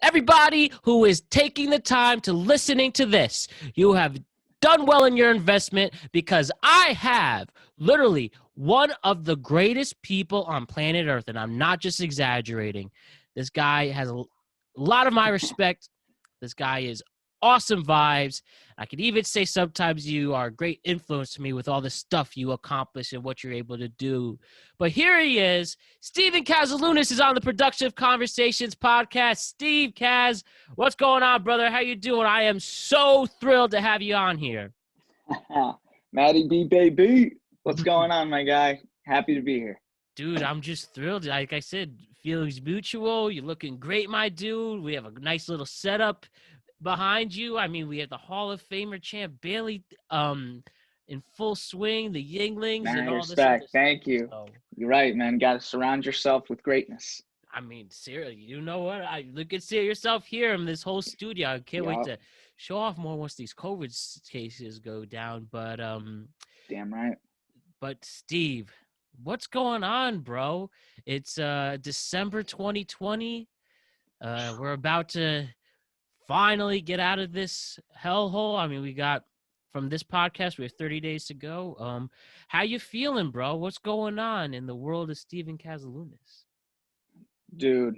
everybody who is taking the time to listening to this, you have done well in your investment because I have literally one of the greatest people on planet Earth, and I'm not just exaggerating. This guy has a lot of my respect. This guy is awesome vibes. I could even say sometimes you are a great influence to me with all the stuff you accomplish and what you're able to do. But here he is. Stephen Kazalunas is on the Productive Conversations podcast. Steve Kaz, what's going on, brother? How you doing? I am so thrilled to have you on here. Matty B, baby. What's going on, my guy? Happy to be here. Dude, I'm just thrilled. Like I said, feelings mutual. You're looking great, my dude. We have a nice little setup behind you. I mean, we have the Hall of Famer Champ Bailey in full swing, the Yinglings, and all this other Respect. Thank stuff. you. So, You're right, man. Got to surround yourself with greatness. I mean, seriously, you know what? Look at yourself here in this whole studio. I can't wait to show off more once these COVID cases go down. But Damn right. But Steve, what's going on, bro? It's December 2020. We're about to finally get out of this hellhole. I mean, we got from this podcast, we have 30 days to go. How you feeling, bro? What's going on in the world of Stephen Kazalunas? Dude,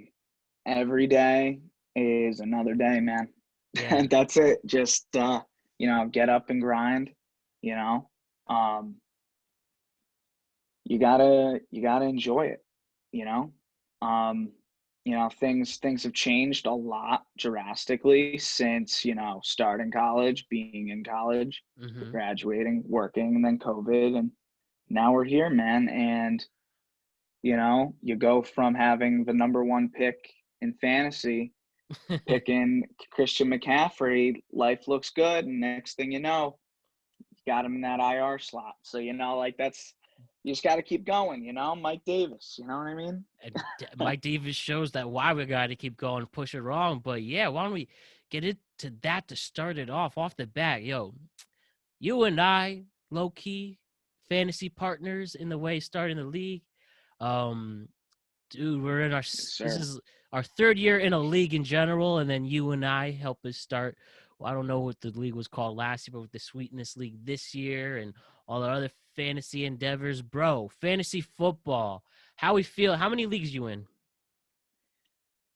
every day is another day, man. Yeah. That's it. Just get up and grind, you know. You gotta enjoy it, you know. Things have changed a lot drastically since, starting college, being in college, graduating, working, and then COVID. And now we're here, man. And, you go from having the number one pick in fantasy, picking Christian McCaffrey, life looks good. And next thing you know, you got him in that IR slot. So, you just got to keep going, Mike Davis, you know what I mean? And Mike Davis shows that why we got to keep going, push it wrong. But yeah, why don't we get into that to start it off the bat? Yo, you and I, low key fantasy partners in the way starting the league. Dude, we're in this is our third year in a league in general, and then you and I help us start. Well, I don't know what the league was called last year, but with the Sweetness League this year and all the other fantasy endeavors, bro. Fantasy football. How we feel? How many leagues you in?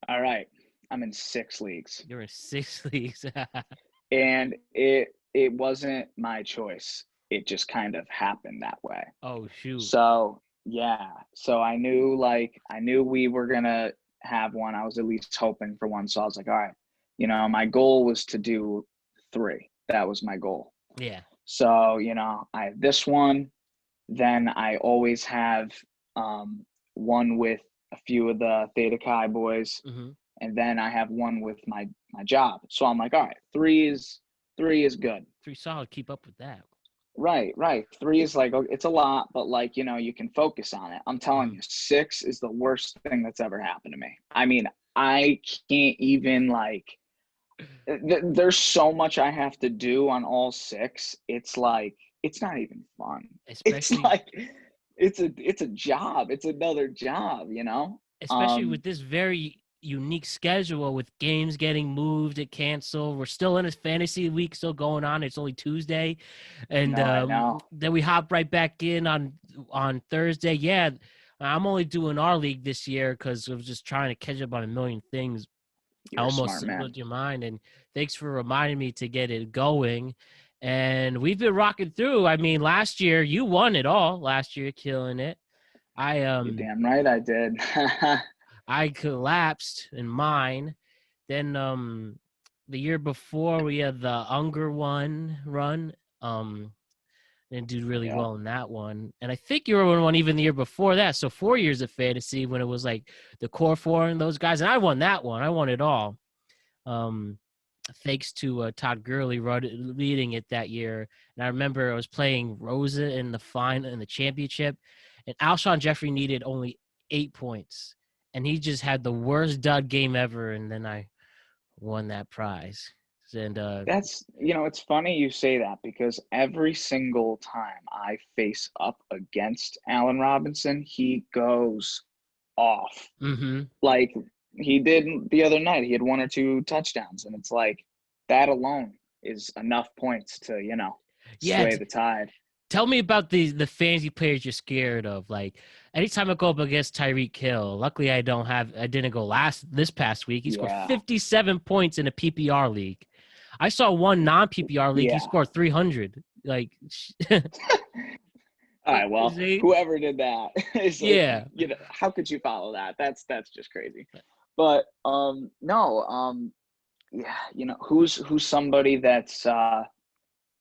All right, I'm in 6 leagues. You're in 6 leagues, and it wasn't my choice. It just kind of happened that way. Oh shoot! So yeah, so I knew we were gonna have one. I was at least hoping for one. So I was like, all right, my goal was to do 3. That was my goal. Yeah. So I have this one. Then I always have one with a few of the Theta Chi boys, and then I have one with my job. So I'm like, all right, 3 is good. 3 solid. Keep up with that. Right. 3 is it's a lot, but you can focus on it. I'm telling you, 6 is the worst thing that's ever happened to me. I mean, I can't even there's so much I have to do on all 6. It's not even fun. Especially, it's a job. It's another job, Especially with this very unique schedule with games getting moved and canceled. We're still in a fantasy week still going on. It's only Tuesday. And then we hop right back in on Thursday. Yeah, I'm only doing our league this year because I was just trying to catch up on a million things. You're almost slipped your mind, and thanks for reminding me to get it going. And we've been rocking through. I mean, last year you won it all. Last year, killing it. You're damn right I did. I collapsed in mine. Then the year before we had the Unger one run. Didn't do really well in that one. And I think you were one even the year before that. So 4 years of fantasy when it was like the core 4 and those guys. And I won that one. I won it all. Thanks to Todd Gurley leading it that year. And I remember I was playing Rosa in the championship, and Alshon Jeffrey needed only 8 points. And he just had the worst dud game ever. And then I won that prize. And that's it's funny you say that, because every single time I face up against Allen Robinson, he goes off. He did the other night. He had 1 or 2 touchdowns, and it's like that alone is enough points to, Yeah, sway the tide. tell me about the fantasy players you're scared of. Like anytime I go up against Tyreek Hill, luckily I didn't go this past week. He scored Yeah. 57 points in a PPR league. I saw one non-PPR league, he Yeah. scored 300. Like All right, well, see? whoever did that is like, Yeah. how could you follow that? That's just crazy. But no, yeah, who's somebody that's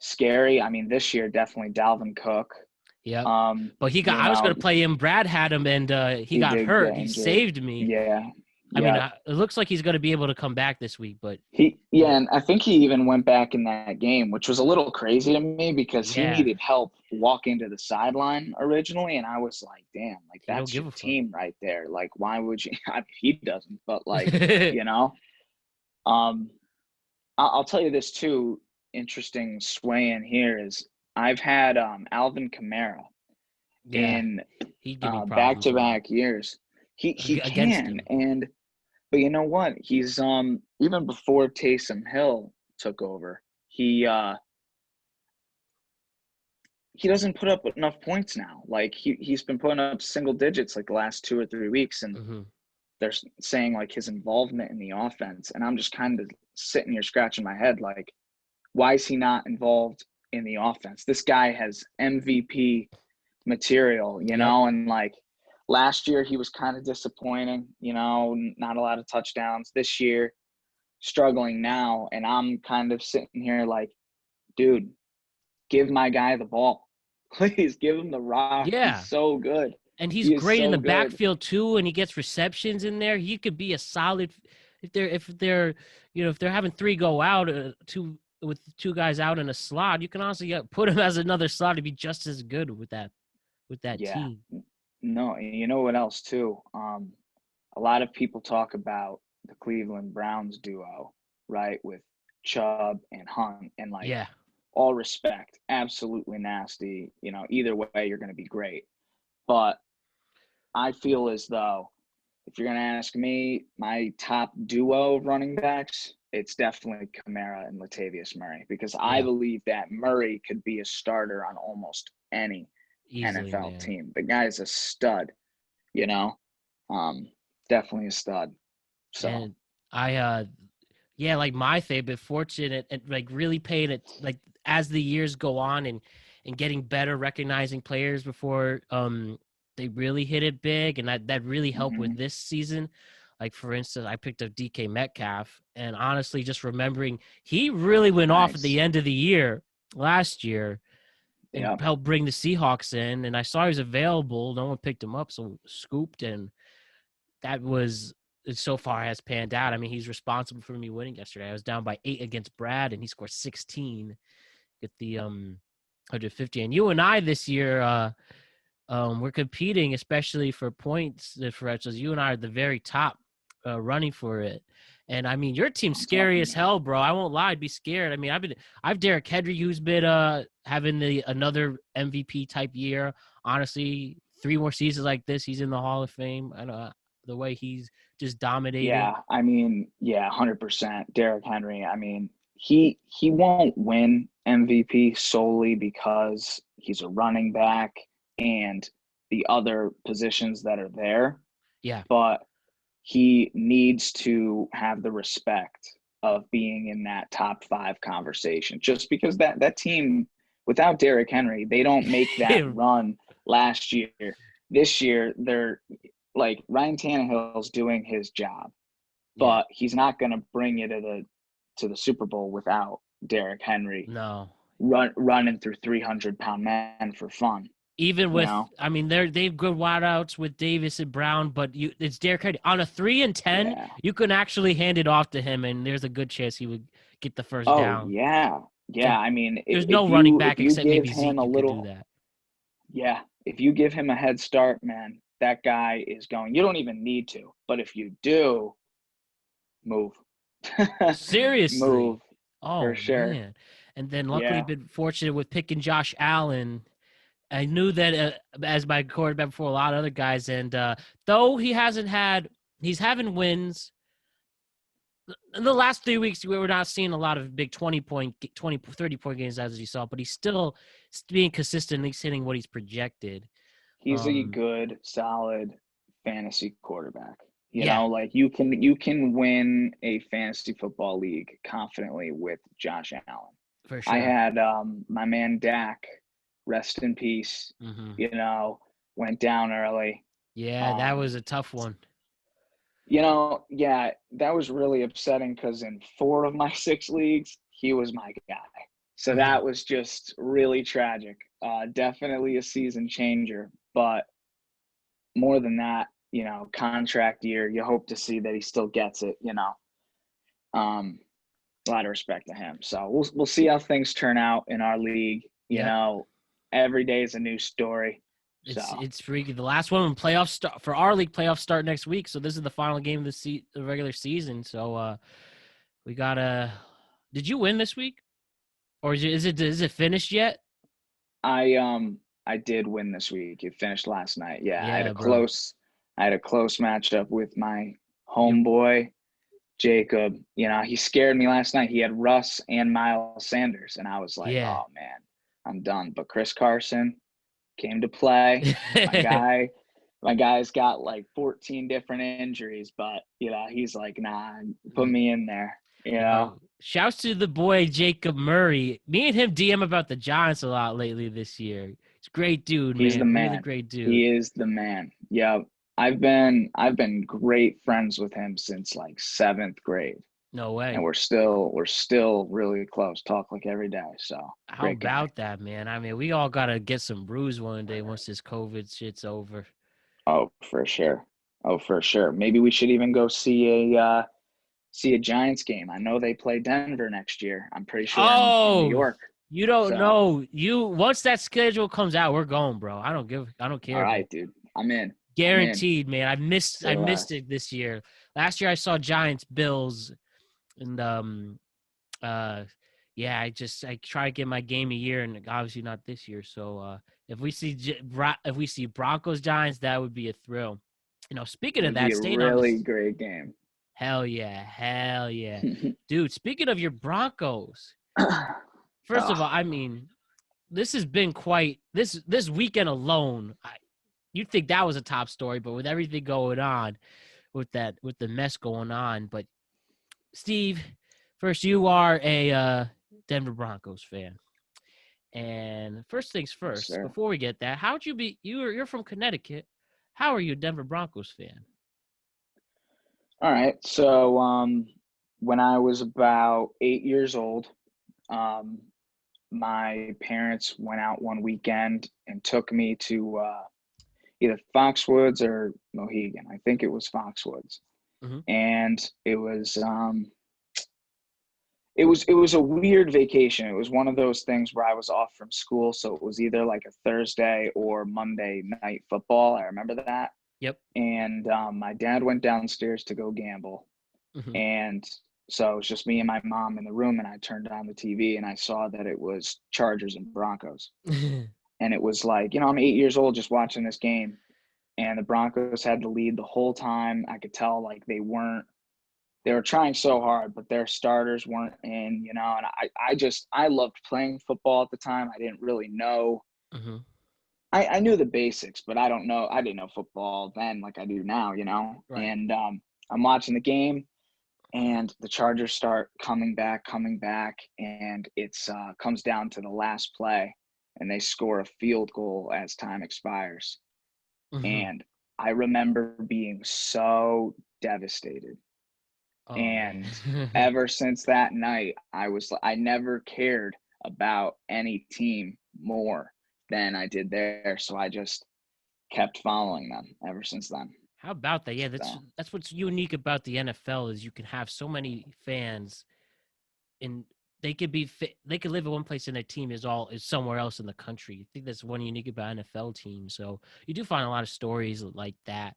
scary. I mean, this year definitely Dalvin Cook. Yep. But I was going to play him. Brad had him, and he got did hurt. get He injured. saved me. Yeah. I mean, it looks like he's going to be able to come back this week, but and I think he even went back in that game, which was a little crazy to me because he needed help walking to the sideline originally, and I was like, damn, like that's your team right there. Like, why would you? I mean, he doesn't, but like, I'll tell you this too. Interesting sway in here is I've had Alvin Kamara in back-to-back years. He can, but you know what? He's even before Taysom Hill took over, he doesn't put up enough points now. Like he's been putting up single digits like the last 2 or 3 weeks, and they're saying like his involvement in the offense, and I'm just kind of sitting here scratching my head like, why is he not involved in the offense? This guy has MVP material, and like last year he was kind of disappointing, not a lot of touchdowns. This year, struggling now, and I'm kind of sitting here like, dude, give my guy the ball. Please give him the rock. Yeah. He's so good. And he's great in the backfield too, and he gets receptions in there. He could be a solid if they're having 3 go out, with 2 guys out in a slot. You can also put him as another slot to be just as good with that team. No, and you know what else too? A lot of people talk about the Cleveland Browns duo, right, with Chubb and Hunt, and like, all respect, absolutely nasty. Either way, you're going to be great. But I feel as though if you're going to ask me, my top duo of running backs, it's definitely Kamara and Latavius Murray, because I believe that Murray could be a starter on almost any NFL team. The guy's a stud, definitely a stud. So and I like my favorite, fortunate and like really paying it like as the years go on and getting better, recognizing players before they really hit it big, and that really helped with this season. Like for instance, I picked up DK Metcalf, and honestly, just remembering he really went off at the end of the year last year and helped bring the Seahawks in. And I saw he was available. No one picked him up, so scooped, and that was so far has panned out. I mean, he's responsible for me winning yesterday. I was down by 8 against Brad, and he scored 16 at the 150. And you and I this year, we're competing, especially for points differentials. You and I are at the very top, running for it. And I mean, your team's scary as hell, bro. I won't lie, I'd be scared. I mean, I've Derrick Henry, who's been having another MVP type year. Honestly, 3 more seasons like this, he's in the Hall of Fame. I know the way he's just dominating. Yeah, I mean, 100%. Derrick Henry. I mean, he won't win MVP solely because he's a running back and the other positions that are there. Yeah. But he needs to have the respect of being in that top 5 conversation, just because that team without Derrick Henry, they don't make that run last year. This year, they're like, Ryan Tannehill's doing his job, but he's not going to bring you to the Super Bowl without Derrick Henry. No. Running through 300-pound men for fun. Even with, I mean, they've good wideouts with Davis and Brown, but it's Derrick Henry on a 3 and 10. Yeah. You can actually hand it off to him, and there's a good chance he would get the first down. Yeah. I mean, there's no running back except maybe Zeke who could do that. Yeah, if you give him a head start, man, that guy is going. You don't even need to, but if you do, move. Seriously, move. Oh, for sure. Man. And then luckily been fortunate with picking Josh Allen. I knew that as my quarterback before a lot of other guys, and though he hasn't had He's having wins. In the last 3 weeks, we were not seeing a lot of big 30-point games as you saw, but he's still being consistent. He's hitting what he's projected. He's a good, solid fantasy quarterback. You Yeah. know, like you can win a fantasy football league confidently with Josh Allen. For sure. I had my man Dak, rest in peace. Mm-hmm. You know, went down early. Yeah, that was a tough one. You know, yeah, that was really upsetting because in 4 of my 6 leagues, he was my guy. So that was just really tragic. Definitely a season changer, but more than that, you know, contract year, you hope to see that he still gets it, you know. A lot of respect to him. So we'll see how things turn out in our league. You know, every day is a new story. It's freaky. The last one when playoffs start for our league. Playoffs start next week, so this is the final game of the regular season. So we gotta. Did you win this week, or is it finished yet? I did win this week. It finished last night. Yeah, I had a bro. close matchup with my homeboy Jacob. You know, he scared me last night. He had Russ and Miles Sanders, and I was like, oh man, I'm done. But Chris Carson came to play. My guy's got like 14 different injuries, but you know, he's like, nah, put me in there. You know. Shouts to the boy Jacob Murray. Me and him DM about the Giants a lot lately this year. He's a great dude, man. He's the man. Really great dude. He is the man. Yeah. I've been great friends with him since like 7th grade. No way. And we're still really close. Talk like every day. So how about that, man? I mean, we all gotta get some brews one day once this COVID shit's over. Oh, for sure. Maybe we should even go see a Giants game. I know they play Denver next year. I'm pretty sure in New York. You don't know. Once that schedule comes out, we're going, bro. I don't care. All right, dude. I'm in. Guaranteed, man. I missed it this year. Last year I saw Giants Bills, and I try to get my game a year, and obviously not this year. So if we see Broncos Giants, that would be a thrill. You know, speaking of that, staying really great game. Hell yeah, dude. Speaking of your Broncos, first of all, I mean, this has been quite this weekend alone. You'd think that was a top story, but with everything going on, with the mess going on, but Steve, first, you are a Denver Broncos fan, and first things first, before we get that, how'd you be? You're from Connecticut. How are you a Denver Broncos fan? All right, so when I was about 8 years old, my parents went out one weekend and took me to either Foxwoods or Mohegan. I think it was Foxwoods. And it was a weird vacation. It was one of those things where I was off from school, so it was either like a Thursday or Monday night football. I remember that. Yep. And my dad went downstairs to go gamble. And so it was just me and my mom in the room, and I turned on the TV and I saw that it was Chargers and Broncos. And it was like, I'm 8 years old just watching this game, and the Broncos had the lead the whole time. I could tell like they were trying so hard, but their starters weren't in, and I loved playing football at the time. I didn't really know. I knew the basics, but I didn't know football then like I do now, Right. And I'm watching the game, and the Chargers start coming back, and it's comes down to the last play, and they score a field goal as time expires. And I remember being so devastated. And ever since that night, I never cared about any team more than I did there. So I just kept following them ever since then. How about that? Yeah, that's what's unique about the NFL is you can have so many fans, and they could live in one place and their team is somewhere else in the country. I think that's one unique about NFL teams. So you do find a lot of stories like that.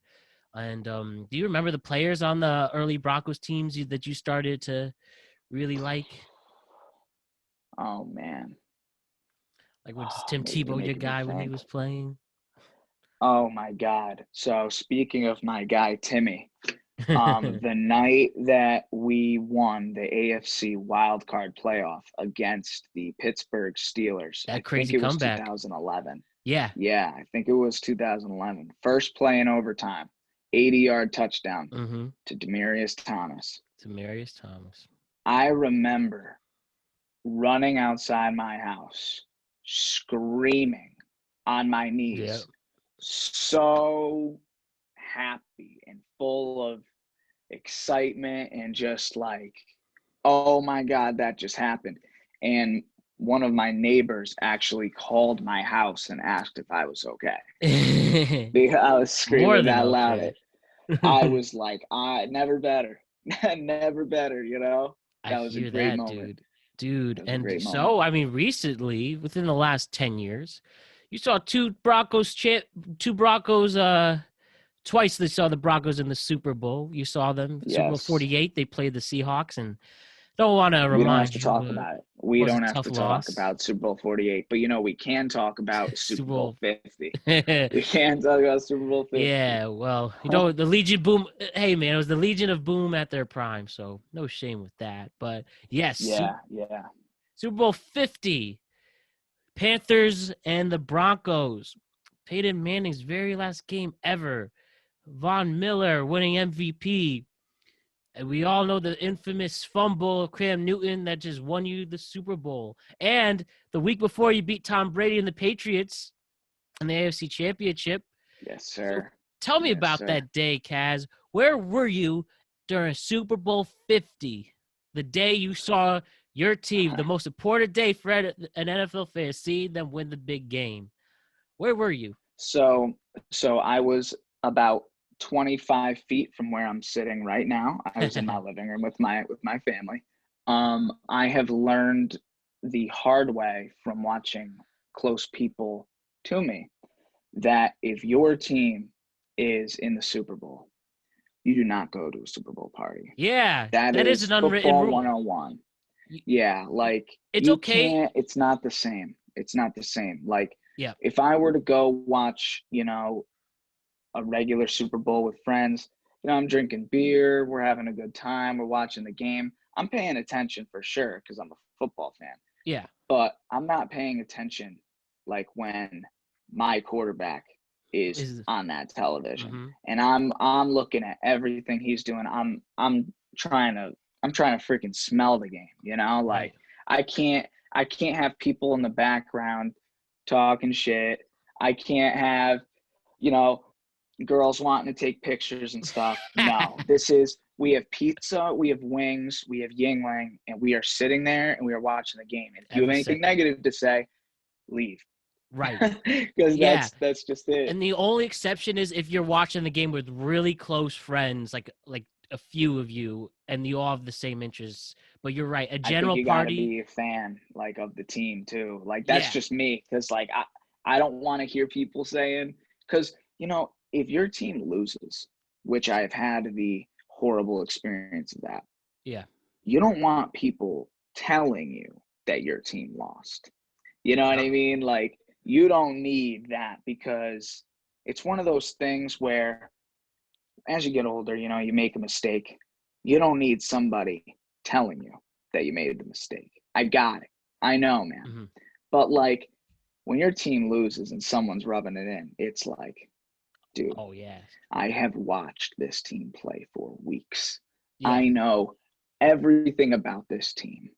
And do you remember the players on the early Broncos teams that you started to really like? Oh man, like was Tim Tebow your guy when he was playing? Oh my God! So speaking of my guy Timmy, The night that we won the AFC wildcard playoff against the Pittsburgh Steelers. I That think crazy it was comeback. 2011. Yeah. Yeah, I think it was 2011. First play in overtime, 80-yard touchdown Mm-hmm. to Demaryius Thomas. Demarius Thomas. I remember running outside my house, screaming on my Yeah. knees, so happy and full of excitement and just like, oh my God, that just happened. And one of my neighbors actually called my house and asked if I was okay. Because I was More screaming than that loud. okay. I was like, never better. Never better, I That was a hear great that, moment. dude. That was a And great moment. so, I mean, recently, within the last 10 years, you saw two Broncos, twice they saw the Broncos in the Super Bowl. You saw them, Super Bowl Yes. 48, they played the Seahawks, and don't want to We don't have remind to you, talk but it about it. We was a don't have tough to talk loss. about Super Bowl 48, but we can talk about Super Super Bowl Bowl. 50. We can talk about Super Bowl 50. Yeah, well, the Legion Boom. Hey, man, it was the Legion of Boom at their prime, so no shame with that. But yes, Yeah, yeah. Super Bowl 50, Panthers and the Broncos. Peyton Manning's very last game ever. Von Miller winning MVP. And we all know the infamous fumble of Cam Newton that just won you the Super Bowl. And the week before, you beat Tom Brady and the Patriots in the AFC Championship. Yes, So sir. tell me Yes, about sir. that day, Kaz. Where were you during Super Bowl 50? The day you saw your team, the most important day for an NFL fan, see them win the big game. Where were you? So I was about 25 feet from where I'm sitting right now. I was in my living room with my family. I have learned the hard way from watching close people to me that if your team is in the Super Bowl, you do not go to a Super Bowl party. Yeah, That that is is an unwritten football rule. 101. Yeah, like It's you okay. can't, it's not the same. It's not the same. Like Yeah. if I were to go watch, a regular Super Bowl with friends, I'm drinking beer, we're having a good time, we're watching the game. I'm paying attention for sure because I'm a football fan, Yeah. but I'm not paying attention like when my quarterback is Is on that television mm-hmm. and I'm looking at everything he's doing. I'm trying to I'm trying to freaking smell the game, Right. like I can't have people in the background talking shit. I can't have, you know, girls wanting to take pictures and stuff. No, we have pizza, we have wings, we have Yingling, and we are sitting there and we are watching the game. And if you have Every anything second. negative to say, leave. Right. Because Yeah. that's just it. And the only exception is if you're watching the game with really close friends, like a few of you, and you all have the same interests. But you're right. A I think general you got to party. be a fan like of the team too. Like that's Yeah. just me because like I don't want to hear people saying because if your team loses, which I've had the horrible experience of that, Yeah. you don't want people telling you that your team lost. You know what No. I mean? Like you don't need that because it's one of those things where as you get older, you make a mistake. You don't need somebody telling you that you made the mistake. I got it. I know, man. Mm-hmm. But like when your team loses and someone's rubbing it in, it's like, dude, Oh yeah. I have watched this team play for weeks. Yeah. I know everything about this team.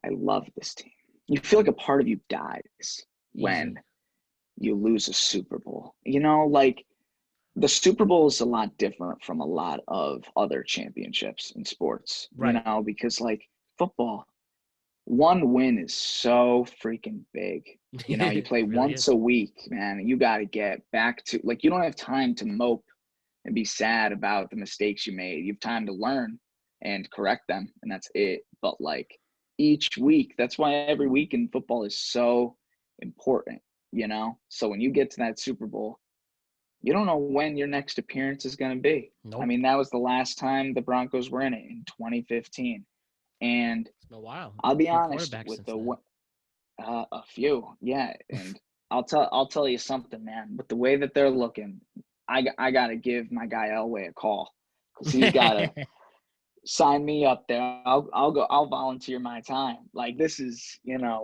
I love this team. You feel like a part of you dies when Easily. you lose a Super Bowl. Like the Super Bowl is a lot different from a lot of other championships in sports, Right. because like football, one win is so freaking big. You It play really once is. a week, man, and you got to get back to like you don't have time to mope and be sad about the mistakes you made. You have time to learn and correct them, and that's it. But like each week, that's why every week in football is so important. So when you get to that Super Bowl, you don't know when your next appearance is going to be. I Nope. mean, that was the last time the Broncos were in it in 2015. And It's been a while. I'll A be few honest quarterbacks with since then. a few, yeah. And I'll tell you something, man. With the way that they're looking, I got to give my guy Elway a call because he's got to sign me up there. I'll go. I'll volunteer my time. Like this is, Yeah,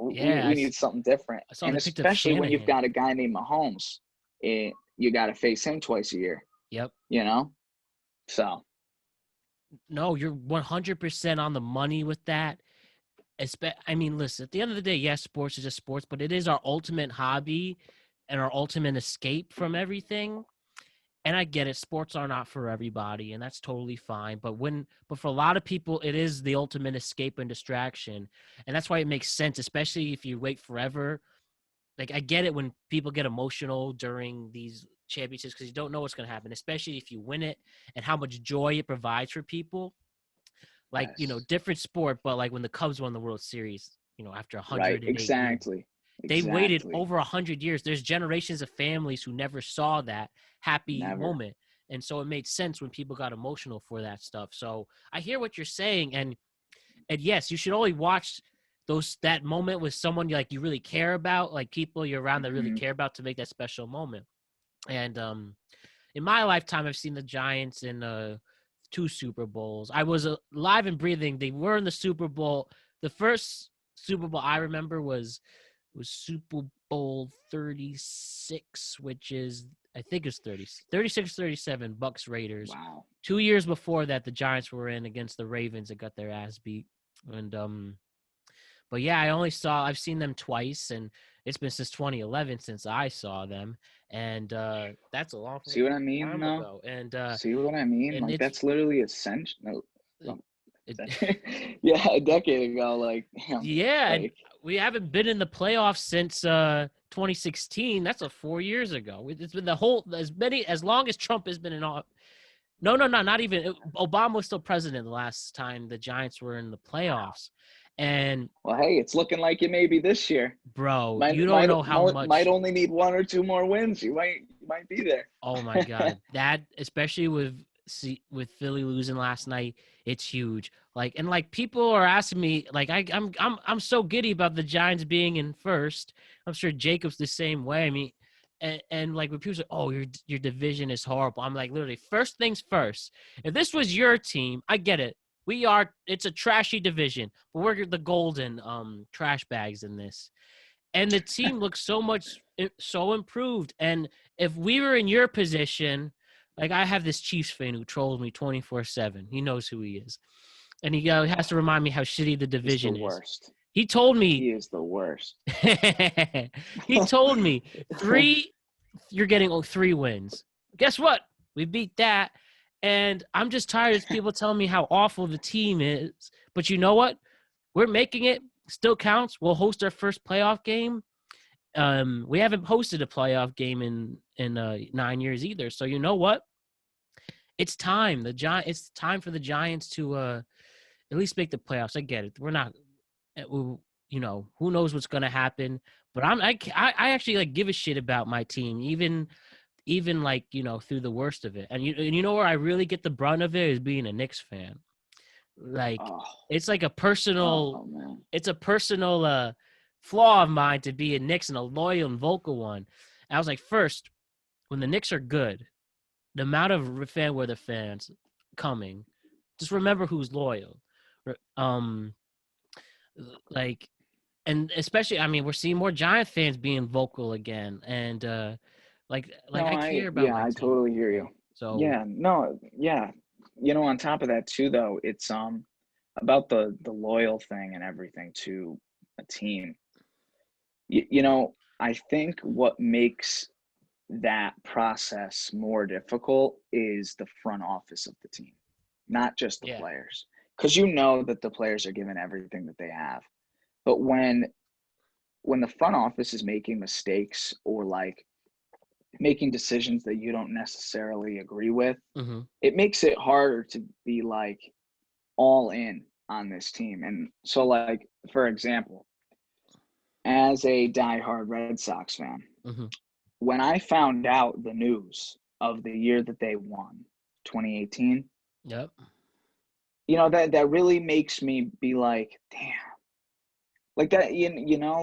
we need something different. I saw And they picked up especially when you've Shanahan. got a guy named Mahomes, you got to face him twice a year. Yep. So No, you're 100% on the money with that. I mean, listen, at the end of the day, yes, sports is just sports, but it is our ultimate hobby and our ultimate escape from everything. And I get it, sports are not for everybody, and that's totally fine. But for a lot of people, it is the ultimate escape and distraction. And that's why it makes sense, especially if you wait forever. Like, I get it when people get emotional during these championships because you don't know what's going to happen, especially if you win it and how much joy it provides for people. Like, yes, different sport, but like when the Cubs won the World Series, after right, 108 years, exactly, they waited exactly. over 100 years. There's generations of families who never saw that happy Never. moment. And so it made sense when people got emotional for that stuff. So I hear what you're saying. And yes, you should only watch that moment with someone you really care about, like people you're around that really Mhm. care about to make that special moment. And in my lifetime, I've seen the Giants in 2 Super Bowls. I was alive and breathing. They were in the Super Bowl. The first Super Bowl I remember was Super Bowl 36, which is, I think it's 36, 37, Bucks Raiders. Wow. 2 years before that, the Giants were in against the Ravens that got their ass beat. And but yeah, I've seen them twice, and it's been since 2011 since I saw them, and that's a long See what I mean, time though? ago. And See what I mean? and Like it's that's literally essential. No, it, yeah, a decade ago. Like, yeah, and like we haven't been in the playoffs since 2016. That's 4 years ago. It's been as long as Trump has been in office. No, not even. Obama was still president the last time the Giants were in the wow. playoffs. And Well, hey, it's looking like it may be this year. bro, Might you don't might know how might much. only need 1 or 2 more wins. You might be there. Oh my God, that especially with Philly losing last night, it's huge. Like people are asking me, like I'm so giddy about the Giants being in first. I'm sure Jacob's the same way. I mean, and like when people say, "Oh, your division is horrible," I'm like, literally, first things first. If this was your team, I get it. It's a trashy division, but we're the golden trash bags in this. And the team looks so improved. And if we were in your position, like I have this Chiefs fan who trolls me 24/7. He knows who he is, and he has to remind me how shitty the He's the division is. worst. He told me. He is the worst. He told me three. You're getting 3 wins. Guess what? We beat that, and I'm just tired of people telling me how awful the team is. But you know what? We're making it. Still counts. We'll host our first playoff game. We haven't hosted a playoff game in 9 years either. So you know what? It's time. It's time for the Giants to at least make the playoffs. I get it. We're not. Who knows what's going to happen? But I actually give a shit about my team, even through the worst of it. And you know where I really get the brunt of it is being a Knicks fan. Like Oh, it's like a personal oh man. it's a personal flaw of mine to be a Knicks and a loyal and vocal one. And I was like, first, when the Knicks are good, the amount of fan weather fans coming, just remember who's loyal. Um, like, and especially, I mean, we're seeing more Giant fans being vocal again, and No, I care about my I team. totally hear you. So Yeah, no, yeah. On top of that too, though, it's about the loyal thing and everything to a team. I think what makes that process more difficult is the front office of the team, not just the yeah, players. Because you know that the players are given everything that they have. But when the front office is making mistakes or like making decisions that you don't necessarily agree with, mm-hmm. it makes it harder to be like all in on this team. And so, like, for example, as a diehard Red Sox fan, Mm-hmm. when I found out the news of the year that they won, 2018, Yep. that really makes me be like, damn, like that,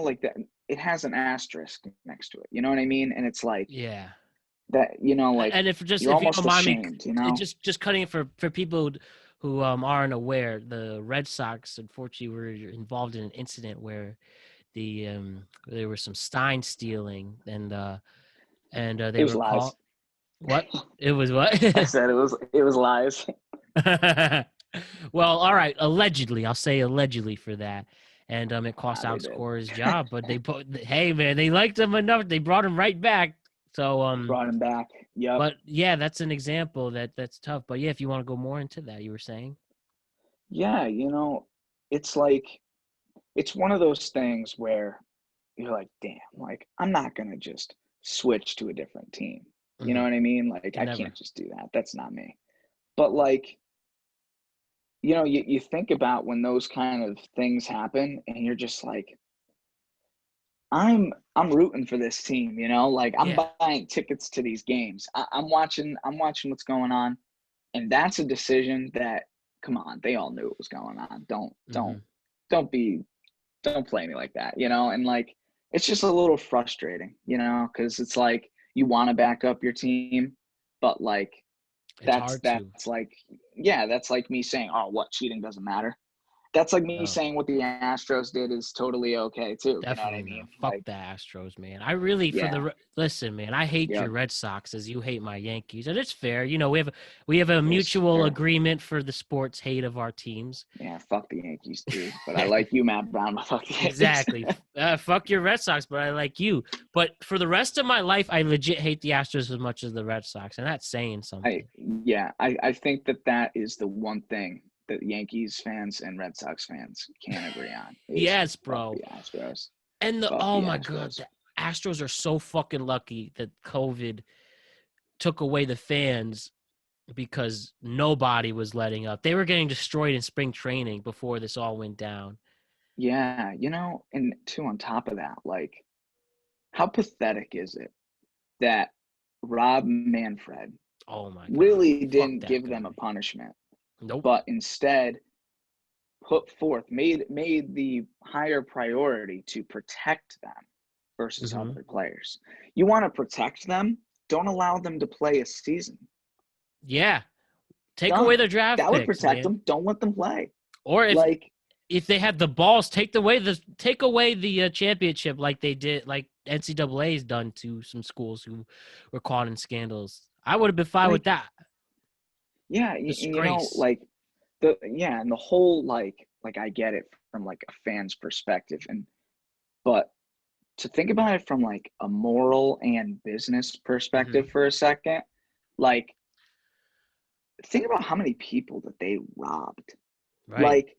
like that. It has an asterisk next to it. You know what I mean? And it's like, Yeah. that, like And if you're you don't almost mind me, ashamed, just cutting it for people who aren't aware, the Red Sox unfortunately were involved in an incident where there was some Stein stealing, and It they was were lies. caught. What? It was what? I said it was lies. Well, all right. Allegedly, I'll say allegedly for that, and it cost They Alex did. Cora his job. But hey man, they liked him enough. They brought him right back. So Brought him back. Yep. but yeah, that's an example that's tough. But yeah, if you want to go more into that, you were saying. Yeah, it's like it's one of those things where you're like, damn, like I'm not gonna just switch to a different team. You know Mm-hmm. what I mean? Like Can I never. can't just do that. That's not me. But like, you think about when those kind of things happen and you're just like, I'm rooting for this team, like I'm Yeah. buying tickets to these games. I'm watching what's going on. And that's a decision that, come on, they all knew what was going on. Don't Mm-hmm. don't don't be don't play me like that, and like it's just a little frustrating, because it's like you want to back up your team, but like It's that's hard to. that's like yeah, that's like me saying, oh, what, cheating doesn't matter. That's like me No. saying what the Astros did is totally okay too. You know what I Definitely mean? not. Fuck Like, the Astros, man. I really yeah, listen, man. I hate yep, your Red Sox as you hate my Yankees, and it's fair. We have a it's mutual fair. agreement for the sports hate of our teams. Yeah, fuck the Yankees too. But I like you, Matt Brown. But fuck the Yankees. Exactly. Fuck your Red Sox, but I like you. But for the rest of my life, I legit hate the Astros as much as the Red Sox, and that's saying I something. yeah, I think that is the one thing that Yankees fans and Red Sox fans can agree on is Yes, fuck bro. the Astros. And Fuck oh the my god, Astros. the Astros are so fucking lucky that COVID took away the fans because nobody was letting up. They were getting destroyed in spring training before this all went down. Yeah, and two, on top of that, like how pathetic is it that Rob Manfred Oh my god. really Fuck didn't that give them a guy. punishment, Nope. but instead put forth made the higher priority to protect them versus Hmm. other players. You want to protect them, don't allow them to play a season. Yeah. Take away Done. their draft That would picks, protect man. them. Don't let them play. Or Like, if they had the balls, take away the championship like they did, like NCAA's done to some schools who were caught in scandals. I would have been fine with like, that. yeah, and Disgrace. like and the whole like I get it from like a fan's perspective, but to think about it from like a moral and business Hmm. perspective for a second, like think about how many people that they robbed. Right. Like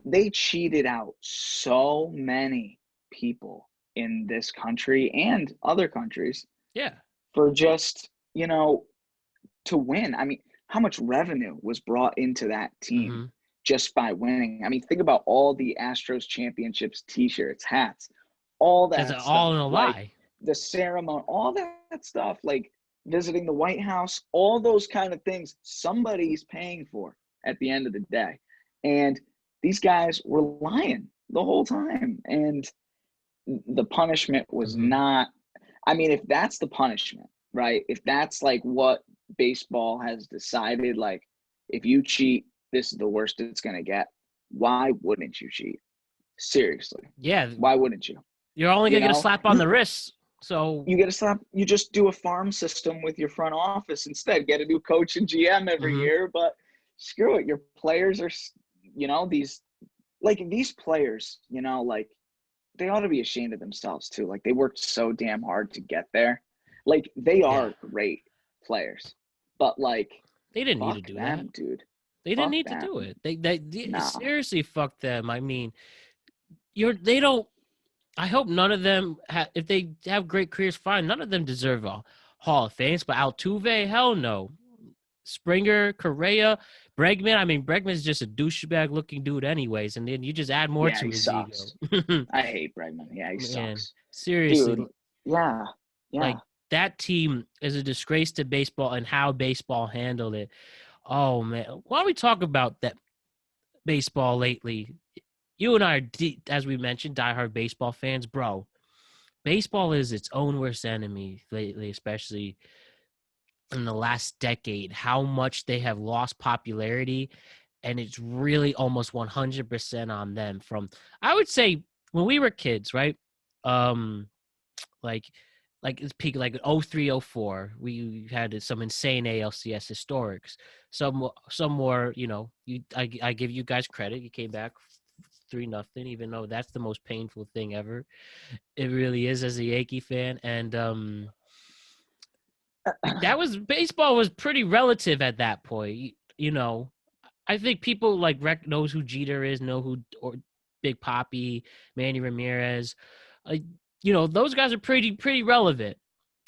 they cheated out so many people in this country and other countries Yeah. for just, to win. I mean, how much revenue was brought into that team Hmm. just by winning? I mean, think about all the Astros championships, t-shirts, hats, all That's that all stuff. in a Like lie. the ceremony, all that stuff, like visiting the White House, all those kind of things, somebody's paying for at the end of the day. And these guys were lying the whole time. And the punishment was Hmm. not, I mean, if that's the punishment, right? If that's like what baseball has decided, like if you cheat, this is the worst it's going to get. Why wouldn't you cheat? Seriously. Yeah. Why wouldn't you? You're only You gonna get a know, slap on you the wrist. So you get to stop. You just do a farm system with your front office instead. Get a new coach and GM every mhm. year, but screw it. Your players are, these players, like they ought to be ashamed of themselves too. Like they worked so damn hard to get there. Like they Yeah. are great players, but like, They didn't need to fuck do that. them, dude. They didn't Fuck need to them. do it. Nah. Seriously fuck them. I mean, they don't. I hope none of them, if they have great careers, fine. None of them deserve a Hall of Fame. But Altuve, hell no. Springer, Correa, Bregman. I mean, Bregman's just a douchebag looking dude, anyways. And then you just add more Yeah, to he his ego. sucks. I hate Bregman. Yeah, he Man, sucks. seriously, Dude. Yeah. Yeah. like that team is a disgrace to baseball and how baseball handled it. Oh man, why don't we talk about that baseball lately? You and I are, as we mentioned, diehard baseball fans, bro. Baseball is its own worst enemy lately, especially in the last decade, how much they have lost popularity, and it's really almost 100% on them. From, I would say, when we were kids, right? Um, like it's peak like 03, 04. We had some insane ALCS historics. Some more, I give you guys credit. You came back 3-0, even though that's the most painful thing ever. It really is, as a Yankee fan. And that was, baseball was pretty relative at that point. I think people like knows who Jeter is, know who, or Big Papi, Manny Ramirez. Like, those guys are pretty relevant.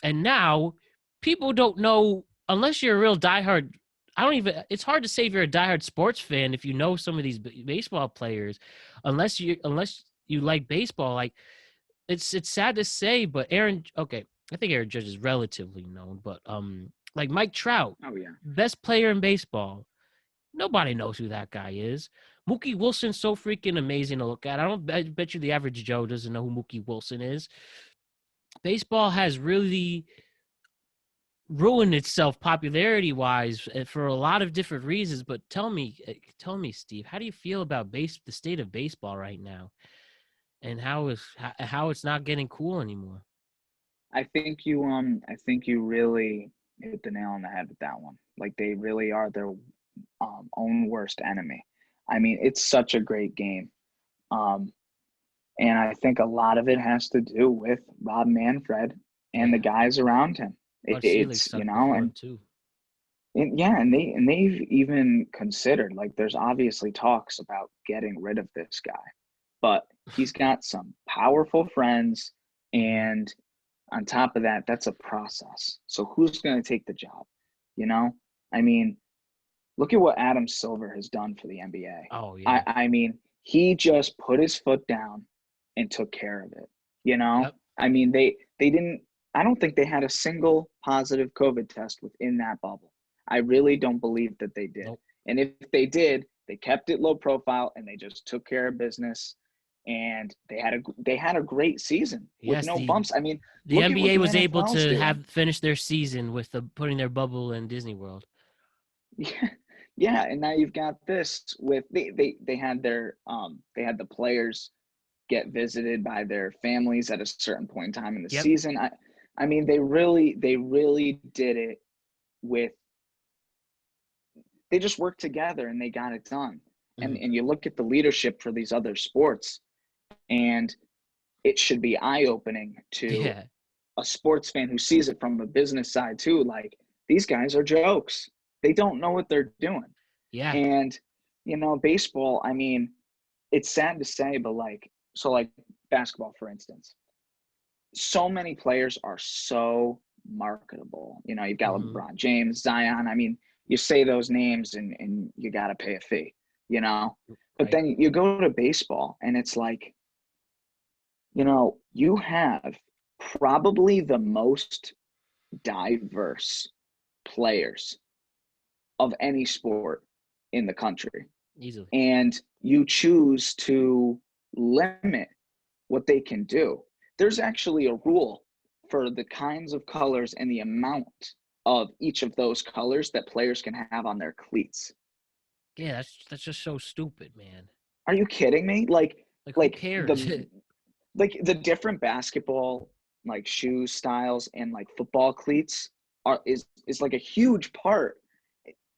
And now people don't know, unless you're a real diehard. It's hard to say if you're a diehard sports fan if you know some of these baseball players, unless you like baseball. Like, it's sad to say, but I think Aaron Judge is relatively known, but like Mike Trout, Oh yeah. best player in baseball. Nobody knows who that guy is. Mookie Wilson's so freaking amazing to look at. I bet you the average Joe doesn't know who Mookie Wilson is. Baseball has really ruined itself popularity wise for a lot of different reasons. But tell me, Steve, how do you feel about the state of baseball right now, and how it's not getting cool anymore? I think you really hit the nail on the head with that one. Like, they really are their own worst enemy. I mean, it's such a great game. Um, and I think a lot of it has to do with Rob Manfred and the guys around him. Bud Selig It's, sucked before him too. yeah, and they've even considered, like, there's obviously talks about getting rid of this guy, but he's got some powerful friends, and on top of that, that's a process. So who's going to take the job? You know, I mean, look at what Adam Silver has done for the NBA. Oh yeah. I mean, he just put his foot down and took care of it. You know, Yep. I mean, they didn't. I don't think they had a single positive COVID test within that bubble. I really don't believe that they did. Nope. And if they did, they kept it low profile and they just took care of business. And they had a great season with Yes, no bumps. I mean, the look at what NBA the was able NFL's to doing. have finished their season with putting their bubble in Disney World. Yeah, yeah, and now you've got this with they had they had the players get visited by their families at a certain point in time in the Yep. season. I mean, they really did it with, they just worked together and they got it done. Mm-hmm. And you look at the leadership for these other sports, and it should be eye-opening to Yeah. a sports fan who sees it from a business side too. Like, these guys are jokes. They don't know what they're doing. Yeah. And, baseball, I mean, it's sad to say, but like basketball, for instance, so many players are so marketable. You've got Mm-hmm. LeBron James, Zion. I mean, you say those names and you got to pay a fee, but Right. then you go to baseball and it's like, you have probably the most diverse players of any sport in the country. Easily. And you choose to limit what they can do. There's actually a rule for the kinds of colors and the amount of each of those colors that players can have on their cleats. Yeah, that's just so stupid, man. Are you kidding me? Like, who Like cares? the different basketball like shoe styles and like football cleats is like a huge part.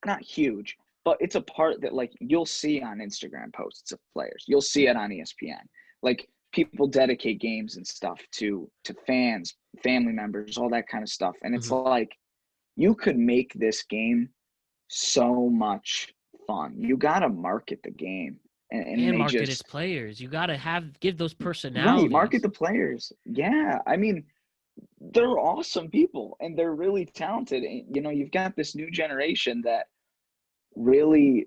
Not huge, but it's a part that like you'll see on Instagram posts of players. You'll see it on ESPN. Like, people dedicate games and stuff to fans, family members, all that kind of stuff. And it's Mm-hmm. like, you could make this game so much fun. You got to market the game. And And they market its just, players. You got to give those right, market personalities. the players. Yeah. I mean, they're awesome people and they're really talented. And, you've got this new generation that really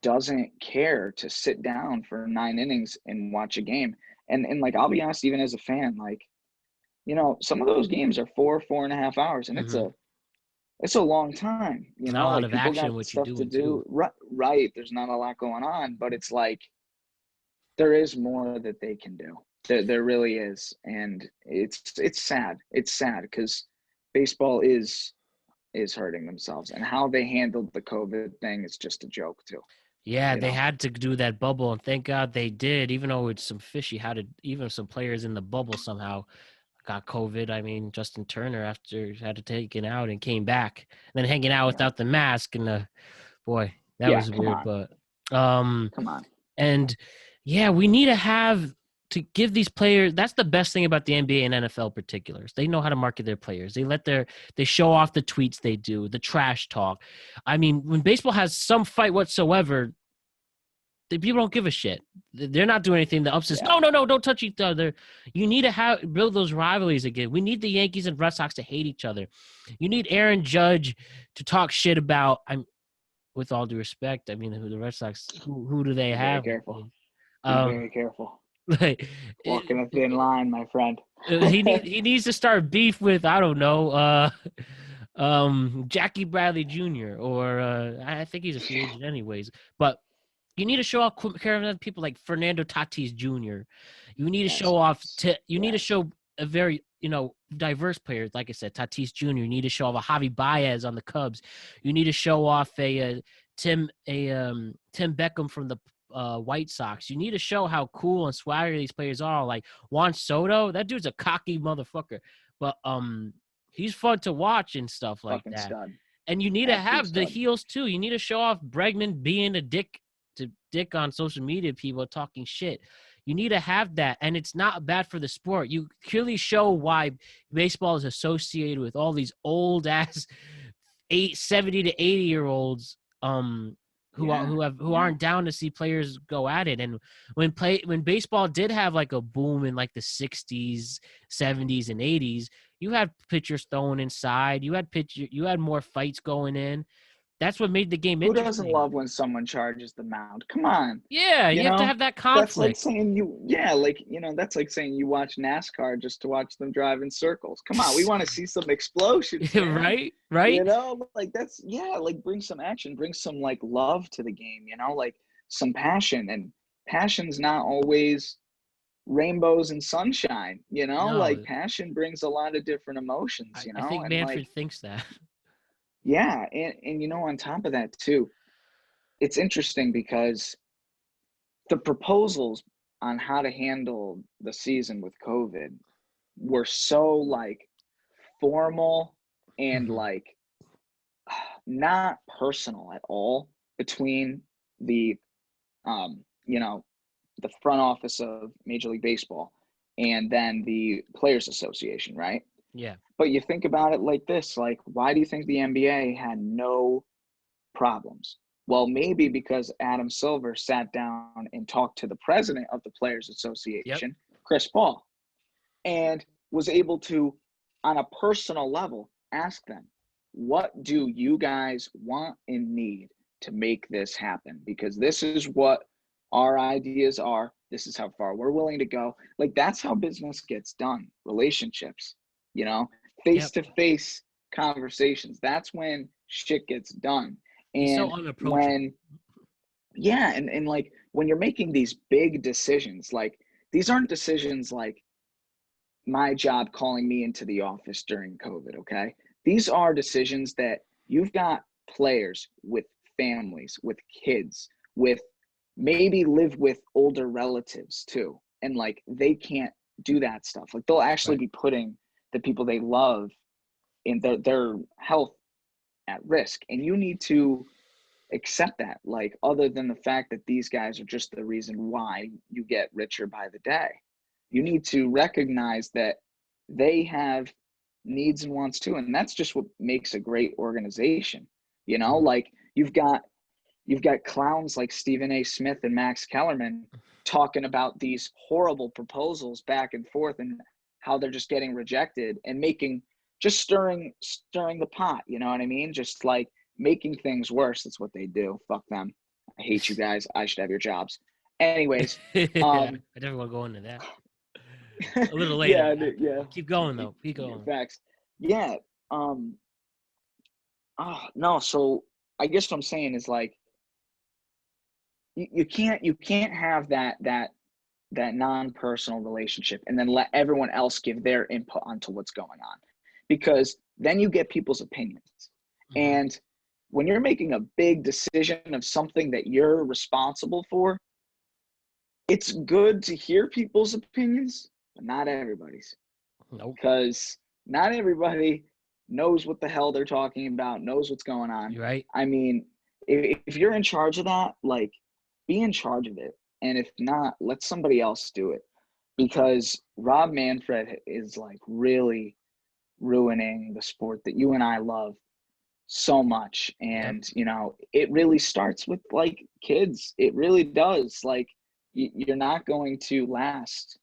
doesn't care to sit down for 9 innings and watch a game. And like, I'll be honest, even as a fan, like, some of those games are 4.5 hours, and Mm-hmm. it's a long time. Not a lot Like, of people action got what you're stuff to doing too. do. Right. There's not a lot going on, but it's like, there is more that they can do. There really is. And it's sad. It's sad because baseball is is hurting themselves, and how they handled the COVID thing is just a joke too. Yeah, You they know? had to do that bubble, and thank God they did. Even though it's some fishy, how did even some players in the bubble somehow got COVID? I mean, Justin Turner after had to take it out and came back, and then hanging out Yeah. without the mask, and boy, that Yeah, was come weird. on. But Come on. and yeah, we need to give these players. That's the best thing about the NBA and NFL particulars. They know how to market their players. They show off the tweets they do, the trash talk. I mean, when baseball has some fight whatsoever, the people don't give a shit. They're not doing anything. The ups says, Yeah. no, don't touch each other. You need to build those rivalries again. We need the Yankees and Red Sox to hate each other. You need Aaron Judge to talk shit about. With all due respect, I mean, the Red Sox, who do they Be very have? careful. Be Um, very careful. like, Walking a thin line, my friend. he needs to start beef with, I don't know, Jackie Bradley Jr. or I think he's a free agent anyways. But you need to show off people like Fernando Tatis Jr. You need to Yes. show off. You need to show a very diverse player. Like I said, Tatis Jr. You need to show off a Javi Baez on the Cubs. You need to show off a Tim Beckham from the White Sox. You need to show how cool and swagger these players are. Like Juan Soto, that dude's a cocky motherfucker, but he's fun to watch and stuff like Fucking that. stud. And you need to Absolute have the stud. heels too. You need to show off Bregman being a dick on social media, people talking shit. You need to have that, and it's not bad for the sport. You clearly show why baseball is associated with all these old ass 70 to 80-year-olds who aren't down to see players go at it. And when baseball did have like a boom in like the 60s, 70s, and 80s, you had pitchers throwing inside. You had more fights going in. That's what made the game Who interesting. doesn't love when someone charges the mound? Come on. Yeah, you have to have that conflict. That's like saying that's like saying you watch NASCAR just to watch them drive in circles. Come on, we want to see some explosions, man. Right. Like like bring some action, bring some like love to the game, like some passion. And passion's not always rainbows and sunshine, No. like passion brings a lot of different emotions, I think and Manfred thinks that. Yeah, and on top of that too, it's interesting because the proposals on how to handle the season with COVID were so like formal and like not personal at all between the the front office of Major League Baseball and then the Players Association, right? Yeah. But you think about it like this, like, why do you think the NBA had no problems? Well, maybe because Adam Silver sat down and talked to the president of the Players Association, Chris Paul, and was able to, on a personal level, ask them, what do you guys want and need to make this happen? Because this is what our ideas are. This is how far we're willing to go. Like, that's how business gets done. Relationships, face-to-face conversations. That's when shit gets done. And he's so unapproachable. and like when you're making these big decisions, like these aren't decisions like my job calling me into the office during COVID, okay? These are decisions that you've got players with families, with kids, with maybe live with older relatives too. And like they can't do that stuff. Like they'll actually be putting the people they love in their health at risk. And you need to accept that, like, other than the fact that these guys are just the reason why you get richer by the day. You need to recognize that they have needs and wants too. And that's just what makes a great organization. Like you've got clowns like Stephen A. Smith and Max Kellerman talking about these horrible proposals back and forth and how they're just getting rejected and stirring the pot. You know what I mean? Just like making things worse. That's what they do. Fuck them. I hate you guys. I should have your jobs. Anyways. I definitely want to go into that a little later. Yeah. Keep going though. Keep going. Facts. Yeah. No. So I guess what I'm saying is like, you can't have that non-personal relationship and then let everyone else give their input onto what's going on, because then you get people's opinions. And when you're making a big decision of something that you're responsible for, it's good to hear people's opinions, but not everybody's. Nope. Because not everybody knows what the hell they're talking about, knows what's going on. You're right. I mean, if you're in charge of that, like, be in charge of it. And if not, let somebody else do it. Because Rob Manfred is like really ruining the sport that you and I love so much. And, you know, it really starts with like kids. It really does. Like, you're not going to last,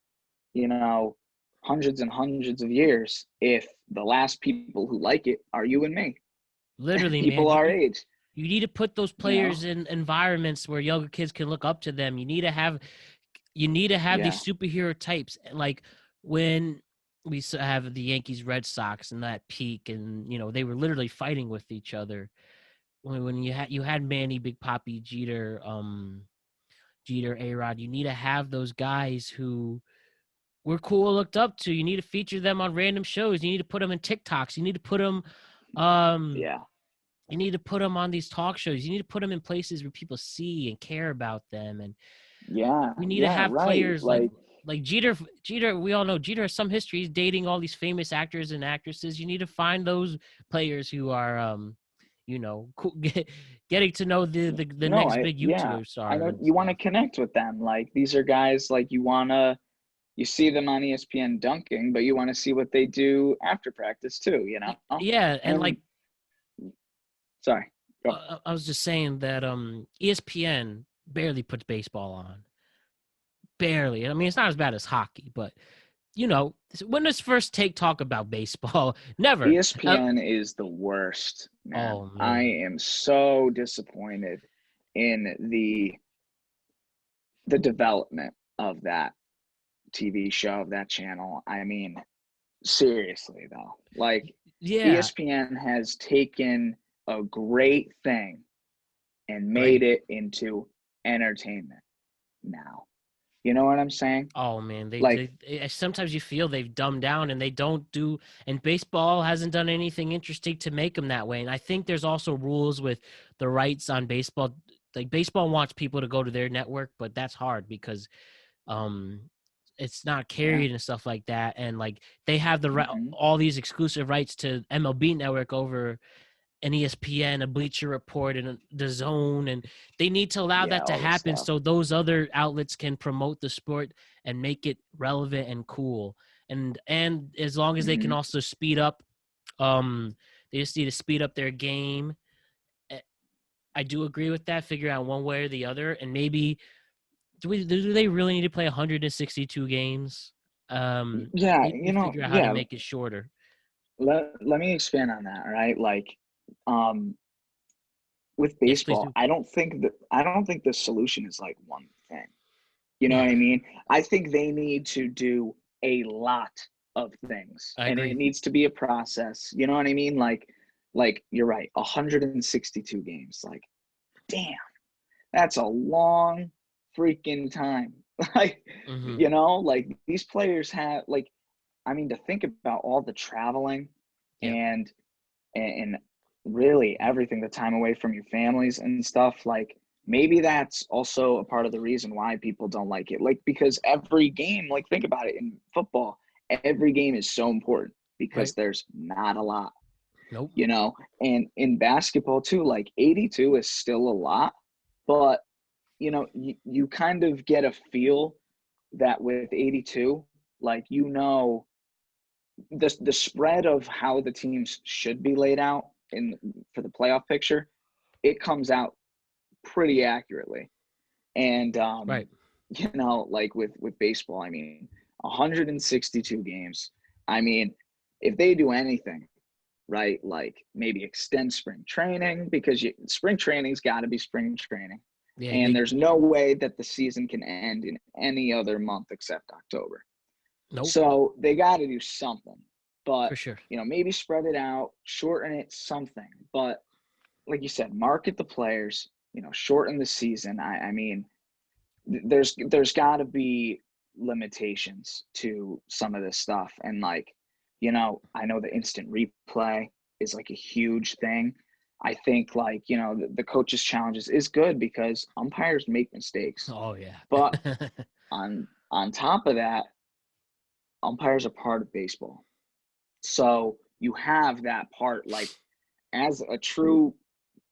you know, hundreds and hundreds of years if the last people who like it are you and me. Literally, man. People our age. You need to put those You know? players in environments where younger kids can look up to them. You need to have Yeah. these superhero types. Like when we have the Yankees Red Sox and that peak, and you know they were literally fighting with each other. When you had Manny, Big Papi, Jeter, A-Rod. You need to have those guys who were cool, looked up to. You need to feature them on random shows. You need to put them in TikToks. You need to put them Yeah. you need to put them on these talk shows. You need to put them in places where people see and care about them. And Yeah. we need to Yeah. have Right. players like Jeter. Jeter, we all know Jeter has some history. He's dating all these famous actors and actresses. You need to find those players who are, you know, cool, getting to know the No, next big yeah. YouTuber I star know and you want to stuff. connect with them. Like, these are guys like you see them on ESPN dunking, but you want to see what they do after practice too, you know? Yeah, and And like sorry. Go. I was just saying that ESPN barely puts baseball on. Barely. I mean, it's not as bad as hockey, but you know, when does First Take talk about baseball? Never. ESPN is the worst, man. Oh I man. am so disappointed in the development of that TV show, of that channel. I mean, seriously though. Like, Yeah. ESPN has taken a great thing and made Right. it into entertainment now. You know what I'm saying? Oh man, Like, sometimes you feel they've dumbed down and they don't do, and baseball hasn't done anything interesting to make them that way. And I think there's also rules with the rights on baseball. Like baseball wants people to go to their network, but that's hard because um it's not yeah. carried and stuff like that. And like they have Hmm. all these exclusive rights to MLB Network over an ESPN, a Bleacher Report, and the Zone, and they need to allow Yeah, that to all this happen stuff. so those other outlets can promote the sport and make it relevant and cool. And as long as they can Hmm. also speed up, um, they just need to speed up their game. I do agree with that. Figure out one way or the other, and maybe do they really need to play 162 games? Yeah, Maybe you know, figure out how to yeah. make it shorter. Let me expand on that, right? Like, um, with Yes, please baseball, do. I don't think the solution is like one thing. You know Yeah, what I mean? I think they need to do a lot of things, I and it agree. needs to be a process. You know what I mean? Like you're right, 162 games. Like, damn, that's a long freaking time. Like, Hmm. you know, like these players have like, I mean, to think about all the traveling Yeah, and and really everything, the time away from your families and stuff, like maybe that's also a part of the reason why people don't like it. Like, because every game, like think about it, in football, every game is so important right. because there's not a lot, Nope. you know. And in basketball too, like 82 is still a lot, but you know, you kind of get a feel that with 82, like, you know, the spread of how the teams should be laid out in for the playoff picture, it comes out pretty accurately. And Right. you know, like with baseball, I mean, 162 games. I mean, if they do anything right, like maybe extend spring training, because spring training's got to be spring training, Yeah, and they there's no way that the season can end in any other month except October. nope, So they got to do something, but for sure. you know, maybe spread it out, shorten it, something. But like you said, market the players. You know, shorten the season. I mean, there's got to be limitations to some of this stuff, and like, you know, I know the instant replay is like a huge thing, I think like, the coaches' challenges is good because umpires make mistakes. Oh yeah. But on top of that, umpires are part of baseball. So you have that part, like as a true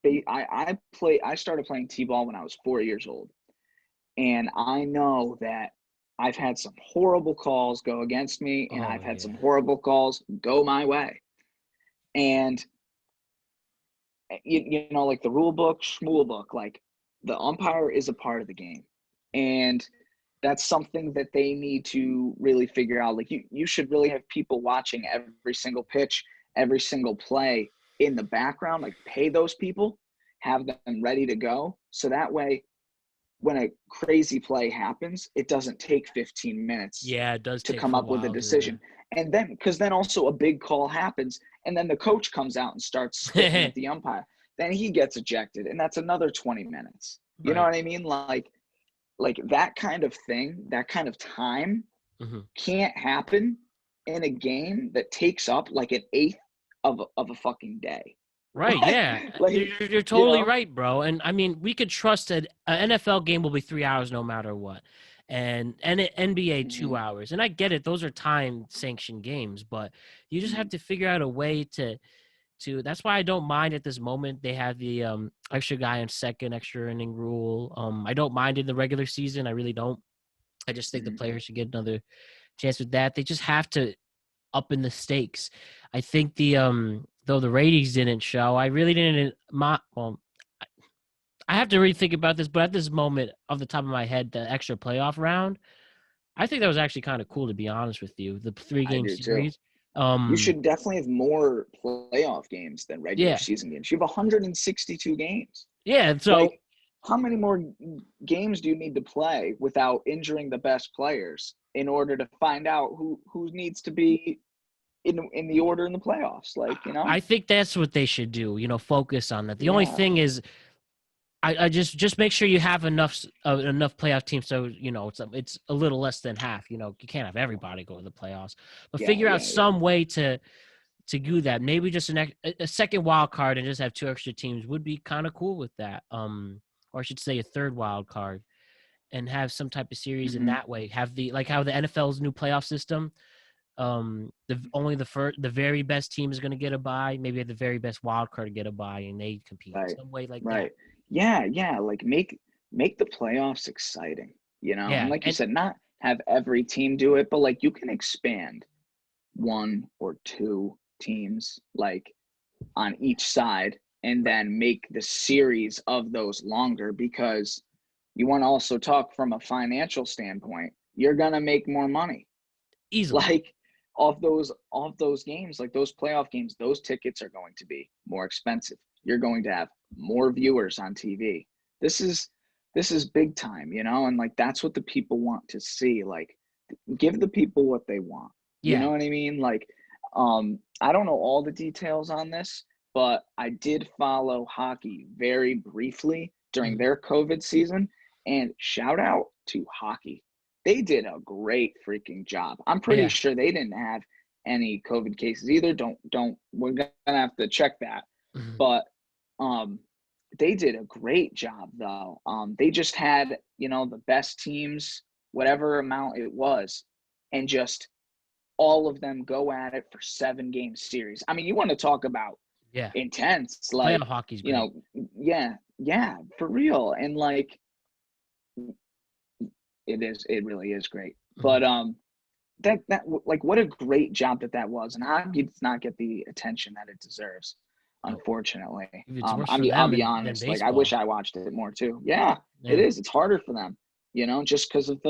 I started playing T-ball when I was 4 years old. And I know that I've had some horrible calls go against me, and Oh I've had some yeah. horrible calls go my way. And like the rule book, schmool book, like the umpire is a part of the game. And that's something that they need to really figure out. Like you should really have people watching every single pitch, every single play in the background, like pay those people, have them ready to go. So that way, when a crazy play happens, it doesn't take 15 minutes Yeah, it does to take come for a up with a while to. decision. And then, because then also a big call happens, and then the coach comes out and starts spitting at the umpire. Then he gets ejected, and that's another 20 minutes. You know Right. what I mean? Like that kind of thing, that kind of time Mm-hmm. can't happen in a game that takes up like an eighth of a fucking day. Right, yeah. Like, You're you totally know, right, bro. And I mean, we could trust that an NFL game will be 3 hours no matter what, and an NBA mm-hmm, 2 hours. And I get it; those are time sanctioned games, but you just mm-hmm, have to figure out a way to. That's why I don't mind at this moment they have the extra guy on second, extra inning rule. I don't mind in the regular season. I really don't. I just think the mm-hmm. players should get another chance with that. They just have to up in the stakes. I think the though the ratings didn't show, I really didn't well, I have to really think about this, but at this moment off the top of my head, the extra playoff round, I think that was actually kind of cool to be honest with you. The three I game do too. series. You should definitely have more playoff games than regular Yeah. season games. You have 162 games. Yeah, so Like, how many more games do you need to play without injuring the best players in order to find out who needs to be in the order in the playoffs? Like, I think that's what they should do, focus on that. The only yeah, thing is I just make sure you have enough playoff teams so it's a little less than half. You can't have everybody go to the playoffs, but yeah, figure out yeah, yeah. some way to do that. Maybe just a second wild card and just have two extra teams would be kind of cool with that. Or I should say a third wild card and have some type of series in Mm-hmm. that way. Have like how the NFL's new playoff system. Only the very best team is going to get a bye. Maybe the very best wild card to get a bye, and they compete Right, some way like that. right. Yeah, yeah. Like make the playoffs exciting, and Yeah, like you and said, not have every team do it, but like you can expand one or two teams like on each side and right, then make the series of those longer because you want to also talk from a financial standpoint. You're gonna make more money. easily. Like off those games, like those playoff games, those tickets are going to be more expensive. You're going to have more viewers on TV. This is big time, and like that's what the people want to see. Like give the people what they want. You Yeah. know what I mean? Like I don't know all the details on this, but I did follow hockey very briefly during Mhm. their COVID season, and shout out to hockey. They did a great freaking job. I'm pretty Yeah. sure they didn't have any COVID cases either. Don't we're gonna have to check that. Mhm. But um they did a great job though. They just had, the best teams, whatever amount it was, and just all of them go at it for 7 game series. I mean, you want to talk about Yeah. intense, Playoff like, hockey's you great. know, yeah, yeah, for real. And like it really is great. Mhm. But that like what a great job that was, and hockey does not get the attention that it deserves, No, unfortunately. it's worse I for mean, I'll them be than honest, like I wish baseball. I watched it more too. Yeah, it Yeah. is. It's harder for them, just because of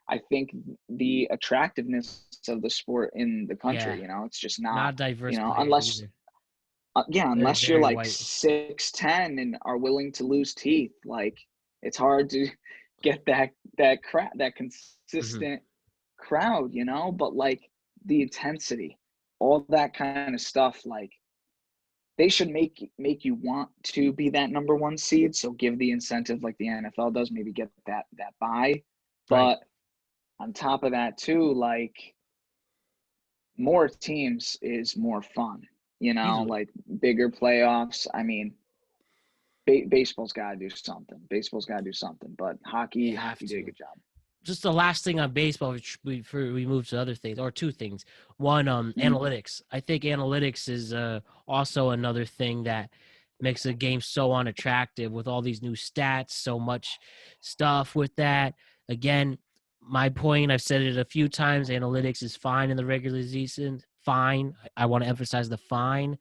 I think the attractiveness of the sport in the Yeah. country. It's just not, Not diverse players unless either. yeah, Very, unless you're very like white. 6'10" and are willing to lose teeth, like it's hard to get that Mhm. consistent crowd, but like the intensity, all that kind of stuff, like they should make you want to be that number one seed. So give the incentive like the NFL does, maybe get that bye. Right. But on top of that too, like more teams is more fun. Easily. like bigger playoffs. I mean, baseball's got to do something. But They hockey have did a to. good job. Just the last thing on baseball before we move to other things, or two things. One, Mhm. analytics. I think analytics is also another thing that makes the game so unattractive with all these new stats, so much stuff with that. Again, my point, I've said it a few times, analytics is fine in the regular season. Fine. I want to emphasize the fine,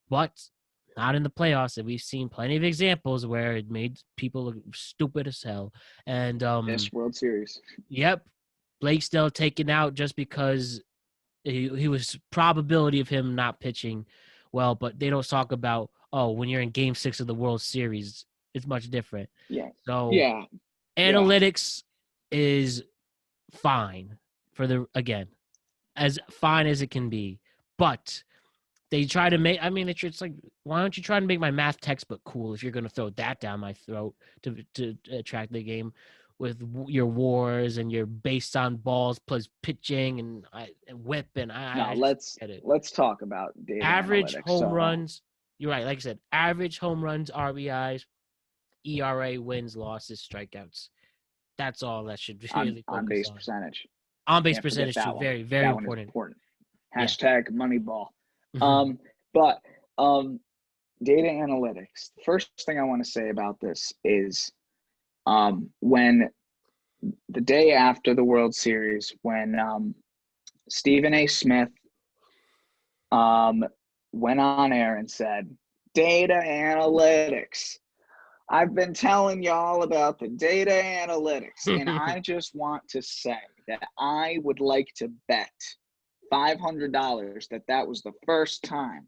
but not in the playoffs. And we've seen plenty of examples where it made people look stupid as hell. And This World Series. yep, Blake Snell taken out just because he was probability of him not pitching well, but they don't talk about, oh, when you're in game 6 of the World Series, it's much different. Yeah. So Yeah. analytics is fine for the, again, as fine as it can be, but they try to make, I mean, it's like, why don't you try to make my math textbook cool if you're going to throw that down my throat to attract the game with your wars and your based on balls plus pitching and whip, and Now I just get it. let's talk about data Average analytics. home So runs, you're right, like I said, average home runs, RBIs, ERA, wins, losses, strikeouts. That's all that should really on focus base on. percentage. On base Can't forget percentage too, that one. very, very That one is important. important. Yeah. Hashtag Moneyball. Mhm. But data analytics. The first thing I want to say about this is when the day after the World Series, when Stephen A. Smith went on air and said, data analytics. I've been telling y'all about the data analytics, and I just want to say that I would like to bet $500 that was the first time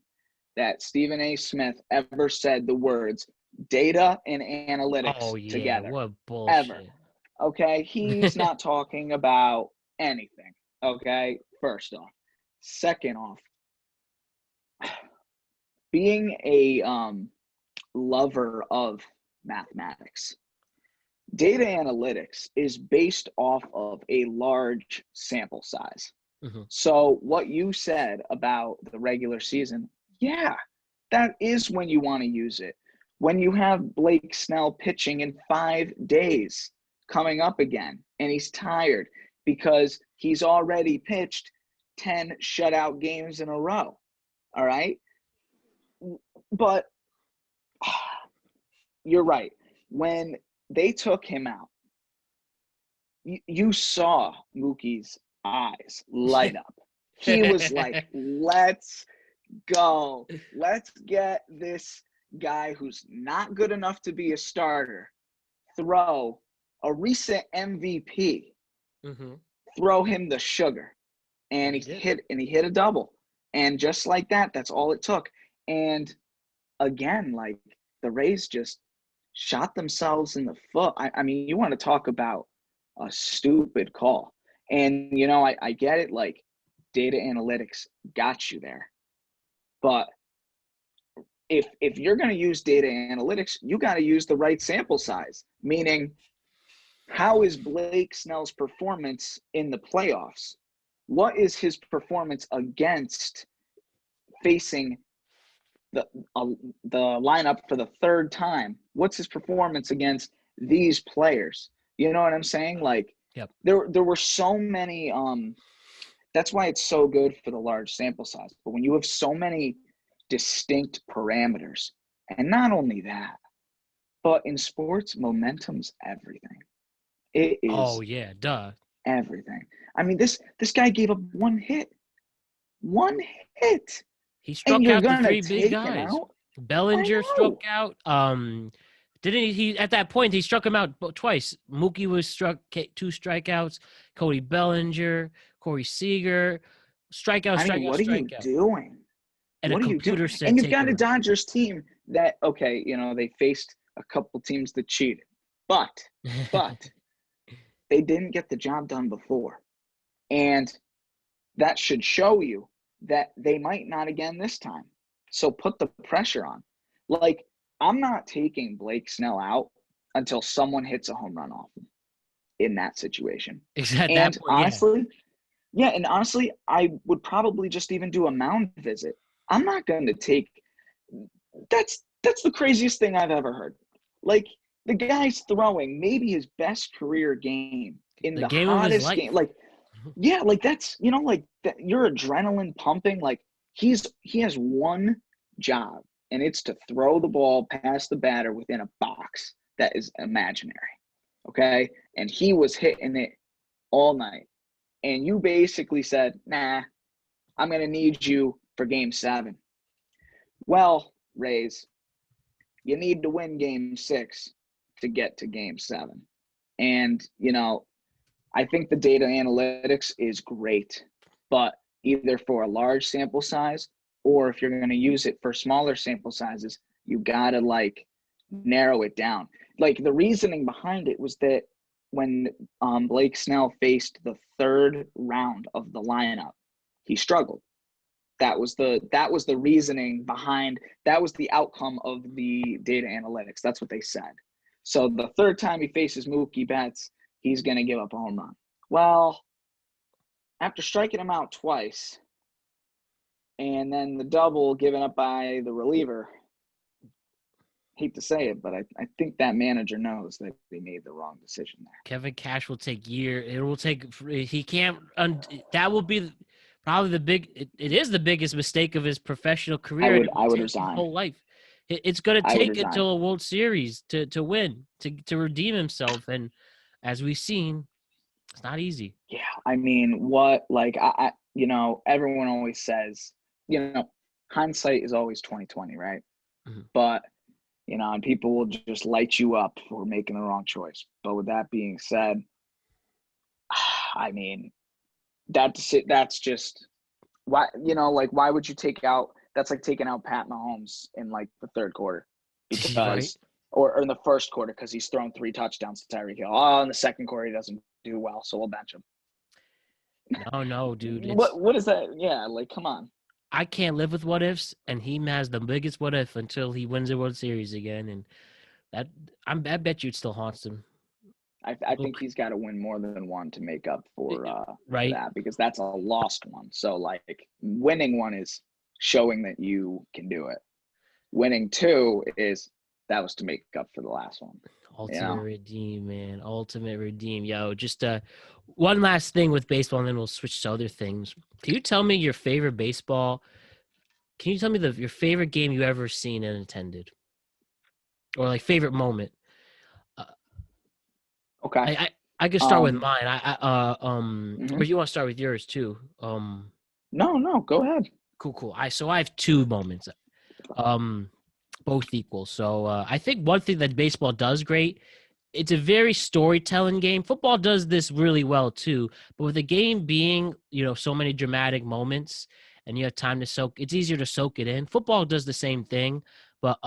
that Stephen A. Smith ever said the words data and analytics Oh yeah, together. what Ever. bullshit. Okay? He's not talking about anything. Okay? First off. Second off, being a lover of mathematics, data analytics is based off of a large sample size. Mhm. So what you said about the regular season, yeah, that is when you want to use it. When you have Blake Snell pitching in 5 days coming up again, and he's tired because he's already pitched 10 shutout games in a row. All right? But you're right. When they took him out, you saw Mookie's eyes light up. He was like, let's go. Let's get this guy who's not good enough to be a starter throw a recent MVP, Mhm. throw him the sugar. And And he he did. hit a double. And just like that, that's all it took. And again, like the Rays just shot themselves in the foot. I mean, you want to talk about a stupid call. And, I get it. Like data analytics got you there. But if you're going to use data analytics, you got to use the right sample size, meaning how is Blake Snell's performance in the playoffs? What is his performance against facing the lineup for the third time? What's his performance against these players? You know what I'm saying? Like, Yep. there were so many. That's why it's so good for the large sample size. But when you have so many distinct parameters, and not only that, but in sports, momentum's everything. It Oh is yeah, duh. everything. I mean, this guy gave up one hit, He and struck you're out the gonna three big take him guys. out. I Bellinger struck know. out. Didn't he? At that point, he struck him out twice. Mookie was struck 2 strikeouts. Cody Bellinger, Corey Seager, strikeout, I mean, strikeout, what are you strikeout. doing? And a What are you doing? computer said, And you've "Take got him a out." Dodgers team that, okay, they faced a couple teams that cheated, but they didn't get the job done before. And that should show you that they might not again this time. So put the pressure on. Like, I'm not taking Blake Snell out until someone hits a home run off him in that situation. At that And point, yeah. honestly, I would probably just even do a mound visit I'm not going to take that's the craziest thing I've ever heard. Like the guy's throwing maybe his best career game in The the game of his hottest life. game. Like, yeah, like that's like that your adrenaline pumping. Like he has one job, and it's to throw the ball past the batter within a box that is imaginary. Okay. And he was hitting it all night. And you basically said, nah, I'm going to need you for game 7. Well, Rays, you need to win game 6 to get to game 7. And, I think the data analytics is great, but either for a large sample size or if you're going to use it for smaller sample sizes, you got to narrow it down. Like the reasoning behind it was that when Blake Snell faced the 3rd round of the lineup, he struggled. That was the reasoning behind, that was the outcome of the data analytics. That's what they said. So the 3rd time he faces Mookie Betts, he's going to give up a home run. Well, after striking him out twice and then the double given up by the reliever, hate to say it, but I think that manager knows that he made the wrong decision there. Kevin Cash will take years. It will take. He can't. That will be probably the big. It is the biggest mistake of his professional career. I would His resign. whole life. It's going to I would take resign. until a World Series to win, to redeem himself. And as we've seen, it's not easy. Yeah, I mean, what I everyone always says, hindsight is always 20/20, right? Mm-hmm. But and people will just light you up for making the wrong choice. But with that being said, I mean, that's just why why would you take out? That's like taking out Pat Mahomes in the 3rd quarter because Right. or in the 1st quarter because he's thrown 3 touchdowns to Tyreek Hill. Oh, in the 2nd quarter he doesn't do well, so we'll bench him. No, dude. What is that? Yeah, come on. I can't live with what ifs, and he has the biggest what if until he wins the World Series again, and I bet you it still haunts him. I think he's got to win more than one to make up for right. that, because that's a lost one. So winning one is showing that you can do it. Winning 2 is that was to make up for the last one. Ultimate redeem, man. Ultimate redeem. Yo, just one last thing with baseball, and then we'll switch to other things. Can you tell me your favorite baseball? Can you tell me your favorite game you ever seen and attended? Or favorite moment? Okay. I could start with mine. Or you want to start with yours too? No, go ahead. Cool. I have 2 moments. Both equal. So I think one thing that baseball does great, it's a very storytelling game. Football does this really well too, but with the game being, so many dramatic moments and you have time to soak, it's easier to soak it in. Football does the same thing, but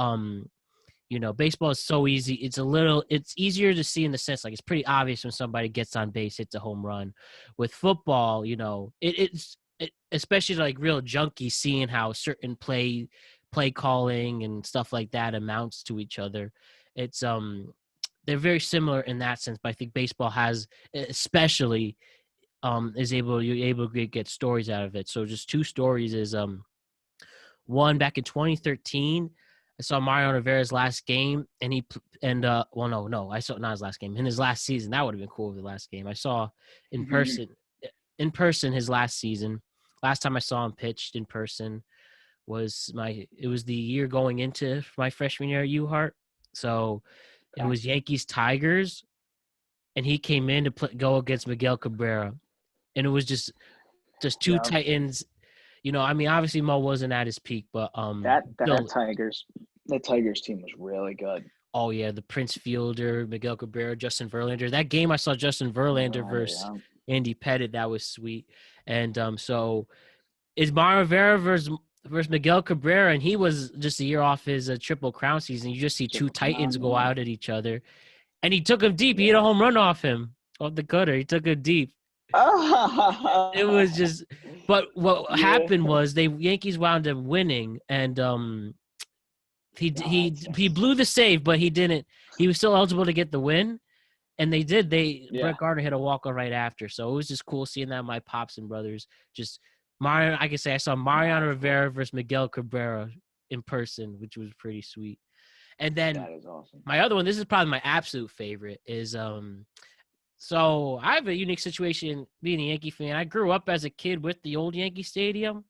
baseball is so easy. It's easier to see in the sense it's pretty obvious when somebody gets on base, hits a home run. With football, it's especially real junkies seeing how certain play calling and stuff like that amounts to each other. It's they're very similar in that sense, but I think baseball has especially you're able to get stories out of it. So just 2 stories is one back in 2013. I saw Mario Rivera's last game, and I saw not his last game. In his last season, that would have been cool. The last game I saw in person his last season. Last time I saw him pitched in person was the year going into my freshman year at UHart. So it was Yankees Tigers, and he came in to go against Miguel Cabrera, and it was just 2 Titans. Obviously Mo wasn't at his peak, but that Tigers team was really good. Oh yeah, the Prince Fielder, Miguel Cabrera, Justin Verlander. That game I saw Justin Verlander versus Andy Pettitte. That was sweet. And so is Mario Rivera versus Miguel Cabrera, and he was just a year off his Triple Crown season. You just see 2 Titans go out at each other, and he took him deep. He hit a home run off the cutter. He took it deep. It was just, but what happened was Yankees wound up winning, and he blew the save, but he didn't. He was still eligible to get the win, and they did. Brett Gardner hit a walk-off right after, so it was just cool seeing that my pops and brothers just I can say I saw Mariano Rivera versus Miguel Cabrera in person, which was pretty sweet. And then That is awesome. my other one, this is probably my absolute favorite, is so I have a unique situation being a Yankee fan. I grew up as a kid with the old Yankee Stadium,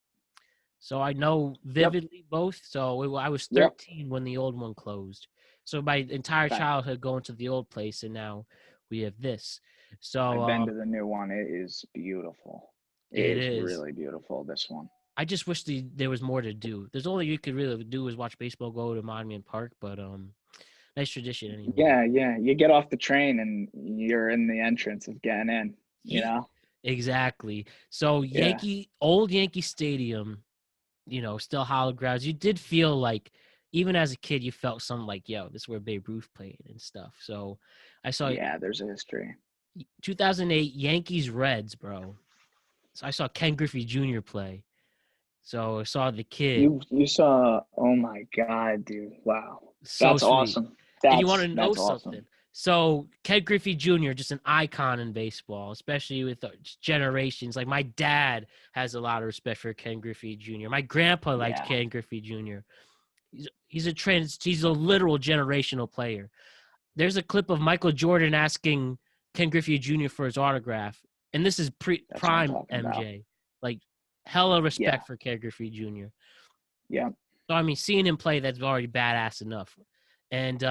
so I know vividly both. So I was 13 when the old one closed. So my entire Okay. childhood going to the old place, and now we have this. So I've been to the new one. It is beautiful. it It is is. really beautiful, this one. I just wish there was more to do. There's all you could really do is watch baseball go to Monument Park, but nice tradition anyway. Yeah. You get off the train and you're in the entrance of getting in, you Yeah, know? exactly. So Yeah. old Yankee Stadium, still hallowed grounds. You did feel like, even as a kid, you felt something like, yo, this is where Babe Ruth played and stuff. So I saw Yeah, there's a history. 2008 Yankees Reds, bro. So I saw Ken Griffey Jr. play. So I saw the kid. You saw, oh my God, dude. Wow. So That's sweet. awesome. And you want to know That's awesome. something? So Ken Griffey Jr., just an icon in baseball, especially with generations. Like my dad has a lot of respect for Ken Griffey Jr. My grandpa likes Yeah, Ken Griffey Jr. He's a literal generational player. There's a clip of Michael Jordan asking Ken Griffey Jr. for his autograph, and this is that's what I'm prime talking about. MJ. Like hella Yeah, respect for Ken Griffey Jr. yeah. So I mean, seeing him play, that's already badass enough. And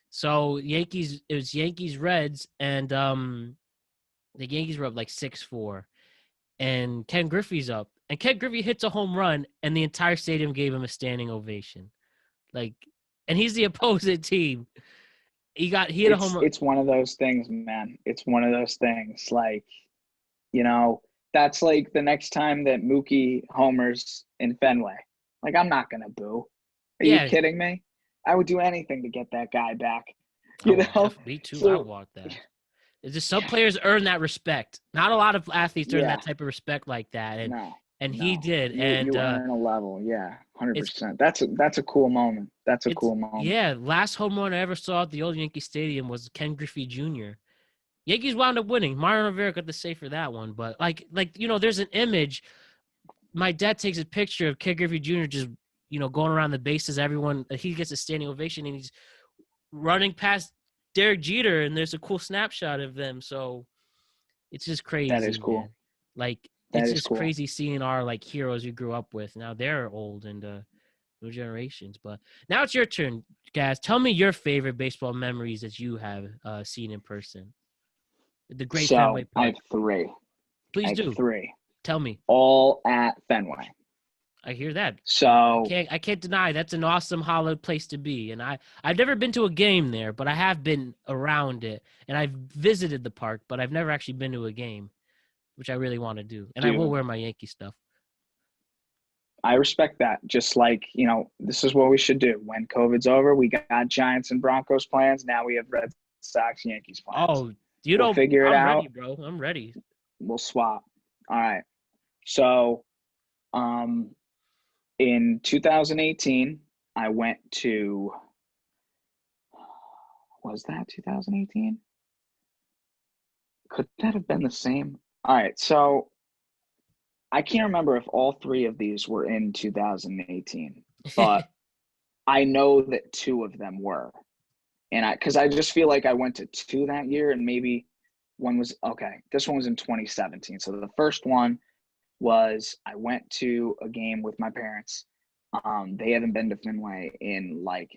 so it was Yankees Reds, and the Yankees were up like 6-4, and Ken Griffey's up, and Ken Griffey hits a home run, and the entire stadium gave him a standing ovation. Like, and he's the opposite team. He hit a home run. It's one of those things, man. It's one of those things. Like, you know, that's like the next time that Mookie homers in Fenway. Like, I'm not gonna boo. Are you Yeah. kidding me? I would do anything to get that guy back. You Oh, know? me too. I So want that. It's just some players earn that respect. Not a lot of athletes earn yeah, that type of respect like that, no, and he no. did. And You earn a level, yeah, it's 100%. That's a cool moment. That's a it's cool moment. yeah. Last home run I ever saw at the old Yankee Stadium was Ken Griffey Jr. Yankees wound up winning. Mario Rivera got the save for that one, but there's an image. My dad takes a picture of Ken Griffey Jr. just going around the bases. Everyone he gets a standing ovation, and he's running past Derek Jeter, and there's a cool snapshot of them. So it's just That is crazy, man. cool. Like That it's is just cool. crazy seeing our like heroes we grew up with. Now they're old and new generations. But now it's your turn, guys. Tell me your favorite baseball memories that you have seen in person. The Great Fenway So I have Park. three. I Please have do. three, Tell me. all at Fenway. I hear that. So I can't deny that's an awesome hallowed place to be. And I've never been to a game there, but I have been around it. And I've visited the park, but I've never actually been to a game, which I really want to do. And I will dude, wear my Yankee stuff. I respect that. Just like, this is what we should do. When COVID's over, we got Giants and Broncos plans. Now we have Red Sox, Yankees plans. Oh, We'll figure it I'm ready, out. bro. I'm ready. We'll swap. All right. So, in 2018, I went to, was that 2018? Could that have been the same? All right. So I can't remember if all three of these were in 2018, but I know that two of them were. And because I just feel like I went to two that year, and maybe one was okay. This one was in 2017. So the first one was I went to a game with my parents. They haven't been to Fenway in like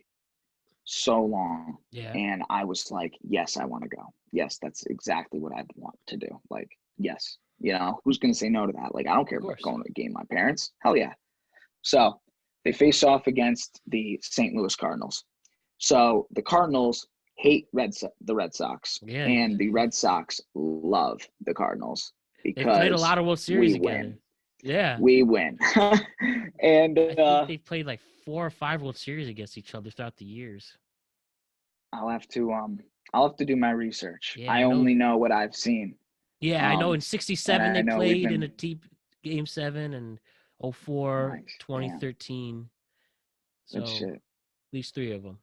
so long, Yeah, and I was like, yes, I want to go. Yes, that's exactly what I want to do. Like, yes, who's gonna say no to that? Like, I don't care of about course. going to a game. My parents, hell yeah. So they face off against the St. Louis Cardinals. So the Cardinals hate the Red Sox, Yeah, and the Red Sox love the Cardinals they've played a because lot of World Series we together. win. Yeah, We win. And I think they've played like 4 or 5 World Series against each other throughout the years. I'll have to I'll have to do my research. Yeah, I I know. only know what I've seen. Yeah, I know. In And '67 I they know we've played in a been deep Game 7, and '04, nice. Damn. 2013. Good So shit. at least 3 of them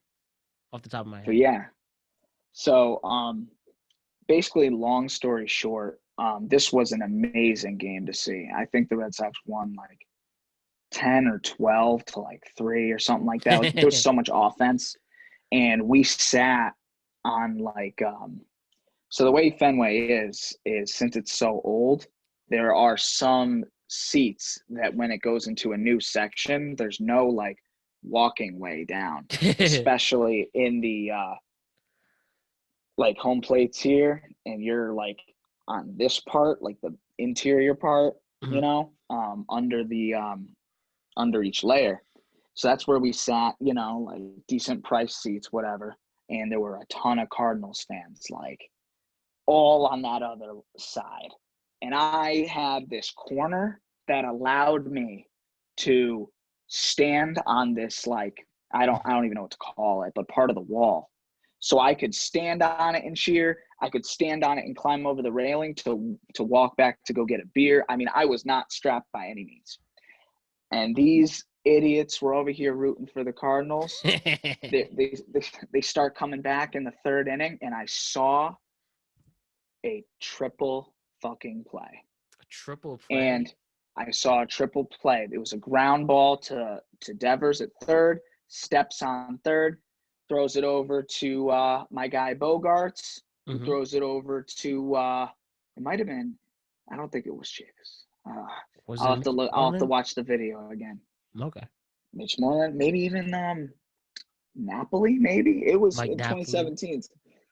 off the top of my But head. yeah. So basically long story short, This was an amazing game to see. I think the Red Sox won like 10 or 12 to like 3 or something like that. There was so much offense. And we sat on like so the way Fenway is since it's so old, there are some seats that when it goes into a new section, there's no like walking way down, especially in the like home plates here, and you're like on this part, like the interior part, you know, under each layer. So that's where we sat, you know, like decent price seats, whatever. And there were a ton of Cardinals fans, like all on that other side. And I had this corner that allowed me to stand on this, like, I don't even know what to call it, but part of the wall. So I could stand on it and cheer. I could stand on it and climb over the railing to walk back to go get a beer. I mean, I was not strapped by any means. And these idiots were over here rooting for the Cardinals. They start coming back in the third inning, and I saw a triple fucking play. A triple play? And I saw a triple play. It was a ground ball to Devers at third, steps on third, throws it over to my guy Bogarts, who throws it over to it might have been, I don't think it was Chavis. I'll have to look. I'll have to watch the video again. Okay. Mitch Moreland, maybe even Napoli. Maybe it was Mike in Napoli. 2017.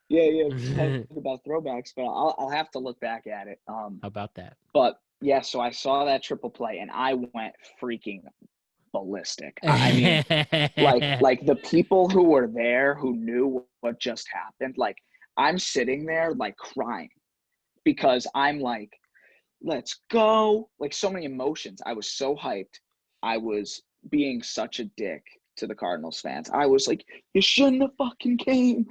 Yeah. Talk about throwbacks, but I'll have to look back at it. How about that? But yeah, so I saw that triple play, and I went freaking ballistic. I mean, like the people who were there who knew what just happened, like I'm sitting there like crying because I'm like, let's go. Like so many emotions. I was so hyped. I was being such a dick to the Cardinals fans. I was like, you shouldn't have fucking came.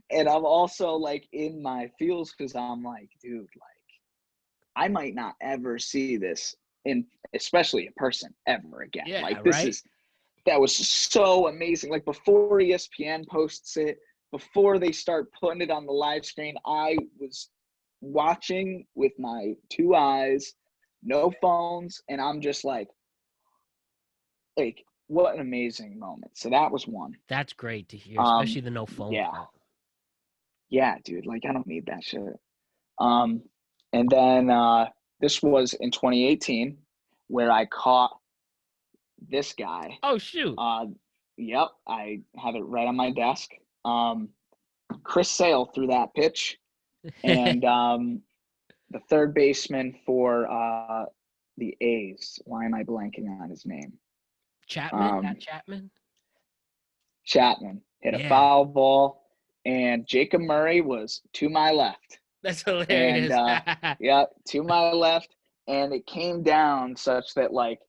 and I'm also like in my feels because I'm like, dude, like I might not ever see this especially in person ever again. Yeah, like this that was so amazing. Like before ESPN posts it, before they start putting it on the live screen, I was watching with my two eyes, no phones, and I'm just like what an amazing moment. So that was one. That's great to hear, especially the no phone part. Yeah, dude, like I don't need that shit. And then this was in 2018 where I caught this guy. Oh shoot. Yep, I have it right on my desk. Chris Sale threw that pitch, and the third baseman for the A's. Why am I blanking on his name? Chapman. Chapman hit a foul ball, and Jacob Murray was to my left. That's hilarious. And yeah, to my left, and it came down such that like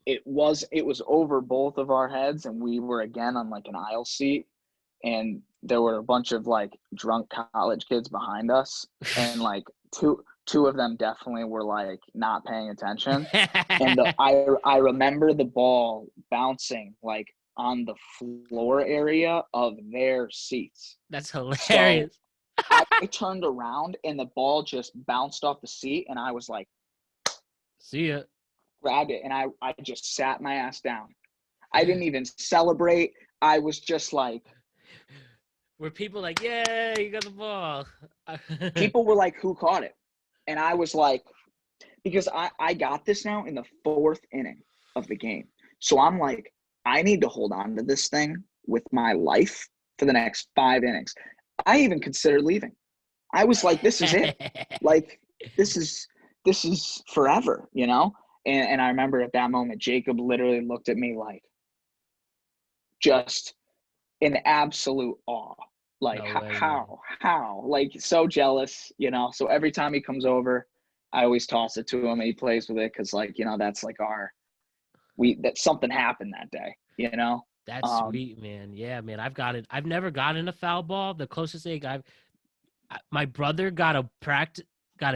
it was over both of our heads, and we were again on like an aisle seat, and there were a bunch of like drunk college kids behind us, and like two of them definitely were like not paying attention, and I remember the ball bouncing like on the floor area of their seats. That's hilarious. So I turned around and the ball just bounced off the seat, and I was like, see ya. Grabbed it, and I just sat my ass down. I didn't even celebrate. I was just like, were people like, yeah, you got the ball? People were like, who caught it? And I was like, because I got this now in the fourth inning of the game. So I'm like, I need to hold on to this thing with my life for the next 5 innings. I even considered leaving. I was like, this is it. Like, this is forever, you know? And I remember at that moment, Jacob literally looked at me like just in absolute awe. Like, no how? Like, so jealous, you know? So every time he comes over, I always toss it to him and he plays with it because, like, you know, that's like that something happened that day, you know? That's sweet, man. Yeah, man. I've never gotten a foul ball. The closest thing my brother got a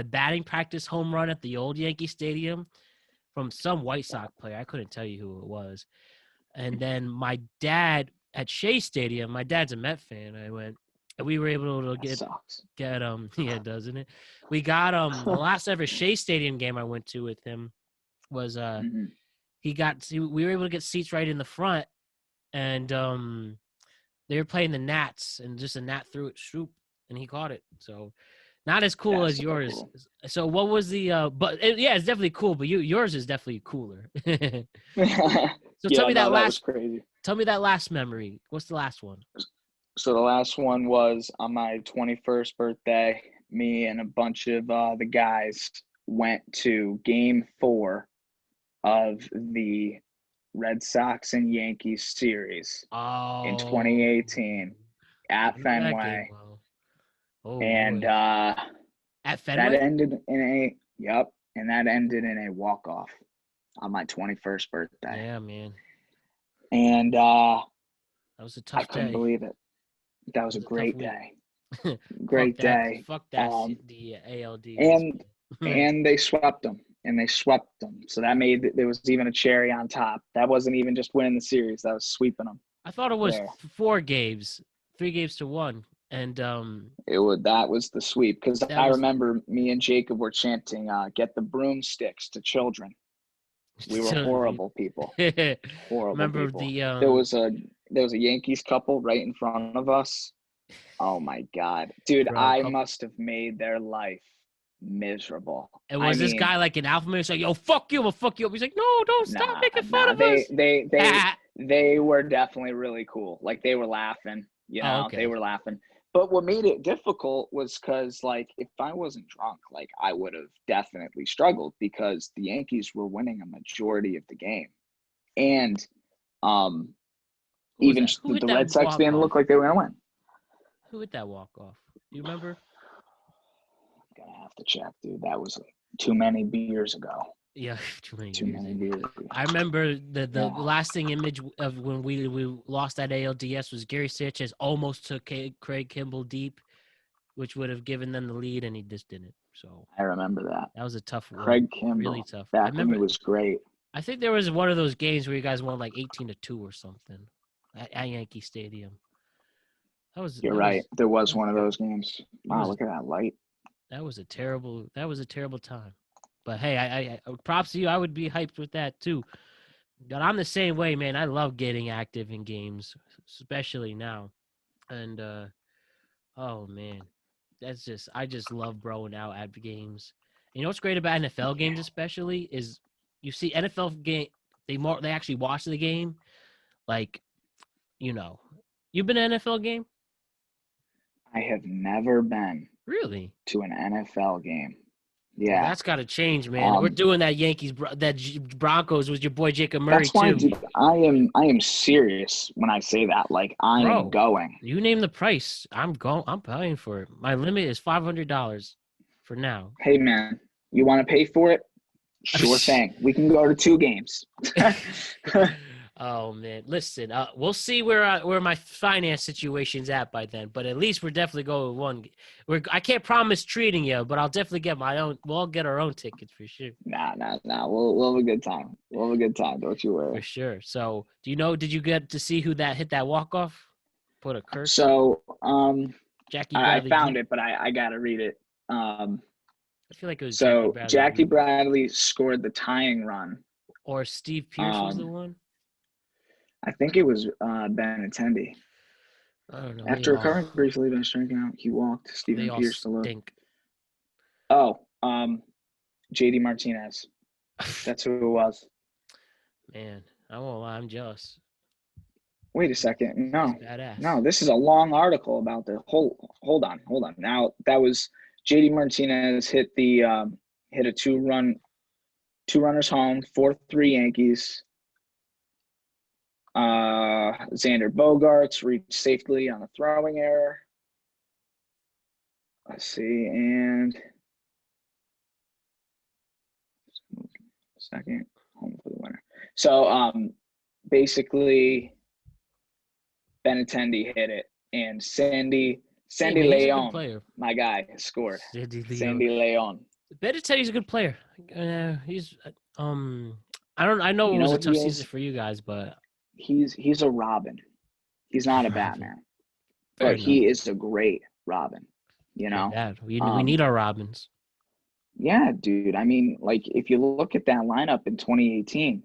batting practice home run at the old Yankee Stadium from some White Sox player. I couldn't tell you who it was. And then my dad at Shea Stadium, my dad's a Met fan. I went, And we were able to That sucks. get yeah, doesn't it? We got the last ever Shea Stadium game I went to with him was Mhm. we were able to get seats right in the front, and they were playing the Nats, and just a gnat threw it, swoop, and he caught it. So not as cool That's as so yours. cool. So what was the yeah, it's definitely cool, but yours is definitely cooler. So Yeah, no, that was crazy. tell me that last memory. What's the last one? So the last one was on my 21st birthday. Me and a bunch of the guys went to Game 4 of the Red Sox and Yankees series in Oh, 2018 I at remember that game Fenway, well. Oh and boy. At that Fenway? ended in that ended in a walk off on my 21st birthday, Yeah, man. and That was a I tough couldn't day. believe it. That That was a was a tough great week. day, great day. Fuck that Um, the ALDS, and man. and they swept them, So that made there was even a cherry on top. That wasn't even just winning the series; that was sweeping them I thought it was there. 4 games, 3 games to 1. And That was the sweep because that I was remember me and Jacob were chanting, "Get the broomsticks to children." We were children. horrible people, horrible Remember people. the There was a Yankees couple right in front of us. Oh my God, dude, bro I couple. must have made their life miserable. And I was this mean, guy like an alpha male? He's like, yo, fuck you, I'm gonna fuck you up. He's like, no, don't stop nah, making fun nah. of They us. they they Ah. they were definitely really cool. Like they were laughing, Oh, they okay. were laughing. But what made it difficult was because, like, if I wasn't drunk, like, I would have definitely struggled because the Yankees were winning a majority of the game, and um, Who was even that? Who hit the that Red Sox walk didn't off? look like they were gonna win. Who hit that walk off? Do you remember? I'm gonna have to check, dude. That was too many beers ago. Yeah, too many Too beers many ago. beers. I remember the Yeah, lasting image of when we lost that ALDS was Gary Sanchez almost took Craig Kimball deep, which would have given them the lead, and he just didn't. So I remember that. that was a tough one, Craig really Kimball tough. I back when he remember. was great. I think there was one of those games where you guys won like 18-2 or something at Yankee Stadium. You're right. There that was was one of ter- those games. it Wow, was look at that light. that was a terrible time. But hey, I props to you. I would be hyped with that too. But I'm the same way, man. I love getting active in games, especially now. And oh man, I just love broing out at games. You know what's great about NFL games, especially, is you see NFL game. They actually watch the game. Like, you know, you've been to an NFL game, I have never been really? to an NFL game. Well, Yeah. that's got to change, man. We're Um, doing that Broncos with your boy Jacob Murray that's why, too, dude, I am serious when I say that. Like, I am bro. going. You name the price, I'm going. I'm paying for it. My limit is $500 for now. Hey man, you want to pay for it? Sure thing. We can go to 2 games. Oh man, listen. We'll see where my finance situation's at by then. But at least we're definitely going with one. I can't promise treating you, but I'll definitely get my own. We'll all get our own tickets for sure. Nah. We'll have a good time. We'll have a good time. Don't you For worry. sure. So, do you know? Did you get to see who that hit that walk off? Put a curse. So, Jackie I Bradley found Jr. it, but I gotta read it. I feel like it was Jackie So Bradley Jackie Jr. Bradley scored the tying run. Or Steve Pierce was the Um, one. I think it was Benintendi. I don't know. After recovering briefly by striking out, he walked They Stephen all Pierce to look. stink. Oh, JD Martinez. That's who it was. Man, I won't lie. I'm jealous. Wait a second. He's No, badass. no. This is a long article about the whole. Hold on. Now that was JD Martinez hit a 2 runners home, 4-3 Yankees. Xander Bogaerts reached safely on a throwing error. Let's see, and second home for the winner. So basically Benintendi hit it, and Sandy Hey man, he's a good Leon, player. my guy, scored. Sandy Leo. Sandy Leon. Better tell you he's a good player. He's I know You it know was a what he tough season is? for you guys, but He's a Robin. He's not a Batman. Fair but enough. he is a great Robin, you Hear know? that. We Um, need our Robins. yeah, dude. I mean, like, if you look at that lineup in 2018,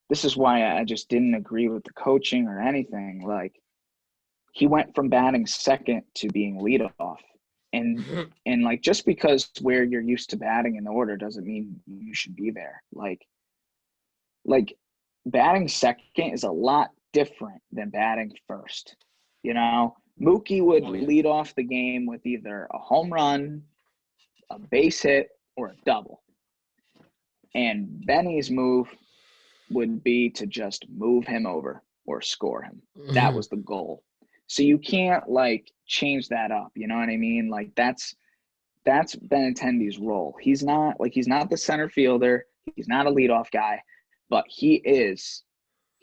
this is why I just didn't agree with the coaching or anything. Like, he went from batting second to being leadoff. And like, just because where you're used to batting in the order doesn't mean you should be there. Like batting second is a lot different than batting first. You know, Mookie would Oh, yeah. lead off the game with either a home run, a base hit, or a double. And Benny's move would be to just move him over or score him. That was the goal. So you can't like change that up. You know what I mean? Like that's Benintendi's role. He's not the center fielder. He's not a leadoff guy, but he is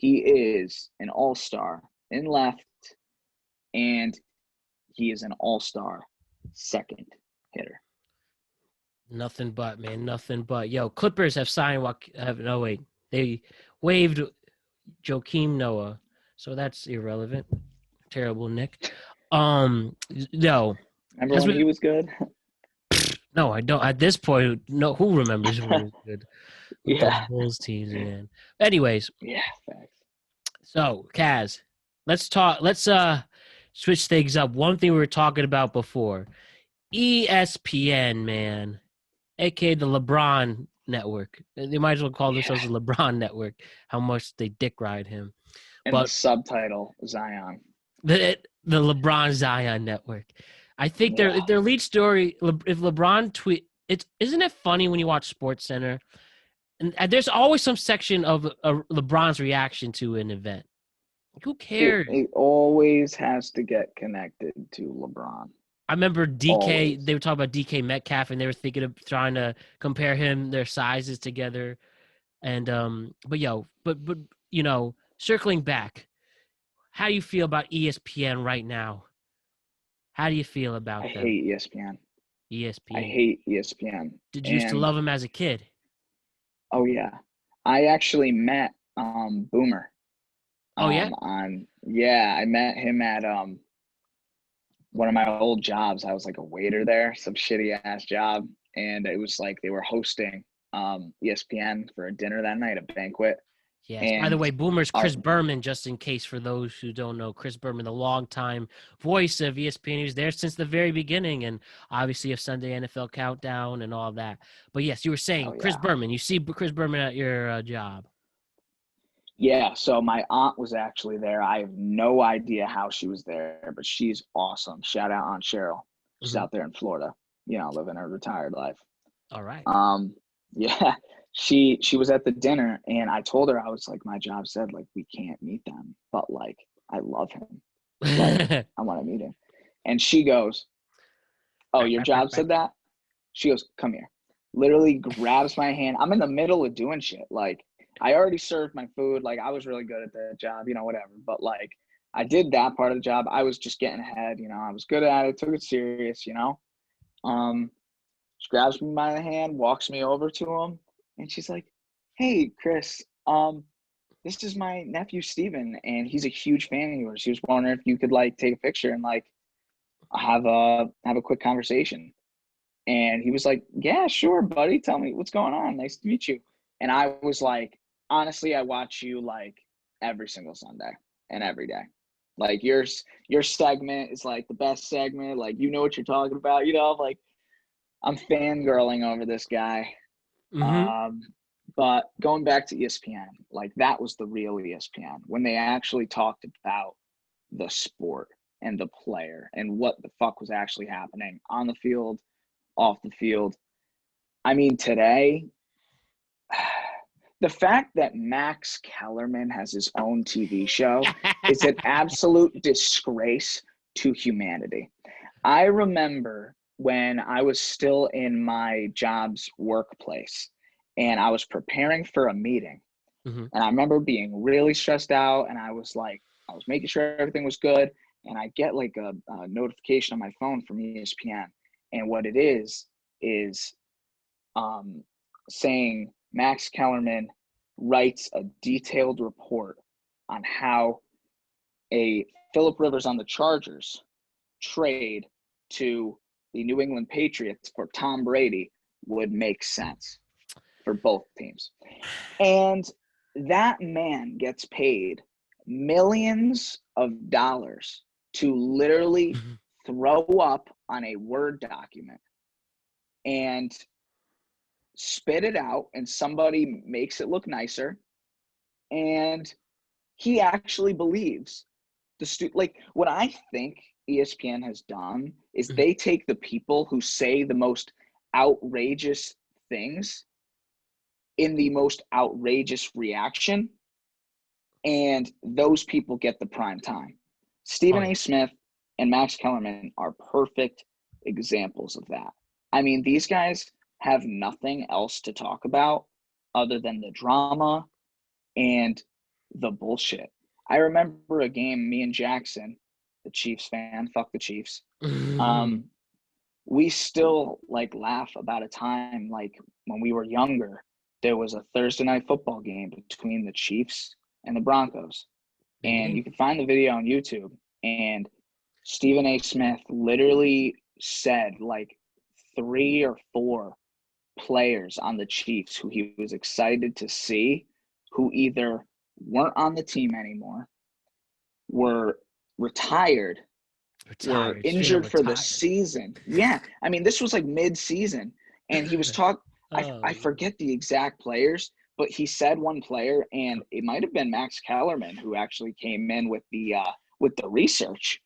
an all-star in left, and he is an all-star second hitter. Nothing but, man. Nothing but. Yo, Clippers have signed no, wait. They waived Joakim Noah. So that's irrelevant. Terrible, Nick. No. Remember when he was good? No, I don't. At this point, no. Who remembers when he was good with those Yeah. Bulls teams, man? Anyways, Yeah, facts. so Kaz, let's talk. Let's switch things up. One thing we were talking about before, ESPN, man, aka the LeBron Network. They might as well call themselves the LeBron Network. How much they dick ride him, And the but subtitle, Zion. the LeBron Zion Network. I think Yeah. their lead story. If LeBron isn't it funny when you watch Sports Center, and there's always some section of LeBron's reaction to an event. Who cares? It always has to get connected to LeBron. I remember DK. Always. They were talking about DK Metcalf, and they were thinking of trying to compare their sizes together. And but you know, circling back, how do you feel about ESPN right now? How do you feel I about them? hate ESPN. I ESPN. hate ESPN. Did you used to And love him as a kid? oh yeah, I actually met Boomer. Oh yeah. I met him at one of my old jobs. I was like a waiter there, some shitty ass job, and it was like they were hosting ESPN for a dinner that night, a banquet. Yes. By the And way, Boomer's our Chris Berman, just in case for those who don't know, Chris Berman, the longtime voice of ESPN. He was there since the very beginning and obviously of Sunday NFL Countdown and all that. But yes, you were saying oh Chris yeah. Berman. You see Chris Berman at your job. Yeah, so my aunt was actually there. I have no idea how she was there, but she's awesome. Shout out Aunt Cheryl. She's Mm-hmm. out there in Florida, living her retired life. All right. Yeah, she was at the dinner, and I told her, I was like, my job said like we can't meet them, but like I love him, like I want to meet him. And she goes, "Oh, Back, your back, back, job back. said that?" She goes, "Come here." Literally grabs my hand. I'm in the middle of doing shit. Like I already served my food. Like I was really good at the job, whatever. But like I did that part of the job. I was just getting ahead, I was good at it, took it serious. She grabs me by the hand, walks me over to him, and she's like, "Hey, Chris, this is my nephew Stephen, and he's a huge fan of yours. He was wondering if you could like take a picture and like have a quick conversation." And he was like, "Yeah, sure, buddy. Tell me what's going on. Nice to meet you." And I was like, honestly, I watch you like every single Sunday and every day. Like your segment is like the best segment. Like you know what you're talking about. Like I'm fangirling over this guy. Mm-hmm. But going back to ESPN, like that was the real ESPN when they actually talked about the sport and the player and what the fuck was actually happening on the field, off the field. I mean, today, the fact that Max Kellerman has his own TV show is an absolute disgrace to humanity. I remember when I was still in my job's workplace and I was preparing for a meeting. Mm-hmm. And I remember being really stressed out, and I was making sure everything was good. And I get like a notification on my phone from ESPN. And what it is saying Max Kellerman writes a detailed report on how a Phillip Rivers on the Chargers trade to the New England Patriots for Tom Brady would make sense for both teams. And that man gets paid millions of dollars to literally throw up on a Word document and spit it out, and somebody makes it look nicer. And he actually believes like what I think ESPN has done is they take the people who say the most outrageous things in the most outrageous reaction, and those people get the prime time. Stephen A. Smith and Max Kellerman are perfect examples of that. I mean, these guys have nothing else to talk about other than the drama and the bullshit. I remember a game, me and Jackson, the Chiefs fan, fuck the Chiefs. We still like laugh about a time like when we were younger, there was a Thursday night football game between the Chiefs and the Broncos. And you can find the video on YouTube. And Stephen A. Smith literally said like 3 or 4 players on the Chiefs who he was excited to see, who either weren't on the team anymore, were retired, were injured for the season. Yeah. I mean, this was like mid-season. And he was talking, I forget the exact players, but he said one player, and it might have been Max Kellerman who actually came in with the research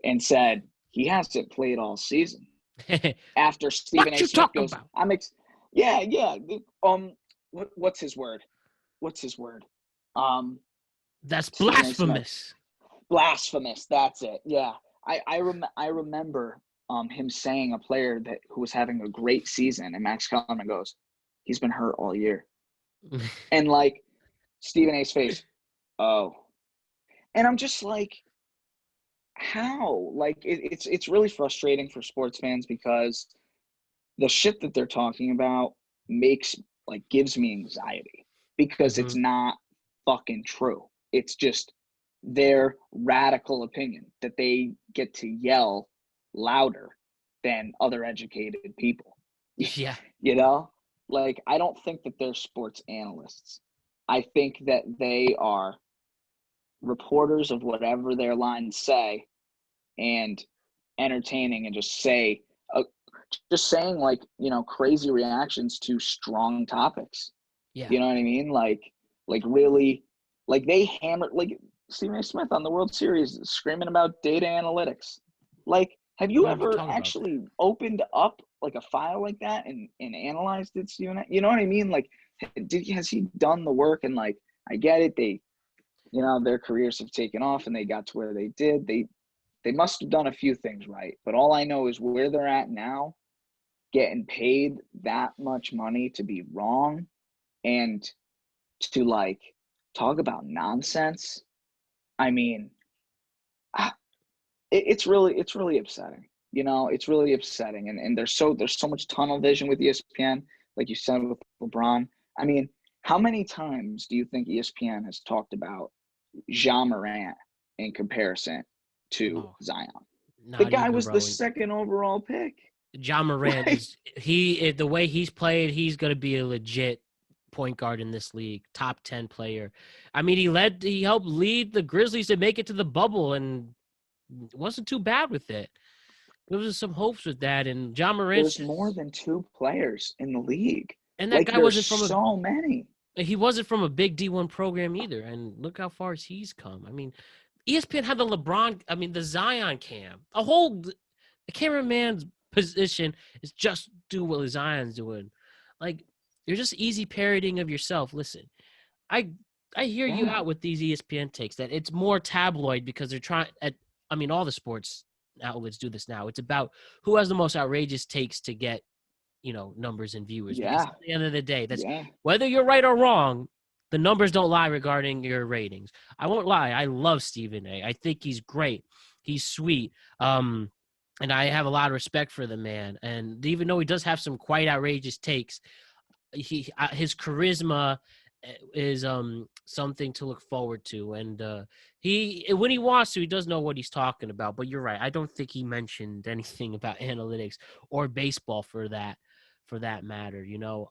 and said he hasn't played all season. After Stephen A. Smith goes, what's his word? That's blasphemous. Blasphemous. That's it. Yeah. I remember him saying a player who was having a great season, and Max Kellerman goes, he's been hurt all year. And like Stephen A's face, oh. And I'm just like, how? Like it's really frustrating for sports fans because the shit that they're talking about gives me anxiety because it's not fucking true. It's just their radical opinion that they get to yell louder than other educated people. Yeah. You know? Like, I don't think that they're sports analysts. I think that they are reporters of whatever their lines say and entertaining and just saying like, you know, crazy reactions to strong topics. Yeah. You know what I mean? Like really, like they hammered, like Stephen A. Smith on the World Series screaming about data analytics. Like, have you ever actually opened up like a file like that and analyzed it? You know what I mean? Like, has he done the work? And like, I get it. They, you know, their careers have taken off and they got to where they did. They must have done a few things right. But all I know is where they're at now, getting paid that much money to be wrong and to like talk about nonsense. I mean, it's really upsetting. You know, it's really upsetting. And there's so much tunnel vision with ESPN, like you said with LeBron. I mean, how many times do you think ESPN has talked about Ja Morant in comparison to Zion? The guy was the second overall pick. Ja Morant is the way he's played, he's going to be a legit point guard in this league, top 10 player. I mean, he helped lead the Grizzlies to make it to the bubble and wasn't too bad with it. There was some hopes with that, and Ja Morant. There's more than 2 players in the league, and that guy wasn't from so many. He wasn't from a big D1 program either, and look how far he's come. I mean, ESPN had the Zion cam. The cameraman's position is just do what Zion's doing. Like, you're just easy parroting of yourself. Listen, I hear you out with these ESPN takes that it's more tabloid because they're trying all the sports outlets do this now. It's about who has the most outrageous takes to get, you know, numbers and viewers. Yeah. Because at the end of the day, that's whether you're right or wrong, the numbers don't lie regarding your ratings. I won't lie. I love Stephen A. I think he's great. He's sweet. And I have a lot of respect for the man. And even though he does have some quite outrageous takes, his charisma is something to look forward to, and he when he wants to, he does know what he's talking about. But you're right, I don't think he mentioned anything about analytics or baseball for that matter. Yeah.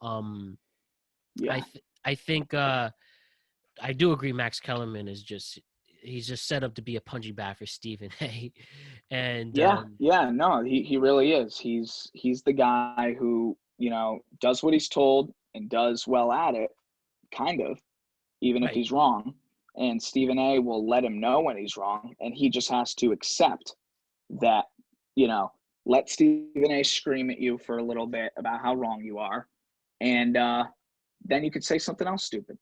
I think I do agree. Max Kellerman is he's just set up to be a punching bag for Stephen A. And Yeah, no, he really is. He's the guy who, does what he's told and does well at it, kind of, even if right, he's wrong. And Stephen A will let him know when he's wrong, and he just has to accept that, let Stephen A scream at you for a little bit about how wrong you are, and then you could say something else stupid.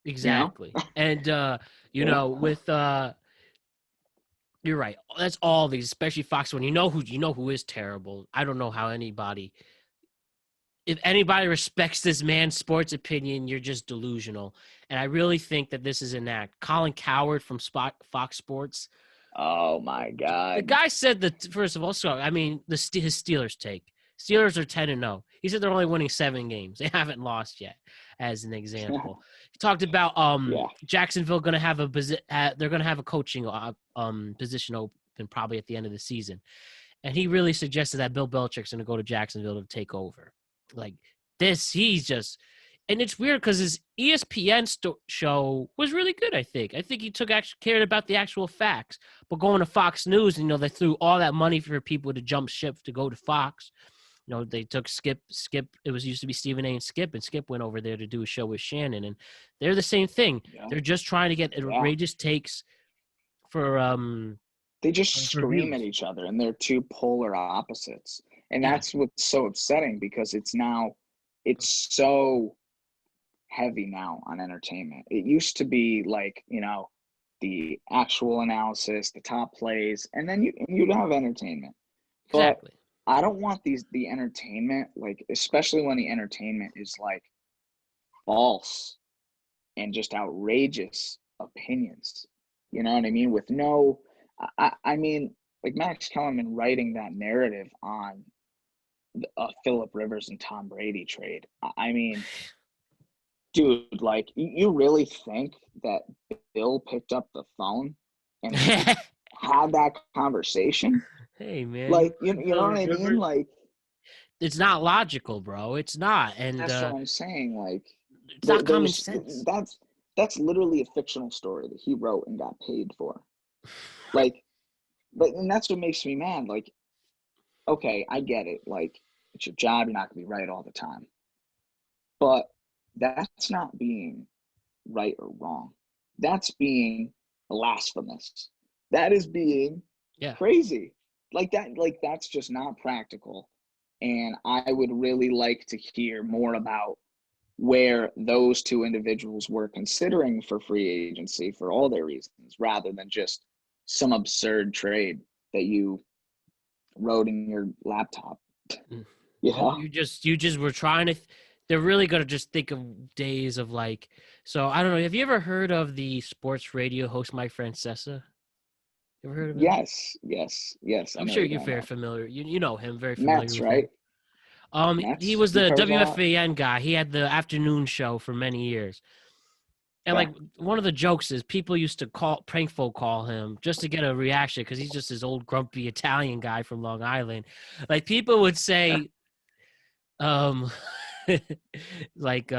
exactly. And with you're right. That's all these, especially Fox One. You know who is terrible. I don't know how if anybody respects this man's sports opinion, you're just delusional. And I really think that this is an act. Colin Cowherd from Fox Sports. Oh my The God. guy said that, first of all, his Steelers take. Steelers are 10-0. He said they're only winning 7 games. They haven't lost yet, as an example. He talked about Yeah. Jacksonville going to have they're going to have a coaching position open probably at the end of the season. And he really suggested that Bill Belichick's going to go to Jacksonville to take over. Like this, and it's weird because his ESPN show was really good. I think he cared about the actual facts. But going to Fox News, they threw all that money for people to jump ship to go to Fox. They took Skip. It was used to be Stephen A. and Skip went over there to do a show with Shannon, and they're the same thing. Yeah. They're just trying to get outrageous takes for They just scream views. at each other, and they're two polar opposites. And that's what's so upsetting, because it's so heavy now on entertainment. It used to be like, the actual analysis, the top plays, and then you'd have entertainment. Exactly. But I don't want the entertainment, like, especially when the entertainment is like false and just outrageous opinions. You know what I mean? With no, I mean, like Max Kellerman writing that narrative on Phillip Rivers and Tom Brady trade. I mean, dude, like, you really think that Bill picked up the phone and had that conversation? Hey man, Like, you know what I mean? Like, it's not logical, bro. It's not, and that's what I'm saying. Like, it's not common sense. That's literally a fictional story that he wrote and got paid for. Like, and that's what makes me mad. Like, okay, I get it. Like, it's your job. You're not going to be right all the time. But that's not being right or wrong. That's being blasphemous. That is being crazy. Like that's just not practical. And I would really like to hear more about where those two individuals were considering for free agency for all their reasons, rather than just some absurd trade that you wrote in your laptop. You just were trying to. They're really gonna just think of days of like. So I don't know. Have you ever heard of the sports radio host Mike Francesa? You ever heard of him? Yes. I'm sure you're very familiar. You know him, very familiar Mets, with right? him. Mets? He was the WFAN guy. He had the afternoon show for many years. And like one of the jokes is people used to prank call him just to get a reaction because he's just this old grumpy Italian guy from Long Island. Like people would say, like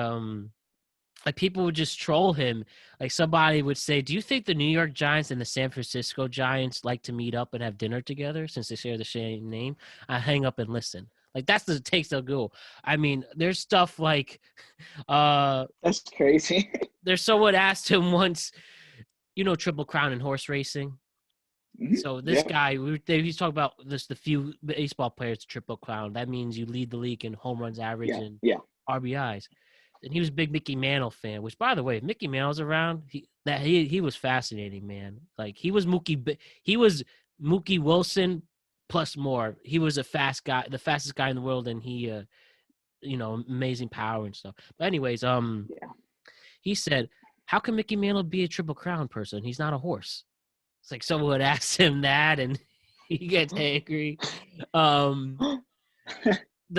people would just troll him. Like somebody would say, "Do you think the New York Giants and the San Francisco Giants like to meet up and have dinner together since they share the same name?" I hang up and listen. Like that's the takes they'll go. I mean, there's stuff like, that's crazy. There's someone asked him once, Triple Crown in horse racing. Mm-hmm. So this guy, he's talking about the few baseball players to Triple Crown. That means you lead the league in home runs average and RBIs. And he was a big Mickey Mantle fan, which, by the way, if Mickey Mantle's around, he was fascinating, man. Like he was Mookie Wilson plus more. He was a fast guy, the fastest guy in the world, and he, amazing power and stuff. But anyways, he said, "How can Mickey Mantle be a Triple Crown person? He's not a horse." It's like someone would ask him that, and he gets angry.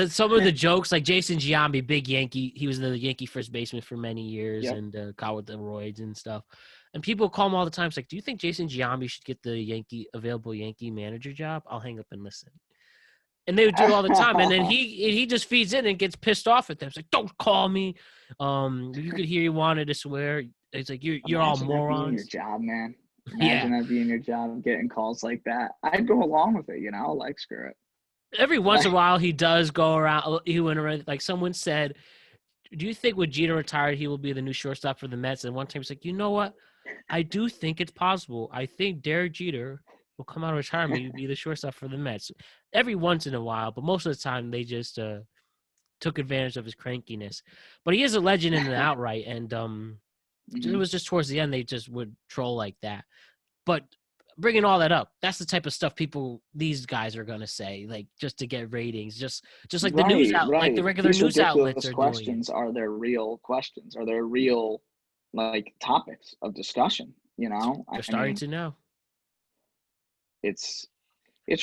some of the jokes, like Jason Giambi, big Yankee. He was the Yankee first baseman for many years Yep. and caught with the roids and stuff. And people call him all the time. It's like, do you think Jason Giambi should get the available Yankee manager job? I'll hang up and listen. And they would do it all the time. And then he just feeds in and gets pissed off at them. It's like, don't call me. You could hear he wanted to swear. It's like, you're all morons. That being your job, man. Yeah. Imagine that being your job, getting calls like that. I'd go along with it, like, screw it. Every once in a while, he does go around. He went around, like someone said, do you think when Jeter retired, he will be the new shortstop for the Mets? And one time he's like, you know what? I do think it's possible. I think Derek Jeter will come out of retirement and be the shortstop for the Mets. Every once in a while, but most of the time they just took advantage of his crankiness. But he is a legend in and outright, and it was just towards the end they just would troll like that. But bringing all that up, that's the type of stuff these guys are gonna say, like just to get ratings, just like the news like the regular news outlets are questions doing it. Are there real questions? Are there real like topics of discussion? They're starting to know. It's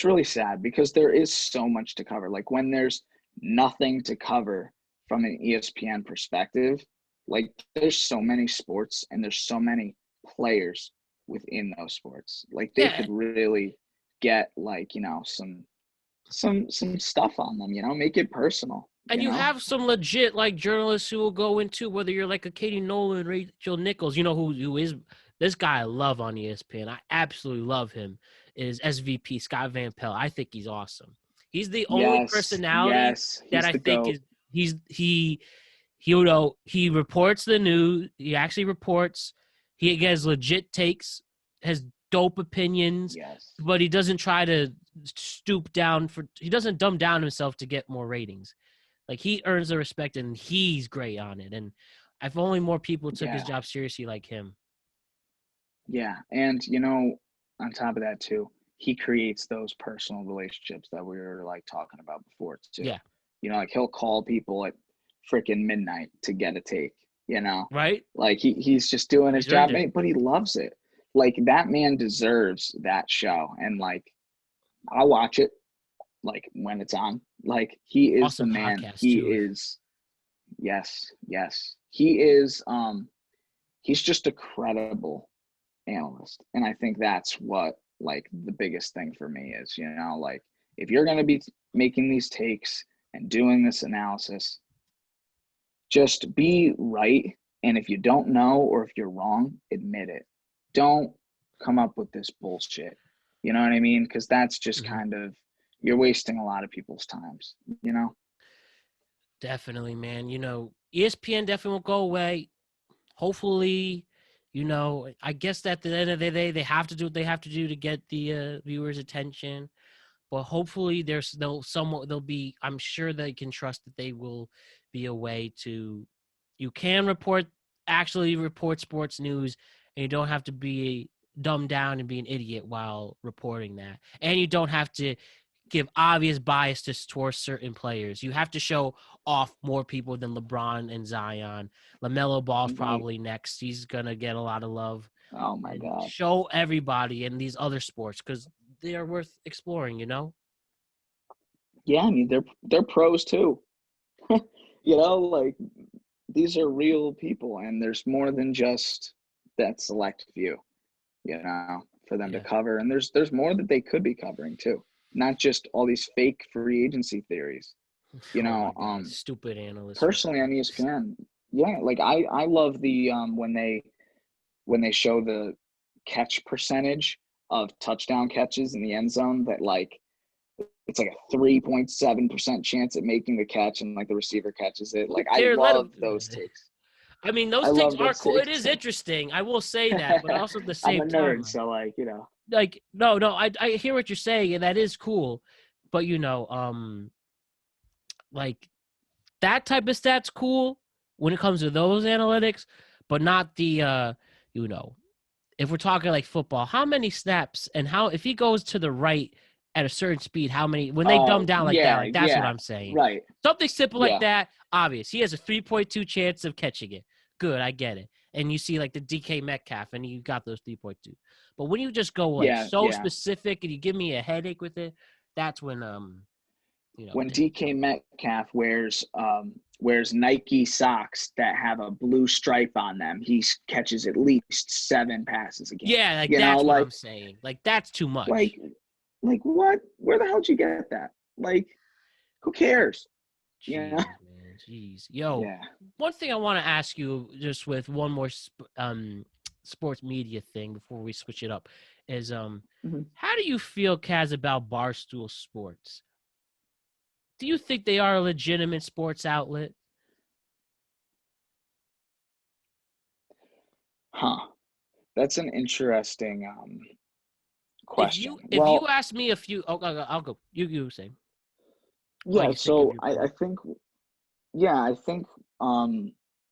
really sad because there is so much to cover. Like when there's nothing to cover from an ESPN perspective, like there's so many sports and there's so many players within those sports. Like they could really get like, some stuff on them, make it personal. And you have some legit like journalists who will go into, whether you're like a Katie Nolan, Rachel Nichols, who is this guy I love on ESPN. I absolutely love him. Is SVP Scott Van Pelt. I think he's awesome. He's the only personality that I think he reports the news. He actually reports. He has legit takes, has dope opinions, but he doesn't try to stoop down he doesn't dumb down himself to get more ratings. Like he earns the respect and he's great on it. And if only more people took his job seriously like him. Yeah. And, on top of that too, he creates those personal relationships that we were like talking about before too. Yeah. Like he'll call people at freaking midnight to get a take, Right. Like he's just doing his job, but he loves it. Like that man deserves that show. And like, I'll watch it like when it's on. Like he is awesome the man. He is. Yes. He is. He's just a credible analyst. And I think that's what like the biggest thing for me is, like if you're going to be making these takes and doing this analysis, just be right. And if you don't know, or if you're wrong, admit it. Don't come up with this bullshit. You know what I mean? Because that's just kind of, you're wasting a lot of people's times, Definitely, man. ESPN definitely won't go away. Hopefully, I guess that at the end of the day, they have to do what they have to do to get the viewers' attention. But hopefully there'll be, I'm sure they can trust that they will be a way to, you can actually report sports news, and you don't have to be dumbed down and be an idiot while reporting that. And you don't have to give obvious bias towards certain players. You have to show off more people than LeBron and Zion. LaMelo Ball's probably next. He's going to get a lot of love. Oh my God. Show everybody in these other sports because they are worth exploring, Yeah, I mean, they're pros too. Like these are real people, and there's more than just that select few, for them to cover. And there's more that they could be covering too. Not just all these fake free agency theories, stupid analysts. Personally on ESPN, like I love the when they show the catch percentage of touchdown catches in the end zone, that like it's like a 3.7% chance at making the catch, and like the receiver catches it. Like I love those takes. I mean, those takes are cool. It is interesting. I will say that, but also at the same time, I'm a nerd, so like, like, no, I hear what you're saying, and that is cool. But, like that type of stats cool when it comes to those analytics, but not the, if we're talking like football, how many snaps and if he goes to the right at a certain speed, how many, when they dumb down like that, like that's what I'm saying. Right. Something simple like that, obvious. He has a 3.2 chance of catching it. Good, I get it. And you see like the DK Metcalf, and you got those 3.2. But when you just go like specific and you give me a headache with it, that's when when DK Metcalf wears Nike socks that have a blue stripe on them, he catches at least 7 passes a game. Yeah, like that's what I'm saying. Like that's too much. Like what? Where the hell did you get that? Like, who cares? Jeez, man. Jeez. Yo, yeah. One thing I want to ask you, just with one more sports media thing before we switch it up, is how do you feel, Kaz, about Barstool Sports? Do you think they are a legitimate sports outlet? That's an interesting question. If you ask me a few, I'll go. You say. Yeah. So I think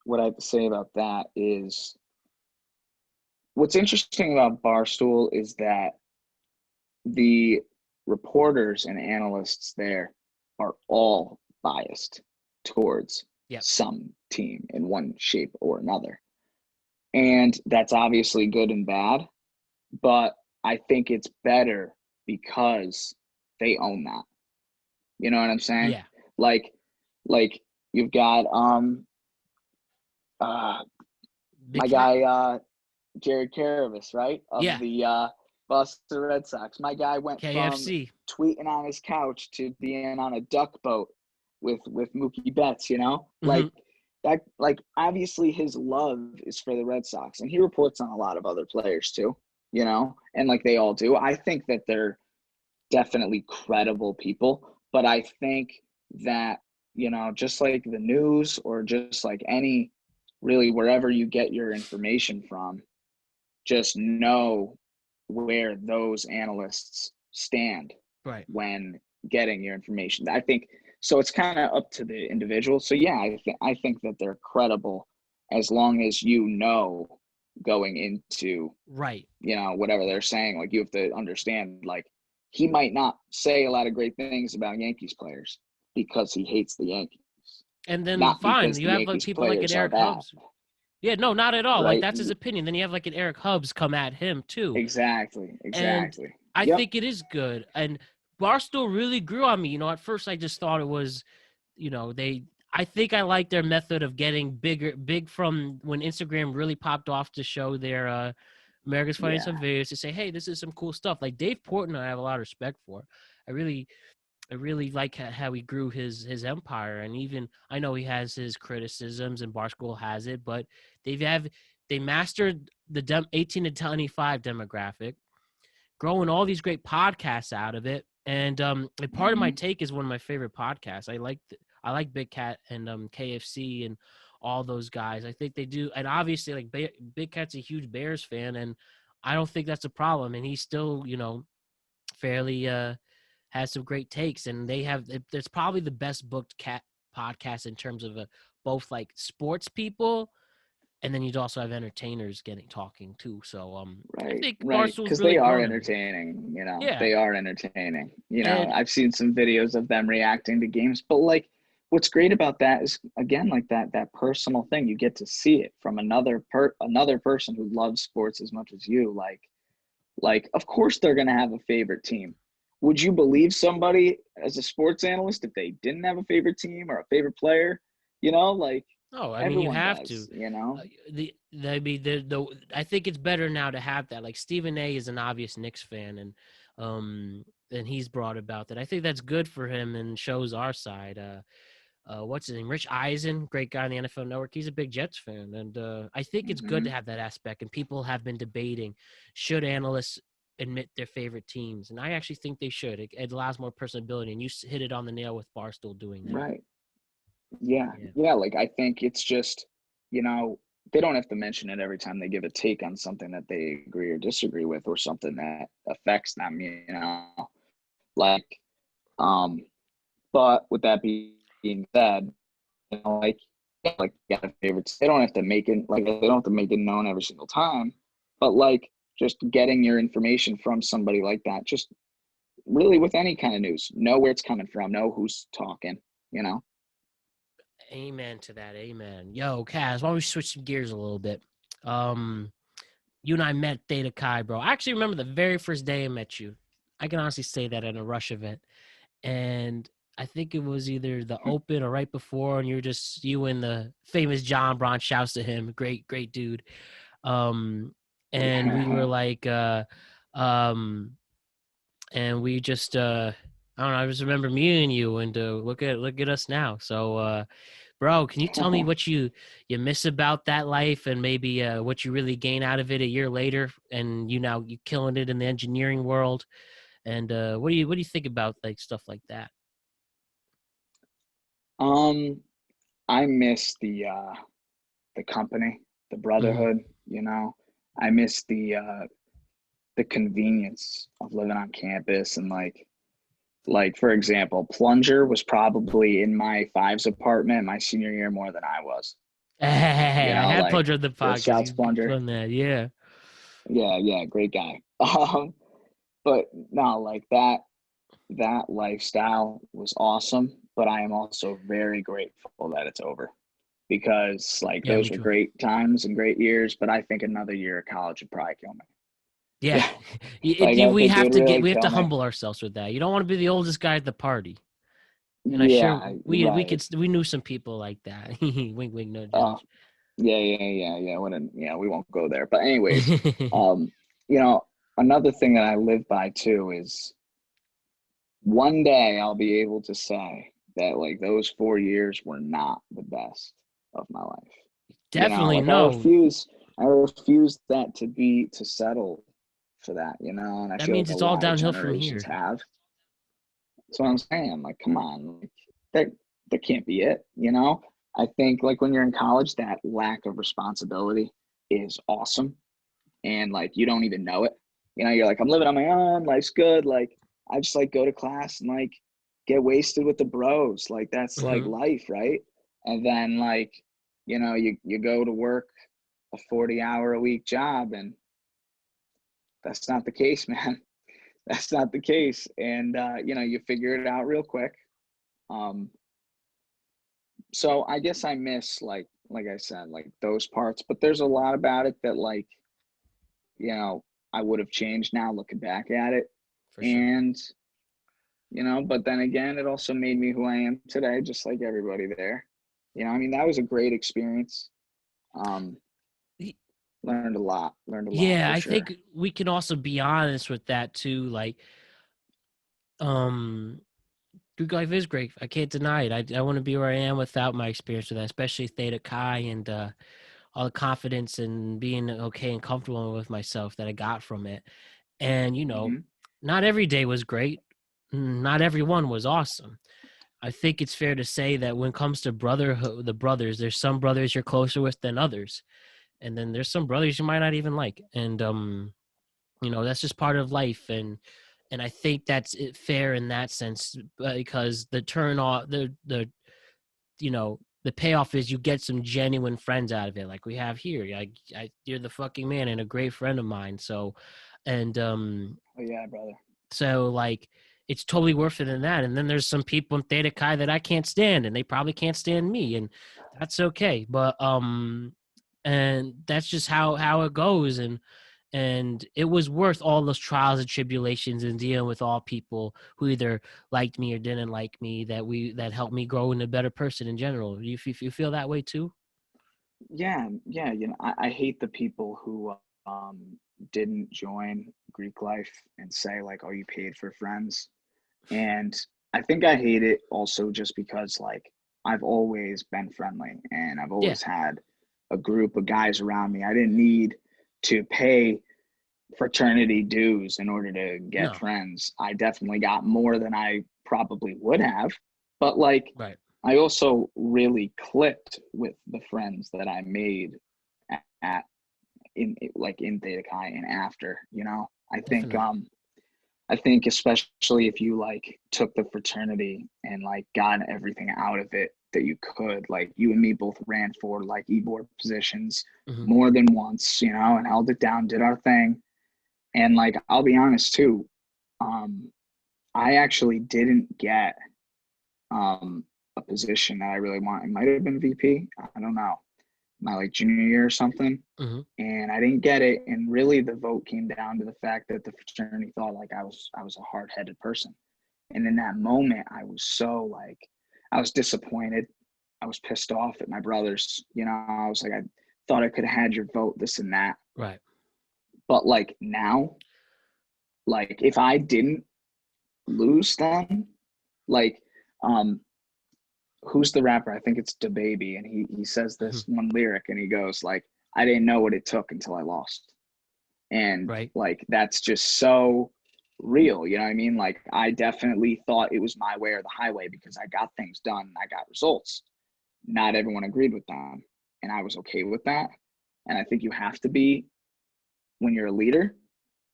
what I have to say about that is what's interesting about Barstool is that the reporters and analysts there are all biased towards some team in one shape or another. And that's obviously good and bad, but I think it's better because they own that. You know what I'm saying? Yeah. Like you've got my guy Jared Caravis, right? Of the Boston Red Sox. My guy went KFC. from tweeting on his couch to being on a duck boat with Mookie Betts, you know? Mm-hmm. Like obviously his love is for the Red Sox, and he reports on a lot of other players too, you know, and like they all do. I think that they're definitely credible people, but I think that, you know, just like the news or just like any really wherever you get your information from, just know where those analysts stand when getting your information. I think so. It's kind of up to the individual. So yeah, I think that they're credible as long as you know going into you know, whatever they're saying. Like you have to understand, like he might not say a lot of great things about Yankees players because he hates the Yankees. And then not fine, you have like people like an Eric Hubs. Yeah, no, not at all. Right? Like that's his opinion. Then you have like an Eric Hubs come at him too. Exactly. And I think it is good. And Barstool really grew on me. You know, at first I just thought it was, you know, I think I like their method of getting big from when Instagram really popped off to show their America's Funniest Home Videos to say, hey, this is some cool stuff. Like Dave Portnoy, I have a lot of respect for. I really like how he grew his empire, and even I know he has his criticisms, and Barstool has it, but they mastered the 18 to 25 demographic, growing all these great podcasts out of it, and part of my take is one of my favorite podcasts. I like Big Cat and KFC and all those guys. I think they do, and obviously like Big Cat's a huge Bears fan, and I don't think that's a problem, and he's still, you know, fairly has some great takes, and it's probably the best booked cat podcast in terms of both like sports people, and then you'd also have entertainers talking too. So I think Barstool's because really they are entertaining. You know, they are entertaining. You know, I've seen some videos of them reacting to games, but like what's great about that is again like that personal thing. You get to see it from another person who loves sports as much as you. Like of course they're gonna have a favorite team. Would you believe somebody as a sports analyst if they didn't have a favorite team or a favorite player? You know, like I mean, you have does, to. You know, I think it's better now to have that. Like Stephen A. is an obvious Knicks fan, and he's brought about that. I think that's good for him and shows our side. What's his name? Rich Eisen, great guy on the NFL Network. He's a big Jets fan, and I think it's good to have that aspect. And people have been debating, should analysts admit their favorite teams? And I actually think they should. It allows more personability, and you hit it on the nail with Barstool doing that. Right. Yeah. Like I think it's just, you know, they don't have to mention it every time they give a take on something that they agree or disagree with or something that affects them, you know, like, but with that being said, you know, like favorites, they don't have to make it known every single time, but like just getting your information from somebody like that, just really with any kind of news, know where it's coming from, know who's talking, you know. Amen to that. Amen. Yo, Kaz, why don't we switch some gears a little bit? You and I met Theta Chi, bro. I actually remember the very first day I met you. I can honestly say that in a rush event. And I think it was either the open or right before, and you and the famous John Braun, shouts to him, great dude. And we were like, and we just I don't know, I just remember me and you, and look at us now. So bro, can you tell me what you miss about that life, and maybe what you really gain out of it a year later, and you killing it in the engineering world? And what do you think about like stuff like that? I miss the company, the Mm-hmm. brotherhood, you know. I miss the convenience of living on campus, and like for example, plunger was probably in my fives apartment my senior year more than I was. Hey, You I know, had like Plunger on the the podcast. shots He's plunger. fun that, yeah. Yeah, great guy. But no, like that lifestyle was awesome, but I am also very grateful that it's over, because like Yeah, me those were too. great times and great years, but I think another year of college would probably kill me. Yeah, Yeah, like I think it would really we have to kill me. humble ourselves with that. You don't want to be the oldest guy at the party. And I sure Yeah, right. we knew some people like that. Wink, wink, nudge, Oh, nudge. yeah. We won't go there. But anyways, um, you know, another thing that I live by too is one day I'll be able to say that like those 4 years were not the best of my life. You know, Definitely like no. I refuse that to settle for that, you know, and I That feel means like a it's all lot of downhill from generations here. have. That's what I'm saying. Like, come on, like that can't be it, you know? I think like when you're in college, that lack of responsibility is awesome. And like you don't even know it. You know, you're like, I'm living on my own, life's good. Like I just like go to class and like get wasted with the bros. Like that's like Hmm. life, right? And then like, you know, you go to work a 40-hour a week job, and that's not the case, man. That's not the case. And you know, you figure it out real quick. Um, so I guess I miss like I said, like those parts, but there's a lot about it that like, you know, I would have changed now looking back at it. For sure. And, you know, but then again, it also made me who I am today, just like everybody there. You know, I mean, that was a great experience. Um, learned a lot Yeah, for I sure. think we can also be honest with that too. Like, um, Greek life is great. I can't deny it. I want to be where I am without my experience with that, especially Theta Chi, and all the confidence and being okay and comfortable with myself that I got from it. And Hmm. not every day was great. Not everyone was awesome. I think it's fair to say that when it comes to brotherhood, the brothers, there's some brothers you're closer with than others, and then there's some brothers you might not even like. And that's just part of life. And I think that's fair in that sense, because the turn off the payoff is you get some genuine friends out of it, like we have here. You're the fucking man and a great friend of mine. So, and Oh yeah, brother. so like it's totally worth it in that. And then there's some people in Theta Chi that I can't stand, and they probably can't stand me, and that's okay. But and that's just how it goes. And it was worth all those trials and tribulations and dealing with all people who either liked me or didn't like me, that helped me grow into a better person in general. You feel that way too? Yeah. You know, I hate the people who um didn't join Greek life and say like, oh, you paid for friends. And I think I hate it also just because like I've always been friendly and I've Yeah. always had a group of guys around me. I didn't need to pay fraternity dues in order to get No. friends. I definitely got more than I probably would have, but like Right. I also really clicked with the friends that I made at in like in Theta Chi and after, you know. Definitely. I think especially if you like took the fraternity and like got everything out of it that you could, like you and me both ran for like e-board positions Hmm. more than once, you know, and held it down, did our thing. And like I'll be honest too, um, I actually didn't get a position that I really want. It might have been VP. I don't know. My like junior year or something. Hmm. And I didn't get it. And really the vote came down to the fact that the fraternity thought like I was a hard headed person. And in that moment, I was so like, I was disappointed. I was pissed off at my brothers. You know, I was like, I thought I could have had your vote, this and that. Right. But like now, like if I didn't lose them, like, who's the rapper? I think it's DaBaby, and he says this one lyric, and he goes like, "I didn't know what it took until I lost," and Right. like that's just so real. You know what I mean? Like I definitely thought it was my way or the highway because I got things done and I got results. Not everyone agreed with them, and I was okay with that. And I think you have to be when you're a leader.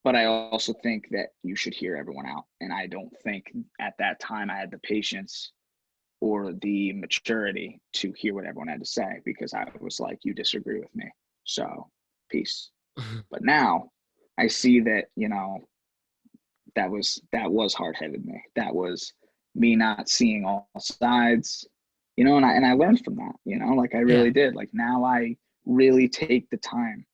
But I also think that you should hear everyone out. And I don't think at that time I had the patience or the maturity to hear what everyone had to say because I was like, you disagree with me. So peace. But now I see that, you know, that was hard-headed me. That was me not seeing all sides, you know, and I learned from that, you know, like I Yeah. really did. Like now I really take the time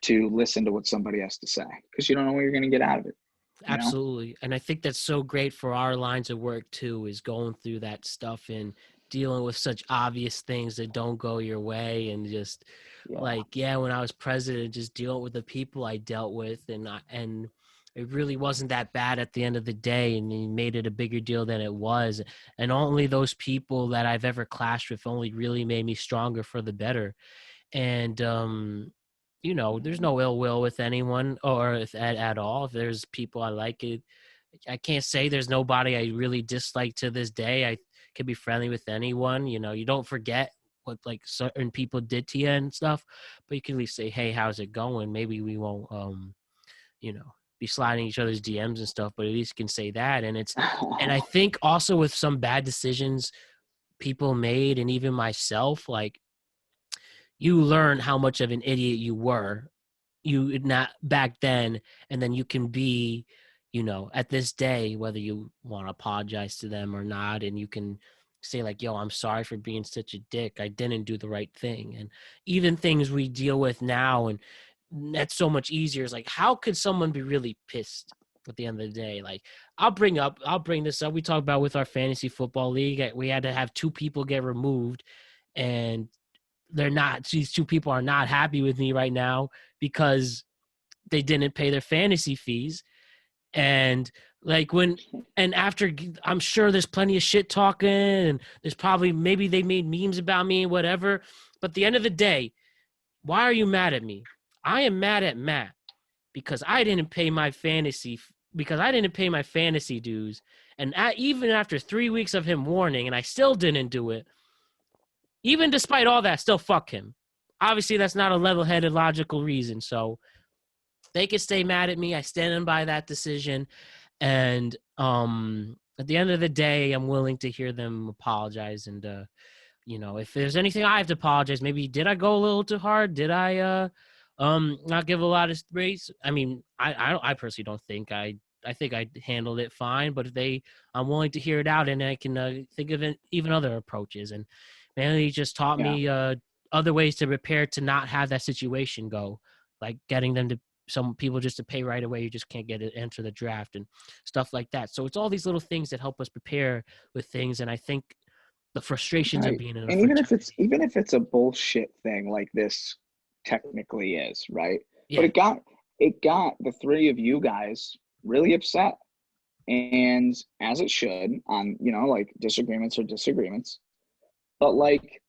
to listen to what somebody has to say because you don't know what you're going to get out of it, you know? Absolutely. And I think that's so great for our lines of work too, is going through that stuff and dealing with such obvious things that don't go your way. And just Yeah. like, yeah, when I was president, just dealing with the people I dealt with, and it really wasn't that bad at the end of the day. And he made it a bigger deal than it was. And only those people that I've ever clashed with only really made me stronger for the better. And you know, there's no ill will with anyone, or if at all. If there's people I like, it, I can't say there's nobody I really dislike to this day. I can be friendly with anyone. You know, you don't forget what like certain people did to you and stuff, but you can at least say, hey, how's it going? Maybe we won't you know, be sliding each other's DMs and stuff, but at least you can say that. And I think also with some bad decisions people made, and even myself, like, you learn how much of an idiot you were, you not back then, and then you can be, you know, at this day, whether you want to apologize to them or not, and you can say like, yo, I'm sorry for being such a dick, I didn't do the right thing. And even things we deal with now, and that's so much easier, is like, how could someone be really pissed at the end of the day? Like, I'll bring this up, we talked about with our fantasy football league, we had to have 2 people get removed, and these 2 people are not happy with me right now because they didn't pay their fantasy fees. And like and after, I'm sure there's plenty of shit talking, and there's probably, maybe they made memes about me, whatever. But at the end of the day, why are you mad at me? I am mad at Matt because I didn't pay my fantasy dues. And even after 3 weeks of him warning, and I still didn't do it, even despite all that, still fuck him. Obviously, that's not a level-headed, logical reason. So they can stay mad at me. I stand by that decision. And at the end of the day, I'm willing to hear them apologize. And, you know, if there's anything I have to apologize, maybe did I go a little too hard? Did I not give a lot of space? I mean, I personally don't think I think I handled it fine, but I'm willing to hear it out, and I can think of even other approaches. And Manly just taught Yeah. me other ways to prepare to not have that situation go, like getting them to, some people just to pay right away. You just can't get it, enter the draft and stuff like that. So it's all these little things that help us prepare with things. And I think the frustrations of Right. being in a And fraternity. even if it's a bullshit thing like this technically is, right? But Yeah. it got the 3 of you guys really upset. And as it should, on, you know, like disagreements are disagreements. But like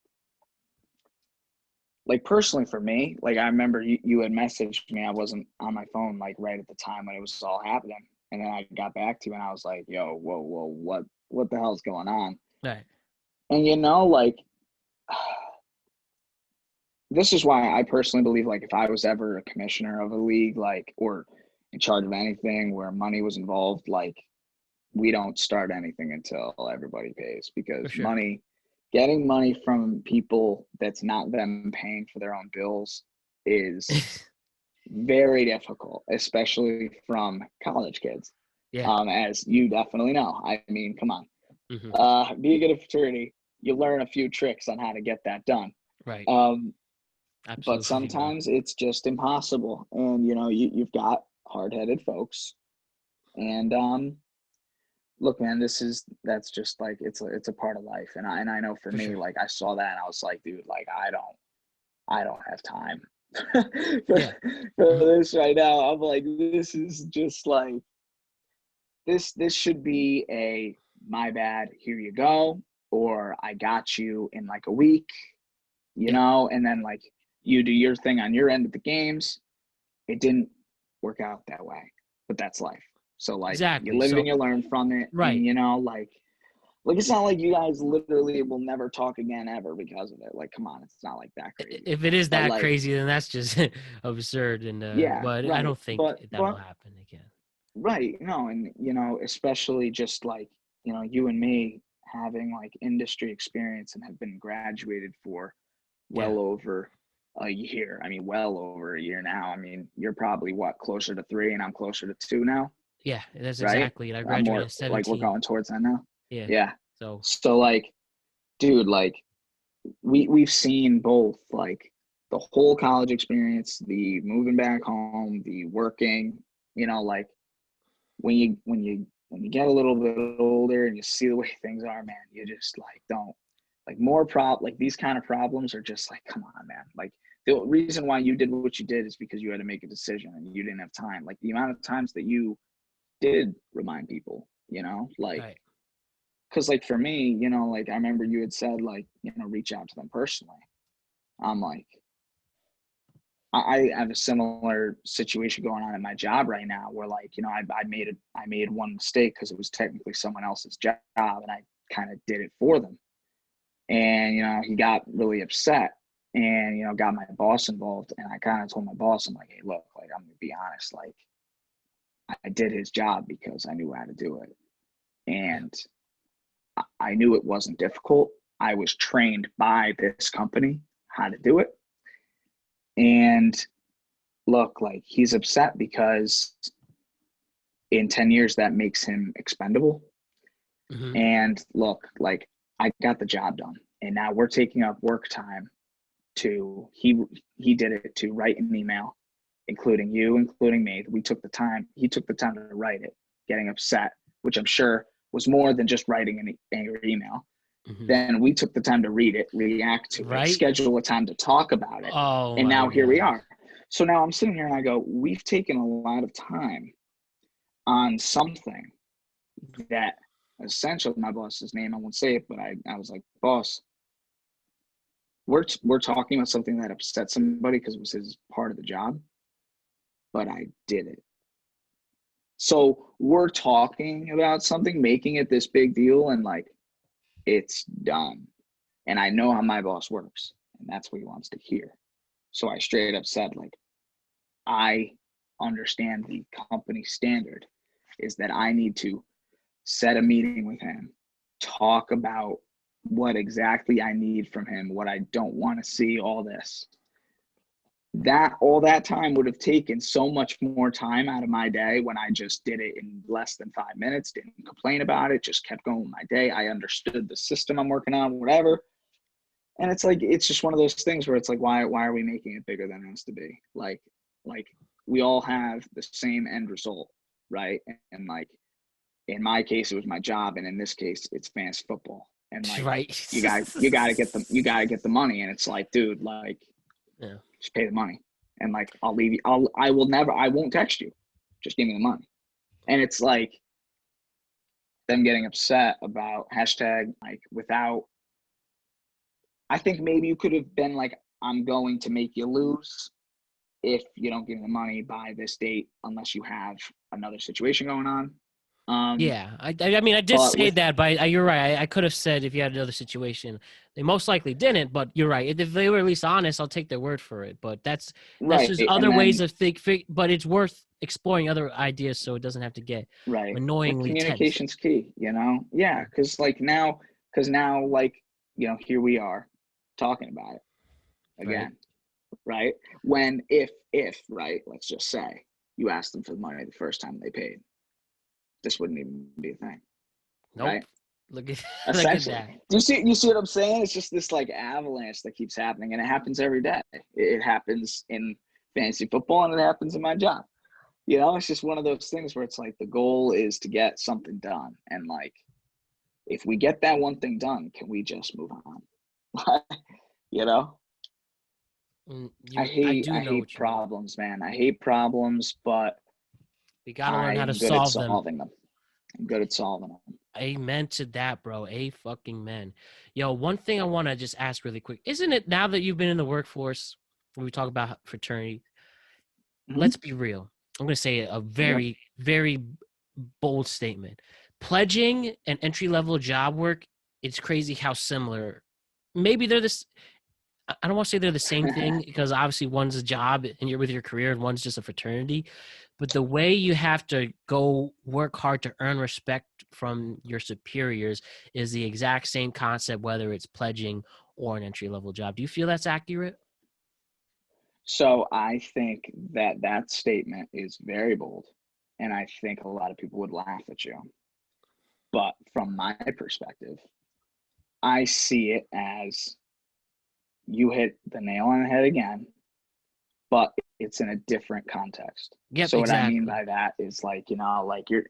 personally for me, like I remember you had messaged me. I wasn't on my phone like right at the time when it was all happening. And then I got back to you and I was like, yo, whoa, what the hell's going on? Right. And you know, like this is why I personally believe like if I was ever a commissioner of a league, like, or in charge of anything where money was involved, like we don't start anything until everybody pays, For because sure. getting money from people that's not them paying for their own bills is very difficult, especially from college kids. Yeah. As you definitely know. I mean, come on. Hmm. Being at a fraternity, you learn a few tricks on how to get that done. Right. Um, but Absolutely, bro. sometimes it's just impossible. And, you know, you've got hard-headed folks. And look, man, that's just like, it's a part of life. And I know for me, sure. like I saw that and I was like, dude, like I don't have time Yeah. for Mhm. this right now. I'm like, this is just like, this should be a my bad, here you go, or I got you in like a week, Yeah. and then like you do your thing on your end of the games. It didn't work out that way, but that's life. So like you Exactly. live So and you learn from it, and right. like it's not like you guys literally will never talk again ever because of it. Like, come on, it's not like that crazy. If it is But that like, crazy, then that's just absurd. And yeah, but I right. don't think that'll But happen again. right, no, and especially just like, you and me having like industry experience and have been graduated for Yeah. well over a year. I mean, well over a year now. I mean, you're probably what, closer to 3 and I'm closer to 2 now, Yeah. That's right? exactly it. I I'm graduated more in like we're 17. going towards that now. Yeah. Yeah. So So like, dude, like we've seen both like the whole college experience, the moving back home, the working, like when you get a little bit older and you see the way things are, man, you just like don't like like these kind of problems are just like, come on, man. Like the reason why you did what you did is because you had to make a decision and you didn't have time. Like the amount of times that you did remind people, like right. because like for me, like I remember you had said like, reach out to them personally. I'm like, I have a similar situation going on in my job right now where like, I made one mistake because it was technically someone else's job and I kind of did it for them. And, he got really upset and, got my boss involved. And I kind of told my boss, I'm like, hey, look, like, I'm going to be honest, like, I did his job because I knew how to do it. Yeah. And I knew it wasn't difficult. I was trained by this company how to do it. And look, like, he's upset because in 10 years that makes him expendable. Hmm. And look, like, I got the job done. And now we're taking up work time to he did it to write an email, including you, including me. He took the time to write it, getting upset, which I'm sure was more than just writing an angry email. Hmm. Then we took the time to read it, react to it, Right. schedule a time to talk about it. Oh And my now here we God. are. So now I'm sitting here and I go, we've taken a lot of time on something that essentially, my boss's name, I won't say it, but I was like, boss, we're talking about something that upset somebody because it was his part of the job, but I did it. So we're talking about something, making it this big deal, and like it's done. And I know how my boss works, and that's what he wants to hear. So I straight up said, like, I understand the company standard is that I need to set a meeting with him, talk about what exactly I need from him, what I don't want to see, all this. All that time would have taken so much more time out of my day when I just did it in less than 5 minutes, didn't complain about it, just kept going with my day. I understood the system I'm working on, whatever. And it's like, it's just one of those things where it's like, why are we making it bigger than it has to be? Like we all have the same end result, right? And like in my case, it was my job, and in this case, it's fantasy football. And like Right. you gotta get the money, and it's like, dude, like Yeah. just pay the money, and like I'll leave you. I won't text you. Just give me the money. And it's like them getting upset about hashtag like without. I think maybe you could have been like, I'm going to make you lose if you don't give me the money by this date, unless you have another situation going on. Yeah, I mean, I did But say with that, but you're right. I could have said if you had another situation. They most likely didn't, but you're right. If they were at least honest, I'll take their word for it. But that's right, just and other ways then of think. But it's worth exploring other ideas so it doesn't have to get right, but annoyingly tense. communication's key, yeah, because now like here we are talking about it Right. again, right? When if right, let's just say you asked them for the money the first time they paid, this wouldn't even be a thing, right? Nope. Look at look at Essentially, that. do you see what I'm saying? It's just this like avalanche that keeps happening, and it happens every day. It happens in fantasy football, and it happens in my job. it's just one of those things where it's like the goal is to get something done. And like, if we get that one thing done, can we just move on? you know? I do know hate what you mean. problems, man. I hate problems, but We got to learn how to I'm good at solve them. solving them. I'm good at solving them. Amen to that, bro. A fucking man. Yo, one thing I want to just ask really quick. Isn't it now that you've been in the workforce, when we talk about fraternity, let's be real. I'm going to say a very, very bold statement. Pledging and entry-level job work, it's crazy how similar. Maybe they're this. I don't want to say they're the same thing because obviously one's a job and you're with your career and one's just a fraternity. But the way you have to go work hard to earn respect from your superiors is the exact same concept, whether it's pledging or an entry-level job. Do you feel that's accurate? So I think that statement is very bold, and I think a lot of people would laugh at you. But from my perspective, I see it as you hit the nail on the head again, but it's in a different context. Yep, So exactly. what I mean by that is like, like you're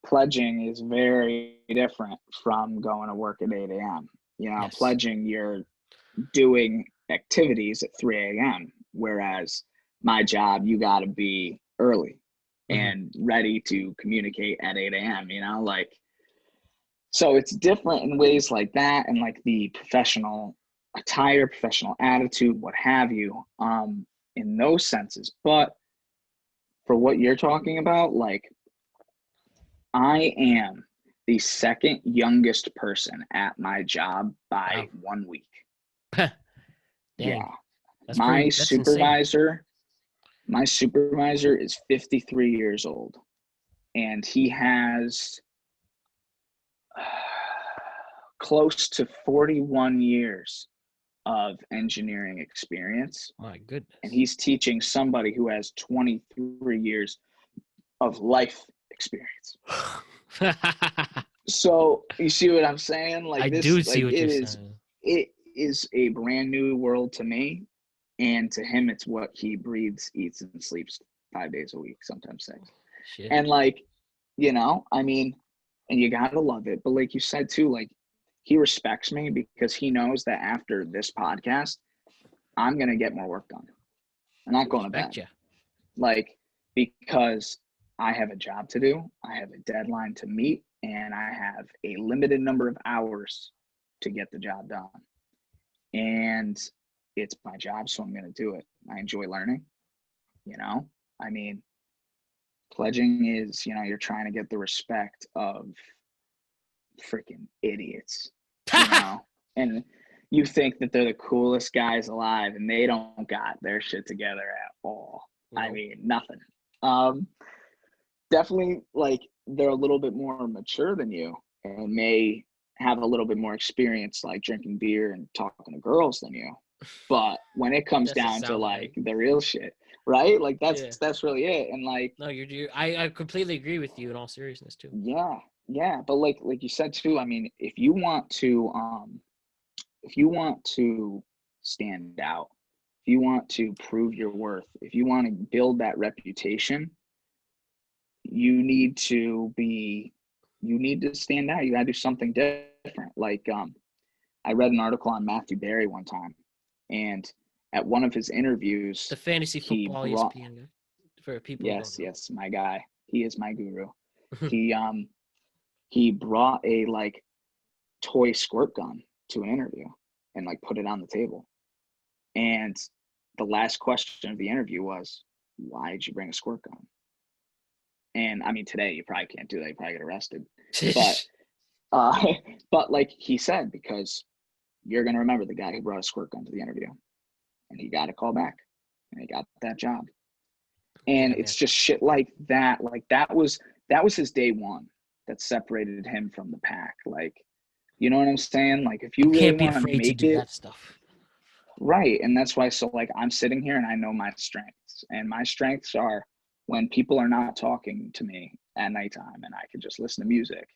pledging is very different from going to work at 8 a.m. Yes. Pledging, you're doing activities at 3 a.m. Whereas my job, you got to be early and ready to communicate at 8 a.m. So it's different in ways like that, and like the professional attire, professional attitude, what have you, in those senses. But for what you're talking about, like, I am the second youngest person at my job by 1 week. Dang. Yeah. That's my supervisor is 53 years old, and he has close to 41 years of engineering experience. My goodness. And he's teaching somebody who has 23 years of life experience. So you see what I'm saying? Like, I this, do like, see what you're saying. It is a brand new world to me, and to him, it's what he breathes, eats, and sleeps 5 days a week, sometimes 6. Shit. And like, I mean, and you gotta love it. But like you said too, like, he respects me because he knows that after this podcast, I'm gonna get more work done. I'm not going to bed. You. Like, because I have a job to do, I have a deadline to meet, and I have a limited number of hours to get the job done. And it's my job, so I'm going to do it. I enjoy learning. I mean, pledging is, you're trying to get the respect of freaking idiots, and you think that they're the coolest guys alive, and they don't got their shit together at all. Nope. I mean, nothing. Definitely, like, they're a little bit more mature than you and may have a little bit more experience, like drinking beer and talking to girls than you. But when it comes down to like the real shit, right? Like, that's really it. And like, no, I completely agree with you in all seriousness too. Yeah. But like you said too, I mean, if you want to stand out, if you want to prove your worth, if you want to build that reputation, you need to stand out. You gotta do something different. Like, I read an article on Matthew Berry one time, and at one of his interviews, the fantasy football ESPN guy, for people. Yes, my guy. He is my guru. He brought a like toy squirt gun to an interview and like put it on the table. And the last question of the interview was, why did you bring a squirt gun? And I mean, today you probably can't do that. You probably get arrested. But like he said, because you're going to remember the guy who brought a squirt gun to the interview, and he got a call back and he got that job. And it's just shit like that. Like, that was his day one that separated him from the pack. Like, you know what I'm saying? Like, if you really want to make do that stuff. Right. And that's why, so like, I'm sitting here and I know my strengths, and my strengths are when people are not talking to me at nighttime and I can just listen to music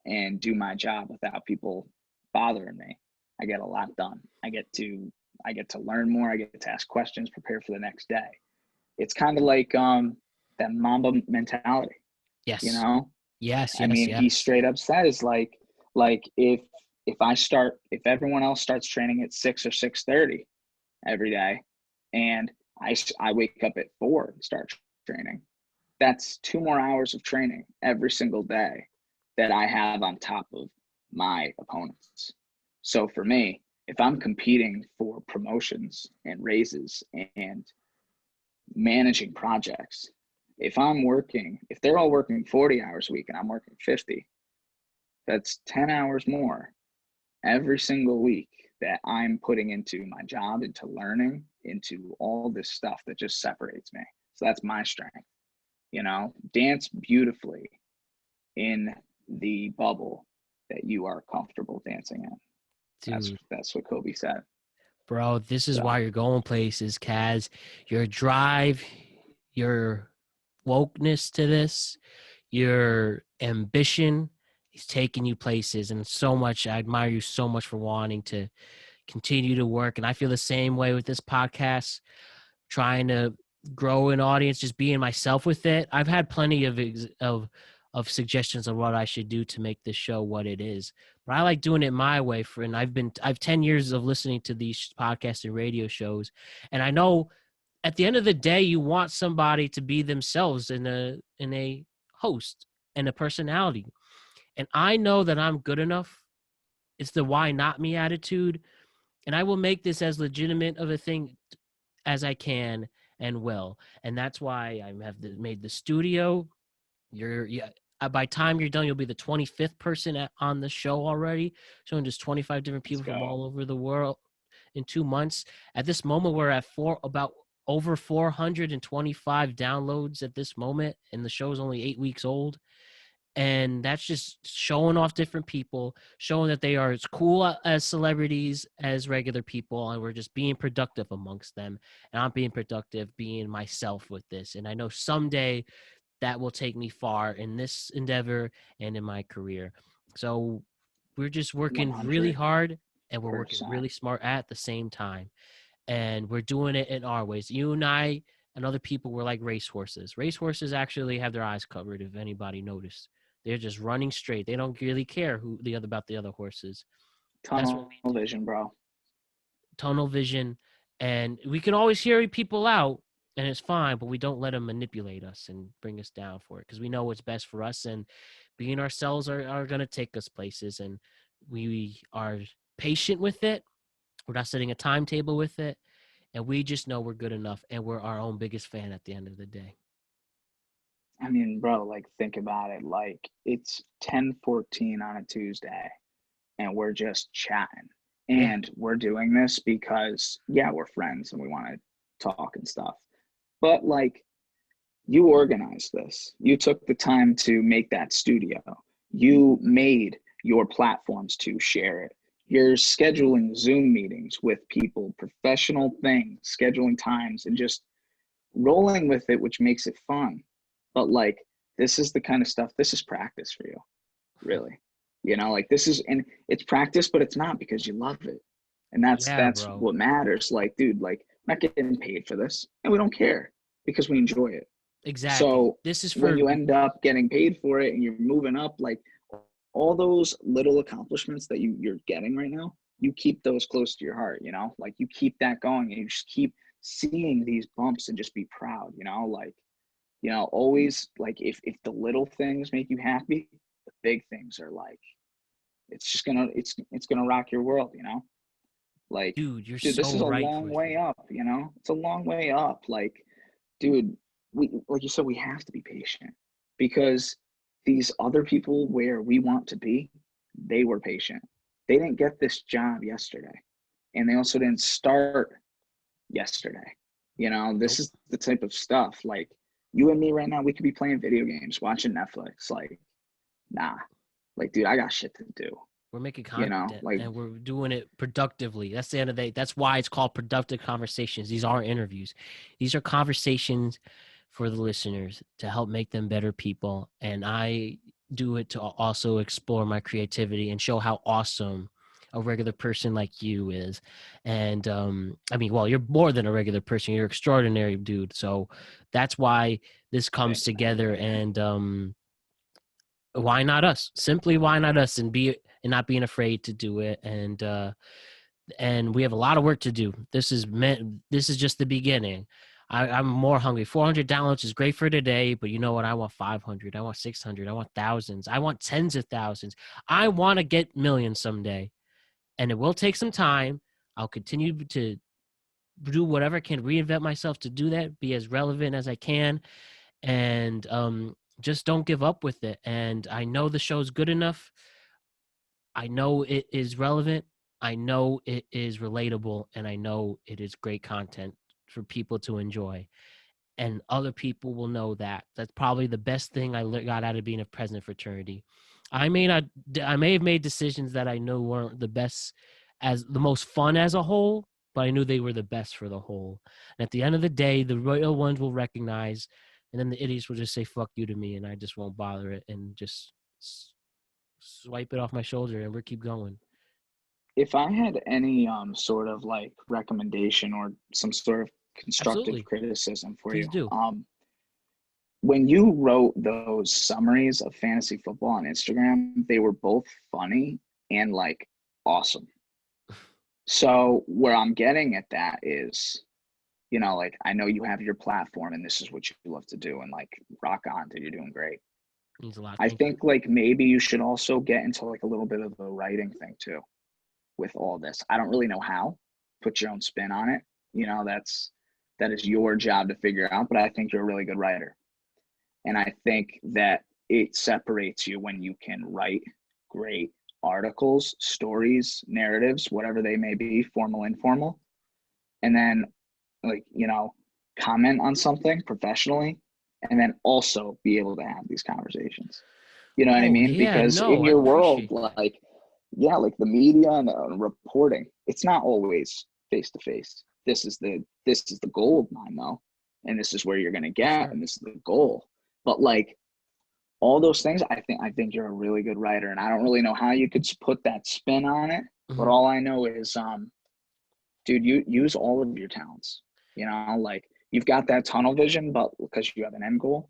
and do my job without people bothering me. I get a lot done. I get to learn more. I get to ask questions, prepare for the next day. It's kind of like, that Mamba mentality. Yes. You know, Yes. I mean, he straight up says like if everyone else starts training at 6 or 6:30 every day, and I wake up at 4 and start training, that's 2 more hours of training every single day that I have on top of my opponents. So for me, if I'm competing for promotions and raises and managing projects, if they're all working 40 hours a week and I'm working 50, that's 10 hours more every single week that I'm putting into my job, into learning, into all this stuff that just separates me. So that's my strength. Dance beautifully in the bubble that you are comfortable dancing in. Dude. That's what Kobe said. Bro, this is why you're going places, Kaz. Your drive, your wokeness to this, your ambition is taking you places. And so much, I admire you so much for wanting to continue to work. And I feel the same way with this podcast, trying to grow an audience, just being myself with it. I've had plenty of suggestions of what I should do to make this show what it is. But I like doing it my way, and I've 10 years of listening to these podcasts and radio shows. And I know at the end of the day, you want somebody to be themselves in a host and a personality. And I know that I'm good enough. It's the why not me attitude. And I will make this as legitimate of a thing as I can and will. And that's why I have made the studio. By time you're done, you'll be the 25th person on the show already, showing just 25 different people from all over the world in 2 months. At this moment, we're at about over 425 downloads at this moment, and the show is only 8 weeks old. And that's just showing off different people, showing that they are as cool as celebrities as regular people, and we're just being productive amongst them. And I'm being productive, being myself with this. And I know someday that will take me far in this endeavor and in my career. So we're just working really hard, and we're working really smart at the same time. And we're doing it in our ways. You and I and other people were like racehorses. Racehorses actually have their eyes covered, if anybody noticed. They're just running straight. They don't really care about the other horses. Tunnel vision, bro. Tunnel vision. And we can always hear people out, and it's fine, but we don't let them manipulate us and bring us down for it, because we know what's best for us, and being ourselves are going to take us places, and we are patient with it. We're not setting a timetable with it, and we just know we're good enough, and we're our own biggest fan at the end of the day. I mean, bro, like, think about it. Like, it's 10:14 on a Tuesday, and we're just chatting. And we're doing this because, we're friends and we want to talk and stuff. But, like, you organized this. You took the time to make that studio. You made your platforms to share it. You're scheduling Zoom meetings with people, professional things, scheduling times, and just rolling with it, which makes it fun. But like, this is the kind of stuff, this is practice for you, really. Like, this is, and it's practice, but it's not, because you love it. And that's what matters. Like, dude, like, I'm not getting paid for this, and we don't care, because we enjoy it. Exactly. So this is when you end up getting paid for it and you're moving up, like, all those little accomplishments that you're getting right now, you keep those close to your heart, like, you keep that going, and you just keep seeing these bumps and just be proud, like, always, like, if the little things make you happy, the big things are like, it's gonna rock your world, like, dude, this is a long way up, it's a long way up. Like, dude, like you said, we have to be patient, because these other people where we want to be, they were patient. They didn't get this job yesterday, and they also didn't start yesterday. This is the type of stuff, like, you and me right now, we could be playing video games, watching Netflix. Like, nah, like, dude, I got shit to do. We're making content, and we're doing it productively. That's the end of the day. That's why it's called productive conversations. These aren't interviews. These are conversations for the listeners to help make them better people. And I do it to also explore my creativity and show how awesome a regular person like you is. And I mean, well, you're more than a regular person. You're extraordinary, dude. So that's why this comes together. And why not us? Simply, why not us? And not being afraid to do it. And we have a lot of work to do. This is just the beginning. I'm more hungry. 400 downloads is great for today, but you know what? I want 500. I want 600. I want thousands. I want tens of thousands. I want to get millions someday, and it will take some time. I'll continue to do whatever I can, reinvent myself to do that, be as relevant as I can, and just don't give up with it. And I know the show's good enough. I know it is relevant. I know it is relatable, and I know it is great content for people to enjoy. And other people will know that. That's probably the best thing I got out of being a president fraternity. I may have made decisions that I know weren't the best, as the most fun as a whole, but I knew they were the best for the whole. And at the end of the day, the real ones will recognize, and then the idiots will just say "fuck you" to me, and I just won't bother it and just swipe it off my shoulder, and we'll keep going. If I had any sort of like recommendation or some sort of constructive Absolutely. criticism for Please you, do. when you wrote those summaries of fantasy football on Instagram, they were both funny and like awesome. So where I'm getting at that is, you know, like I know you have your platform and this is what you love to do, and like rock on, dude, you're doing great. Means a lot. I Thank you. think like maybe you should also get into like a little bit of the writing thing too with all this. I don't really know how. Put your own spin on it. You know, that is your job to figure out, but I think you're a really good writer. And I think that it separates you when you can write great articles, stories, narratives, whatever they may be, formal, informal, and then like, you know, comment on something professionally and then also be able to have these conversations. You know what I Oh mean? yeah, Because no, in I your world, appreciate that. like, yeah, like the media and reporting, it's not always face to face. This is the gold mine though, and this is where you're gonna For get, sure. and this is the goal. But like all those things, I think you're a really good writer, and I don't really know how you could put that spin on it. But Mhm. all I know is, dude, you use all of your talents. You know, like you've got that tunnel vision, but because you have an end goal.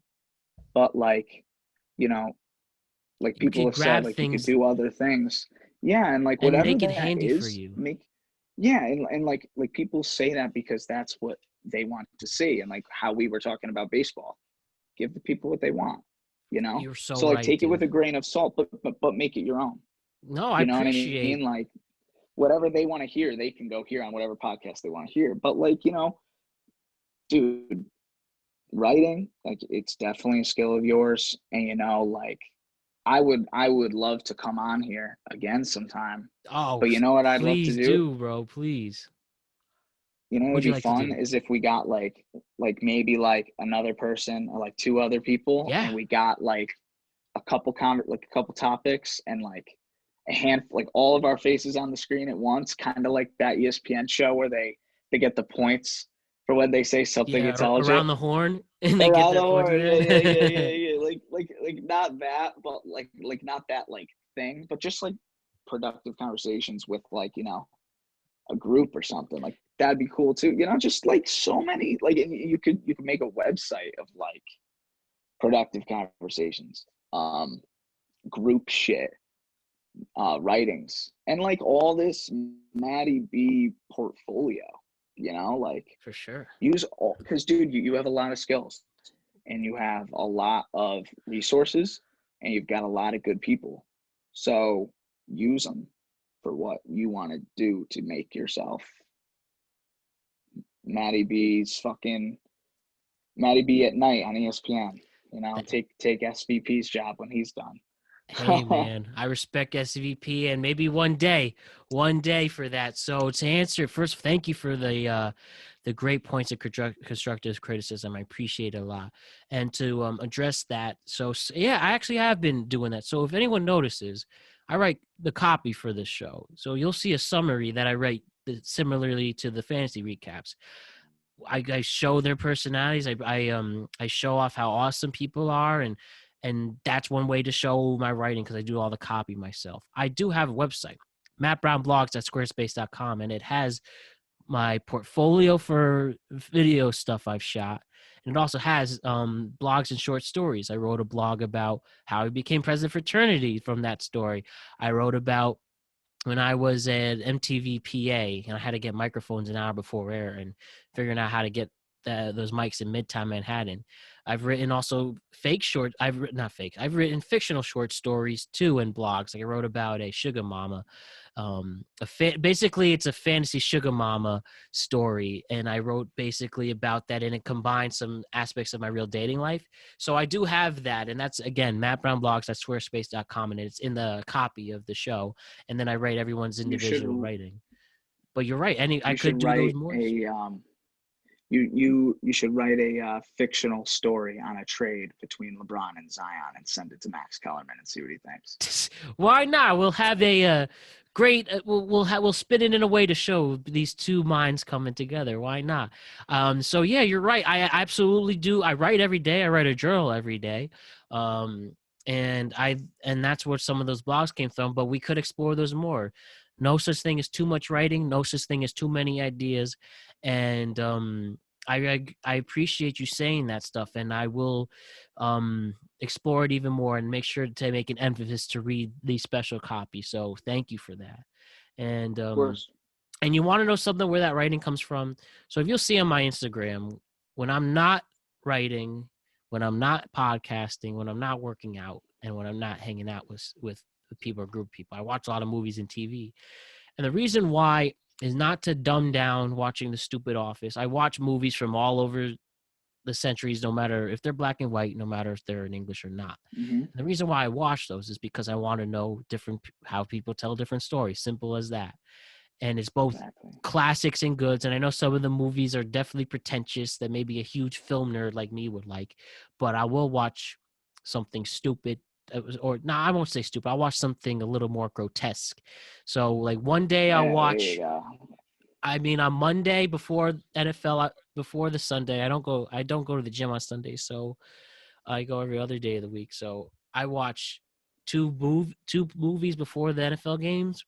But like, you know, like You people could have said, grab like you could things do other things. Yeah, and like and whatever make it that handy for is, you. make yeah, and like people say that because that's what they want to see. And like how we were talking about baseball. Give the people what they want, you know? You're so So like right, take it with dude. a grain of salt, but make it your own. No, I You know what I appreciate. mean? Like whatever they want to hear, they can go hear on whatever podcast they want to hear. But like, you know, dude, writing, like it's definitely a skill of yours. And you know, like I would love to come on here again sometime. Oh, But you know what I'd love to please do? do, bro. Please. You know what would What'd you be like to fun do? is if we got like maybe like another person or like two other people Yeah. and we got like a couple topics and like a handful, like all of our faces on the screen at once, kind of like that ESPN show where they get the points for when they say something Yeah. intelligent Around the horn, and they get around their the points. horn. Yeah. Like not that, but like not that like thing, but just like productive conversations with like, you know, a group or something. Like that'd be cool too. You know, just like so many like and you could make a website of like productive conversations, group shit, writings, and like all this Maddie B portfolio. You know, like For sure. use all because dude, you have a lot of skills and you have a lot of resources and you've got a lot of good people. So use them for what you want to do to make yourself Matty B at night on ESPN. You know, take SVP's job when he's done. Hey man, I respect SVP, and maybe one day for that. So to answer first, thank you for the great points of constructive criticism. I appreciate it a lot. And to address that, so yeah, I actually have been doing that. So if anyone notices, I write the copy for this show. So you'll see a summary that I write similarly to the fantasy recaps. I show their personalities. I show off how awesome people are, and that's one way to show my writing because I do all the copy myself. I do have a website, mattbrownblogs@squarespace.com, and it has my portfolio for video stuff I've shot. And it also has blogs and short stories. I wrote a blog about how I became president of fraternity from that story. I wrote about when I was at MTV PA and I had to get microphones an hour before air and figuring out how to get those mics in Midtown Manhattan. I've written also I've written fictional short stories too in blogs. Like I wrote about a sugar mama. Basically it's a fantasy sugar mama story. And I wrote basically about that, and it combines some aspects of my real dating life. So I do have that. And that's, again, mattbrownblogs@squarespace.com, and it's in the copy of the show. And then I write everyone's individual writing. But you're right. I could do those more. You should write a fictional story on a trade between LeBron and Zion and send it to Max Kellerman and see what he thinks. Why not? We'll have a great. We'll spin it in a way to show these two minds coming together. Why not? So yeah, you're right. I absolutely do. I write every day. I write a journal every day. And that's where some of those blogs came from. But we could explore those more. No such thing as too much writing. No such thing as too many ideas. And I appreciate you saying that stuff, and I will explore it even more and make sure to make an emphasis to read these special copies. So thank you for that. And of course. And you want to know something where that writing comes from? So if you'll see on my Instagram, when I'm not writing, when I'm not podcasting, when I'm not working out, and when I'm not hanging out with people or group of people, I watch a lot of movies and TV. And the reason why is not to dumb down watching the stupid Office. I watch movies from all over the centuries, no matter if they're black and white, no matter if they're in English or not. Mm-hmm. And the reason why I watch those is because I want to know how people tell different stories. Simple as that. And it's both classics and goods. And I know some of the movies are definitely pretentious that maybe a huge film nerd like me would like, but I will watch something stupid. I won't say stupid. I'll watch something a little more grotesque. So like one day I'll watch, on Monday before NFL, before the Sunday, I don't go to the gym on Sunday. So I go every other day of the week. So I watch two movies before the NFL games.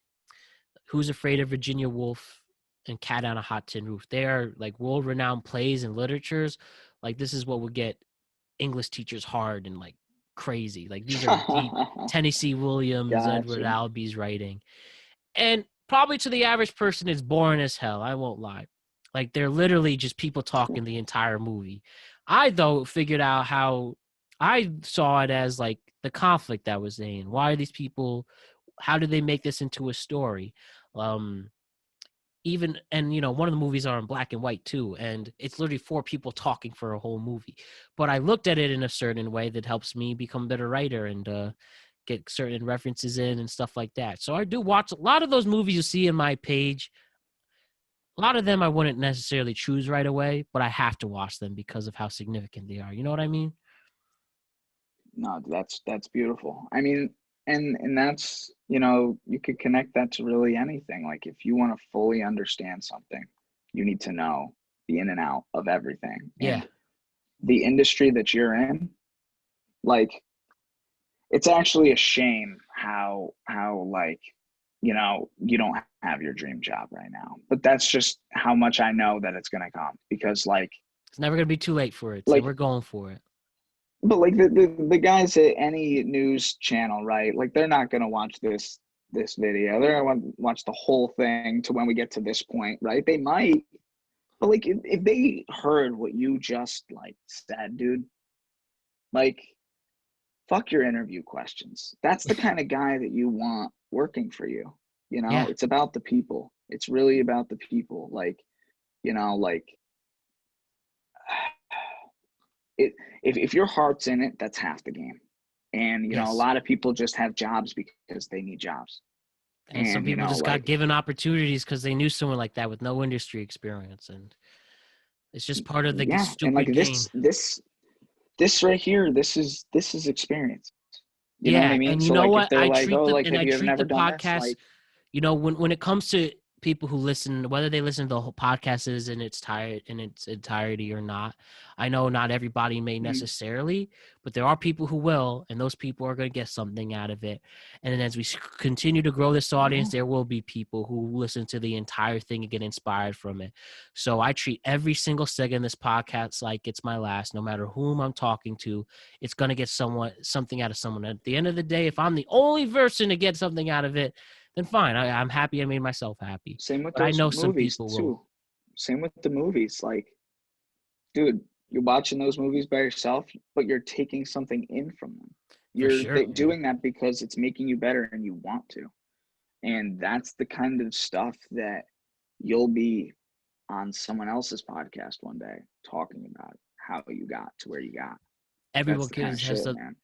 Who's Afraid of Virginia Woolf and Cat on a Hot Tin Roof. They are like world-renowned plays and literatures. Like this is what would get English teachers hard and like crazy. Like these are deep Tennessee Williams, Edward Albee's writing. And probably to the average person, it's boring as hell. I won't lie. Like they're literally just people talking the entire movie. I, though, figured out how I saw it as like the conflict that was in. Why are these people, how do they make this into a story? Even, and one of the movies are in black and white too, and it's literally four people talking for a whole movie. But I looked at it in a certain way that helps me become a better writer and get certain references in and stuff like that. So I do watch a lot of those movies you see in my page. A lot of them I wouldn't necessarily choose right away, but I have to watch them because of how significant they are. You know what I mean? No, that's beautiful. I mean, and that's, you could connect that to really anything. Like if you want to fully understand something, you need to know the in and out of everything. Yeah. And the industry that you're in, like, it's actually a shame how like, you don't have your dream job right now. But that's just how much I know that it's going to come, because like, it's never going to be too late for it. So we're going for it. But like the guys at any news channel, right? Like they're not going to watch this video. They're going to watch the whole thing to when we get to this point, right? They might, but like if they heard what you just like said, dude, like fuck your interview questions. That's the kind of guy that you want working for you. Yeah. It's about the people. It's really about the people. Like, like if your heart's in it, that's half the game. And Yes. a lot of people just have jobs because they need jobs. And some people just got given opportunities because they knew someone like that with no industry experience, and it's just part of the stupid and like game. This right here, this is experience. You know what I mean? And so like what? if they're like, oh, like have you never done podcast, this? Like, when it comes to people who listen, whether they listen to the whole podcast in its entirety or not. I know not everybody may necessarily, but there are people who will, and those people are going to get something out of it. And then as we continue to grow this audience, there will be people who listen to the entire thing and get inspired from it. So I treat every single second of this podcast like it's my last. No matter whom I'm talking to, it's going to get something out of someone. At the end of the day, if I'm the only person to get something out of it, then fine. I'm happy I made myself happy. Same with but I those know some movies people too. will. Same with the movies. Like, dude, you're watching those movies by yourself, but you're taking something in from them. You're doing that because it's making you better and you want to. And that's the kind of stuff that you'll be on someone else's podcast one day talking about how you got to where you got. Everyone has man.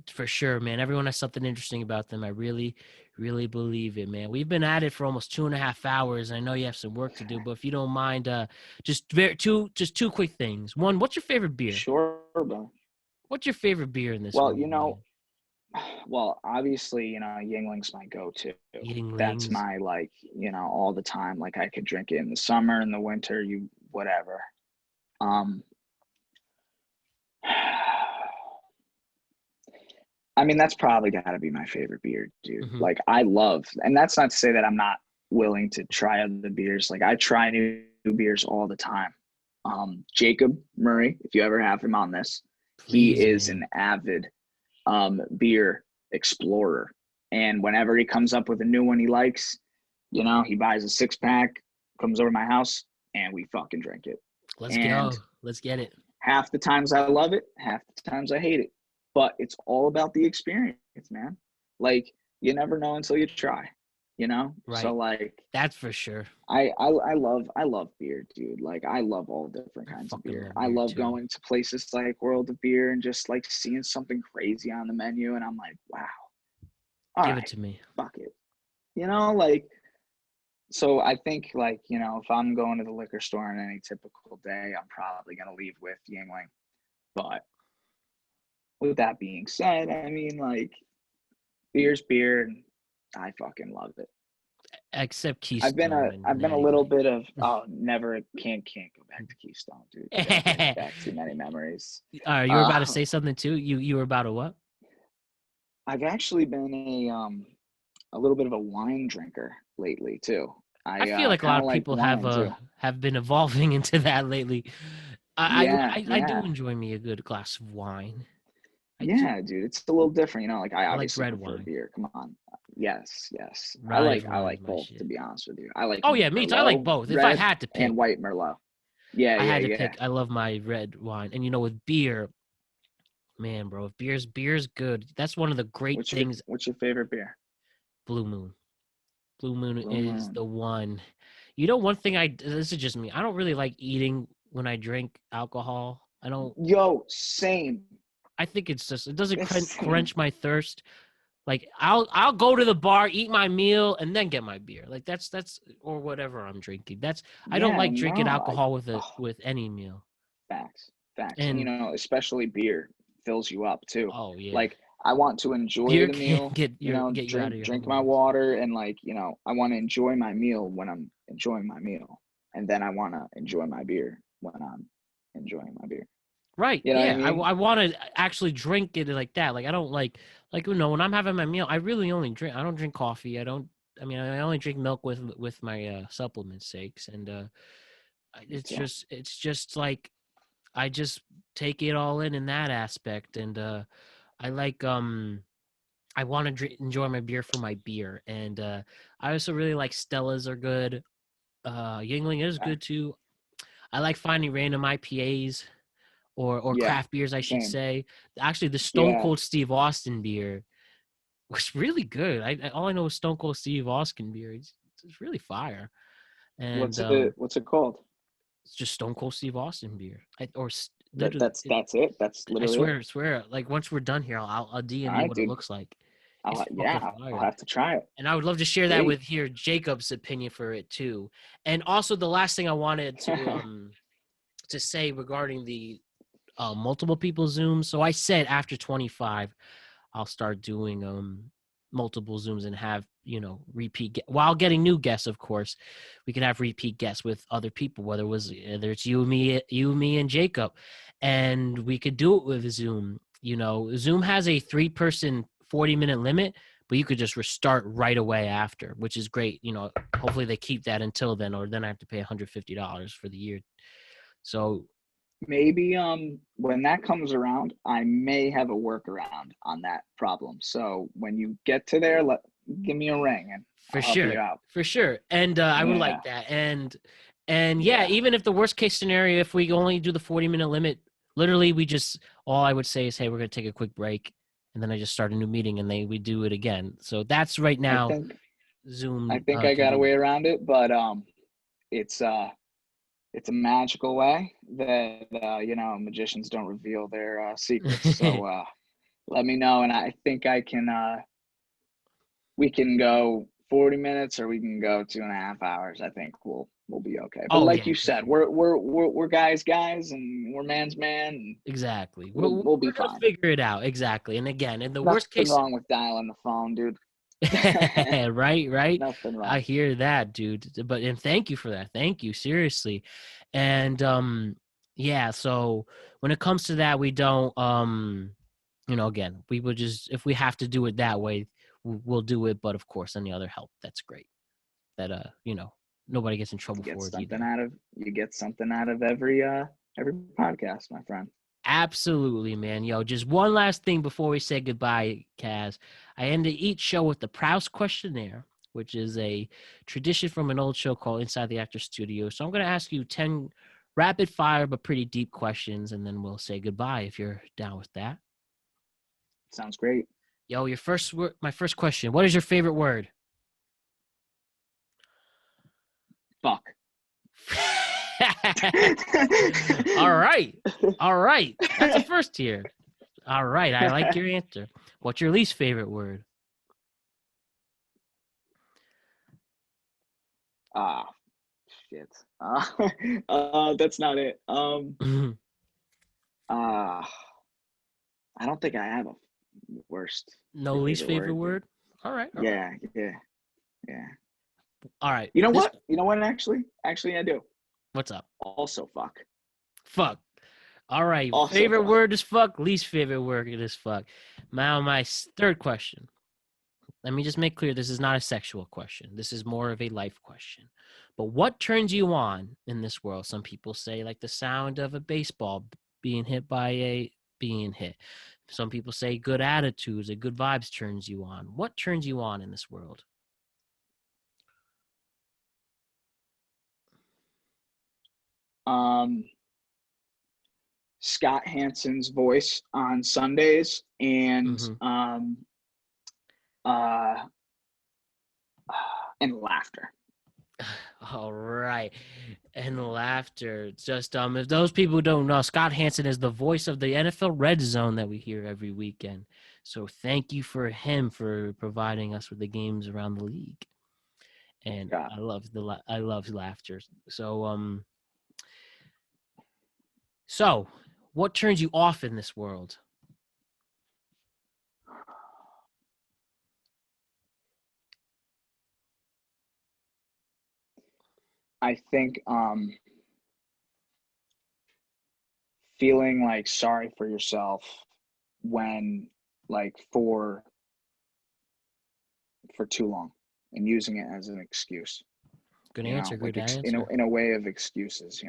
For sure, man. Everyone has something interesting about them. I really, really believe it, man. We've been at it for almost 2.5 hours. I know you have some work to do, but if you don't mind, just two quick things. One, what's your favorite beer? Sure, bro. What's your favorite beer in this? Well, well, obviously, Yuengling's my go-to. Yuenglings. That's my, like, all the time. Like, I could drink it in the summer, in the winter, whatever. I mean, that's probably got to be my favorite beer, dude. Mm-hmm. Like, I love, and that's not to say that I'm not willing to try other beers. Like, I try new beers all the time. Jacob Murray, if you ever have him on this, he is an avid beer explorer. And whenever he comes up with a new one he likes, he buys a 6-pack, comes over to my house, and we fucking drink it. Let's go. Let's get it. Half the times I love it, half the times I hate it. But it's all about the experience, man. Like, you never know until you try, Right. So, like, that's for sure. I love beer, dude. Like, I love all different kinds of beer. I love going to places like World of Beer and just, like, seeing something crazy on the menu, and I'm like, wow. Give it to me. Fuck it. Like, so I think, like, if I'm going to the liquor store on any typical day, I'm probably going to leave with Yuengling. But with that being said, I mean, like, beer's beer, and I fucking love it. Except Keystone. I've been a little bit of never can't go back to Keystone, dude. Back too many memories. You were about to say something too. You were about to what? I've actually been a little bit of a wine drinker lately too. I feel like a lot of people have been evolving into that lately. I do enjoy me a good glass of wine. Dude, it's a little different, Like, I obviously like red prefer wine. beer. Come on, yes. Right, I like both, to be honest with you. I like. Oh yeah, me too. I like both. If I had to pick, and white Merlot. I had to pick. I love my red wine, and with beer, man, bro, if beer's good. That's one of the great things. What's your favorite beer? Blue Moon. Blue Moon is the one. One thing this is just me. I don't really like eating when I drink alcohol. I don't. Yo, same. I think it doesn't quench my thirst. Like, I'll go to the bar, eat my meal, and then get my beer. Like, that's or whatever I'm drinking. I don't like drinking alcohol with any meal. Facts. And especially beer fills you up too. Oh yeah. Like, I want to enjoy the meal. Drink my water, and, like, I want to enjoy my meal when I'm enjoying my meal, and then I want to enjoy my beer when I'm enjoying my bear. Right. You know yeah. what I mean? I want to actually drink it like that. Like, I don't like, when I'm having my meal, I really only drink. I don't drink coffee. I only drink milk with my supplement sakes. And it's just like, I just take it all in that aspect. And I like, I want to enjoy my beer for my beer. And I also really like Stella's are good. Yuengling is good too. I like finding random IPAs. Or craft beers, I should say. Actually, the Stone Cold Steve Austin beer was really good. All I know is Stone Cold Steve Austin beer. It's really fire. And what's it called? It's just Stone Cold Steve Austin beer. That's it. That's literally. I swear. Like, once we're done here, I'll DM you what it looks like. I'll have to try it. And I would love to share that with Jacob's opinion for it too. And also, the last thing I wanted to say regarding the multiple people Zoom. So I said after 25, I'll start doing multiple Zooms and have, repeat while getting new guests, of course. We can have repeat guests with other people, whether it's you, me, and Jacob. And we could do it with Zoom. Zoom has a 3-person 40-minute limit, but you could just restart right away after, which is great. Hopefully they keep that until then, or then I have to pay $150 for the year. So maybe when that comes around, I may have a workaround on that problem. So when you get to there, give me a ring and for I'll help sure, you out. for sure. And I would like that. And yeah, even if the worst case scenario, if we only do the 40-minute limit, literally all I would say is, hey, we're going to take a quick break. And then I just start a new meeting and we do it again. So that's right now. Zoom. I think I got a way around it, but it's a magical way that magicians don't reveal their secrets. So let me know, and I think I can. We can go 40 minutes, or we can go 2.5 hours. I think we'll be okay. But you said, we're guys, and we're man's man. And exactly. We'll be fine. Figure it out. Exactly. And again, in the Nothing worst case, wrong with dialing the phone, dude. right. Nothing wrong. I hear that, dude. And thank you for that. Thank you, seriously. And yeah. So when it comes to that, we don't. Again, we would just, if we have to do it that way, we'll do it. But of course, any other help, that's great. That nobody gets in trouble for it either. You get something out of every podcast, my friend. Absolutely, man. Yo, just one last thing before we say goodbye, Kaz. I end each show with the Proust questionnaire, which is a tradition from an old show called Inside the Actor Studio. So I'm going to ask you 10 rapid fire but pretty deep questions, and then we'll say goodbye if you're down with that. Sounds great. Yo, my first question. What is your favorite word? Fuck. All right. That's the first here. All right. I like your answer. What's your least favorite word? Shit. That's not it. I don't think I have a worst. No least favorite word? All right. Yeah. All right. You know what? Actually, I do. What's up? Also, fuck. Fuck. All right. Also favorite fuck. Word is fuck. Least favorite word is fuck. Now, my third question. Let me just make clear, this is not a sexual question. This is more of a life question. But what turns you on in this world? Some people say like the sound of a baseball being hit. Some people say good attitudes or good vibes turns you on. What turns you on in this world? Scott Hansen's voice on Sundays and and laughter. All right. And laughter. Just if those people don't know, Scott Hansen is the voice of the NFL Red Zone that we hear every weekend. So thank you for him for providing us with the games around the league. And God. I love laughter. So what turns you off in this world? I think feeling like sorry for yourself when like for too long and using it as an excuse. Good answer. Good answer. In a way of excuses,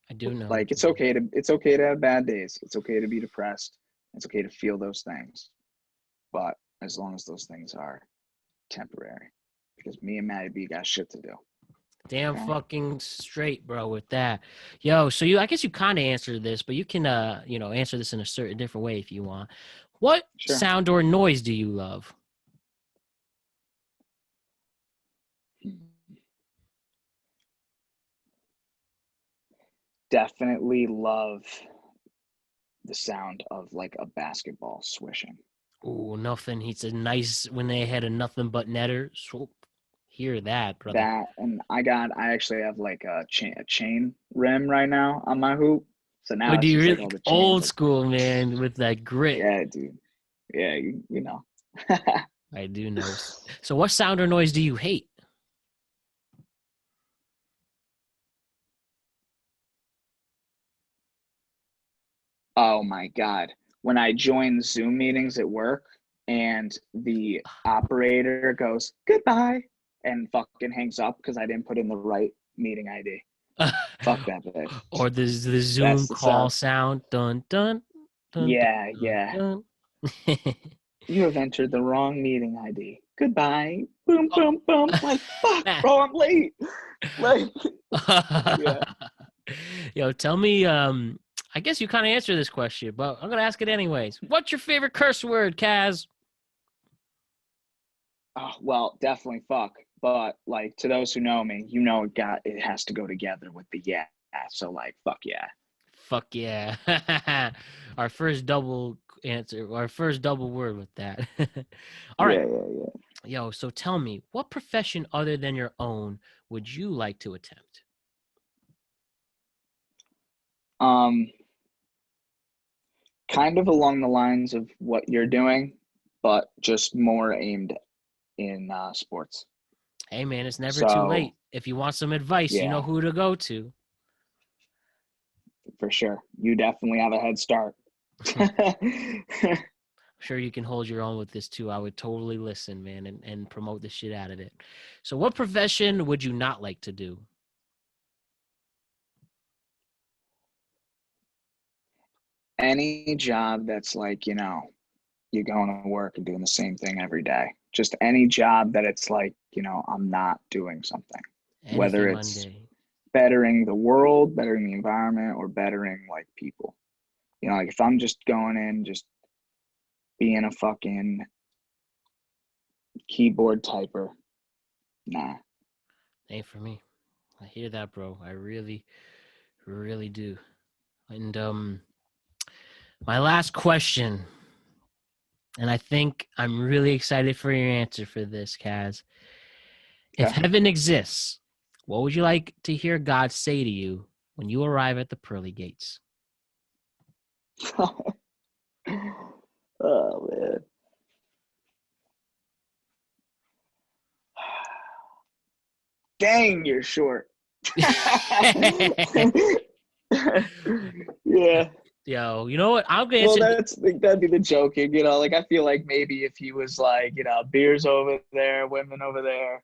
I do know. Like it's okay to have bad days. It's okay to be depressed. It's okay to feel those things, but as long as those things are temporary, because me and Maddie B got shit to do. Damn fucking straight, bro, with that. Yo, so I guess you kind of answered this, but you can, answer this in a certain different way if you want. What sound or noise do you love? Definitely love the sound of like a basketball swishing. Oh, nothing. He said nice when they had a nothing but netter. So hear that, brother. That, and I actually have like a chain rim right now on my hoop. So now do you really like old school, man, with that grit? Yeah, dude. Yeah, you know. I do know. So what sound or noise do you hate? Oh my God. When I join Zoom meetings at work and the operator goes, goodbye, and fucking hangs up because I didn't put in the right meeting ID. Fuck that bitch. Or the Zoom That's the call sound. sound. Dun, dun, dun, Yeah, dun, yeah. dun. You have entered the wrong meeting ID. Goodbye. Boom, boom, boom. Like, fuck, bro, I'm late. Like, yeah. Yo, tell me, I guess you kind of answered this question, but I'm gonna ask it anyways. What's your favorite curse word, Kaz? Oh, well, definitely fuck. But like to those who know me, it has to go together with the yeah. So like fuck yeah. Fuck yeah. Our first double answer, our first double word with that. All right. Yeah, yeah, Yo, so tell me, what profession other than your own would you like to attempt? yeah. Kind of along the lines of what you're doing, but just more aimed in sports. Hey, man, it's never too So late. If you want some advice, you know yeah, who to go to. for sure. You definitely have a head start. I'm sure you can hold your own with this too. I would totally listen, man, and promote the shit out of it. So, what profession would you not like to do? Any job that's like, you're going to work and doing the same thing every day. Just any job that it's like, I'm not doing something, whether Anything it's Monday. bettering the world, bettering the environment, or bettering like people. Like if I'm just going in, just being a fucking keyboard typer, nah. Ain't for me. I hear that, bro. I really, really do. And my last question, and I think I'm really excited for your answer for this, Kaz. If Okay. heaven exists, what would you like to hear God say to you when you arrive at the pearly gates? Oh man. Dang, you're short. Yeah. Yo, you know what? I'm gonna Well, answer. that'd be the joking, like I feel like maybe if he was like, beers over there, women over there,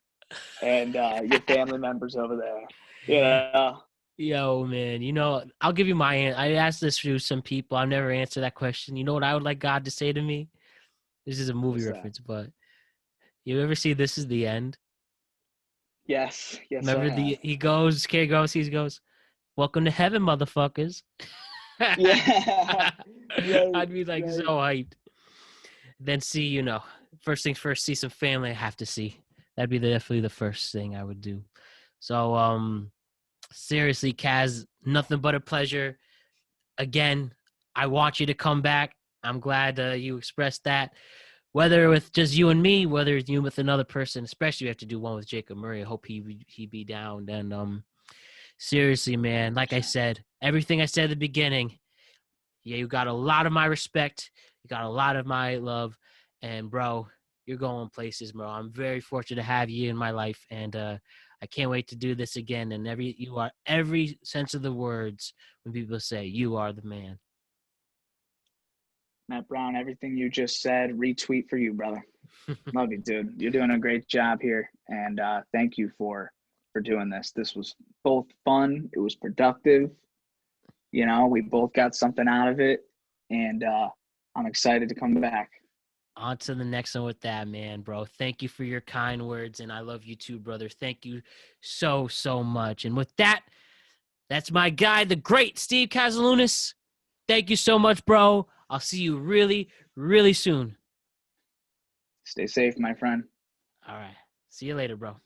and your family members over there, you know. Yo, man, I'll give you my answer. I asked this to some people. I've never answered that question. You know what I would like God to say to me? This is a movie What's that? reference, but you ever see This Is the End? Yes, yes, I Remember have. Kid goes, he goes, "Welcome to heaven, motherfuckers." Yeah, right, I'd be like so right. hyped. Then see, first things first, see some family I have to see. That'd be definitely the first thing I would do. So, seriously, Kaz, nothing but a pleasure. Again, I want you to come back. I'm glad you expressed that. Whether with just you and me, whether it's you with another person, especially you have to do one with Jacob Murray. I hope he be down. And seriously, man, like I said, everything I said at the beginning, yeah, you got a lot of my respect. You got a lot of my love. And, bro, you're going places, bro. I'm very fortunate to have you in my life. And I can't wait to do this again. And you are every sense of the words when people say you are the man. Matt Brown, everything you just said, retweet for you, brother. Love you, dude. You're doing a great job here, and thank you for doing this. This was both fun. It was productive. We both got something out of it, and I'm excited to come back. On to the next one with that, man, bro. Thank you for your kind words, and I love you too, brother. Thank you so, so much. And with that, that's my guy, the great Steve Kazalunas. Thank you so much, bro. I'll see you really, really soon. Stay safe, my friend. All right. See you later, bro.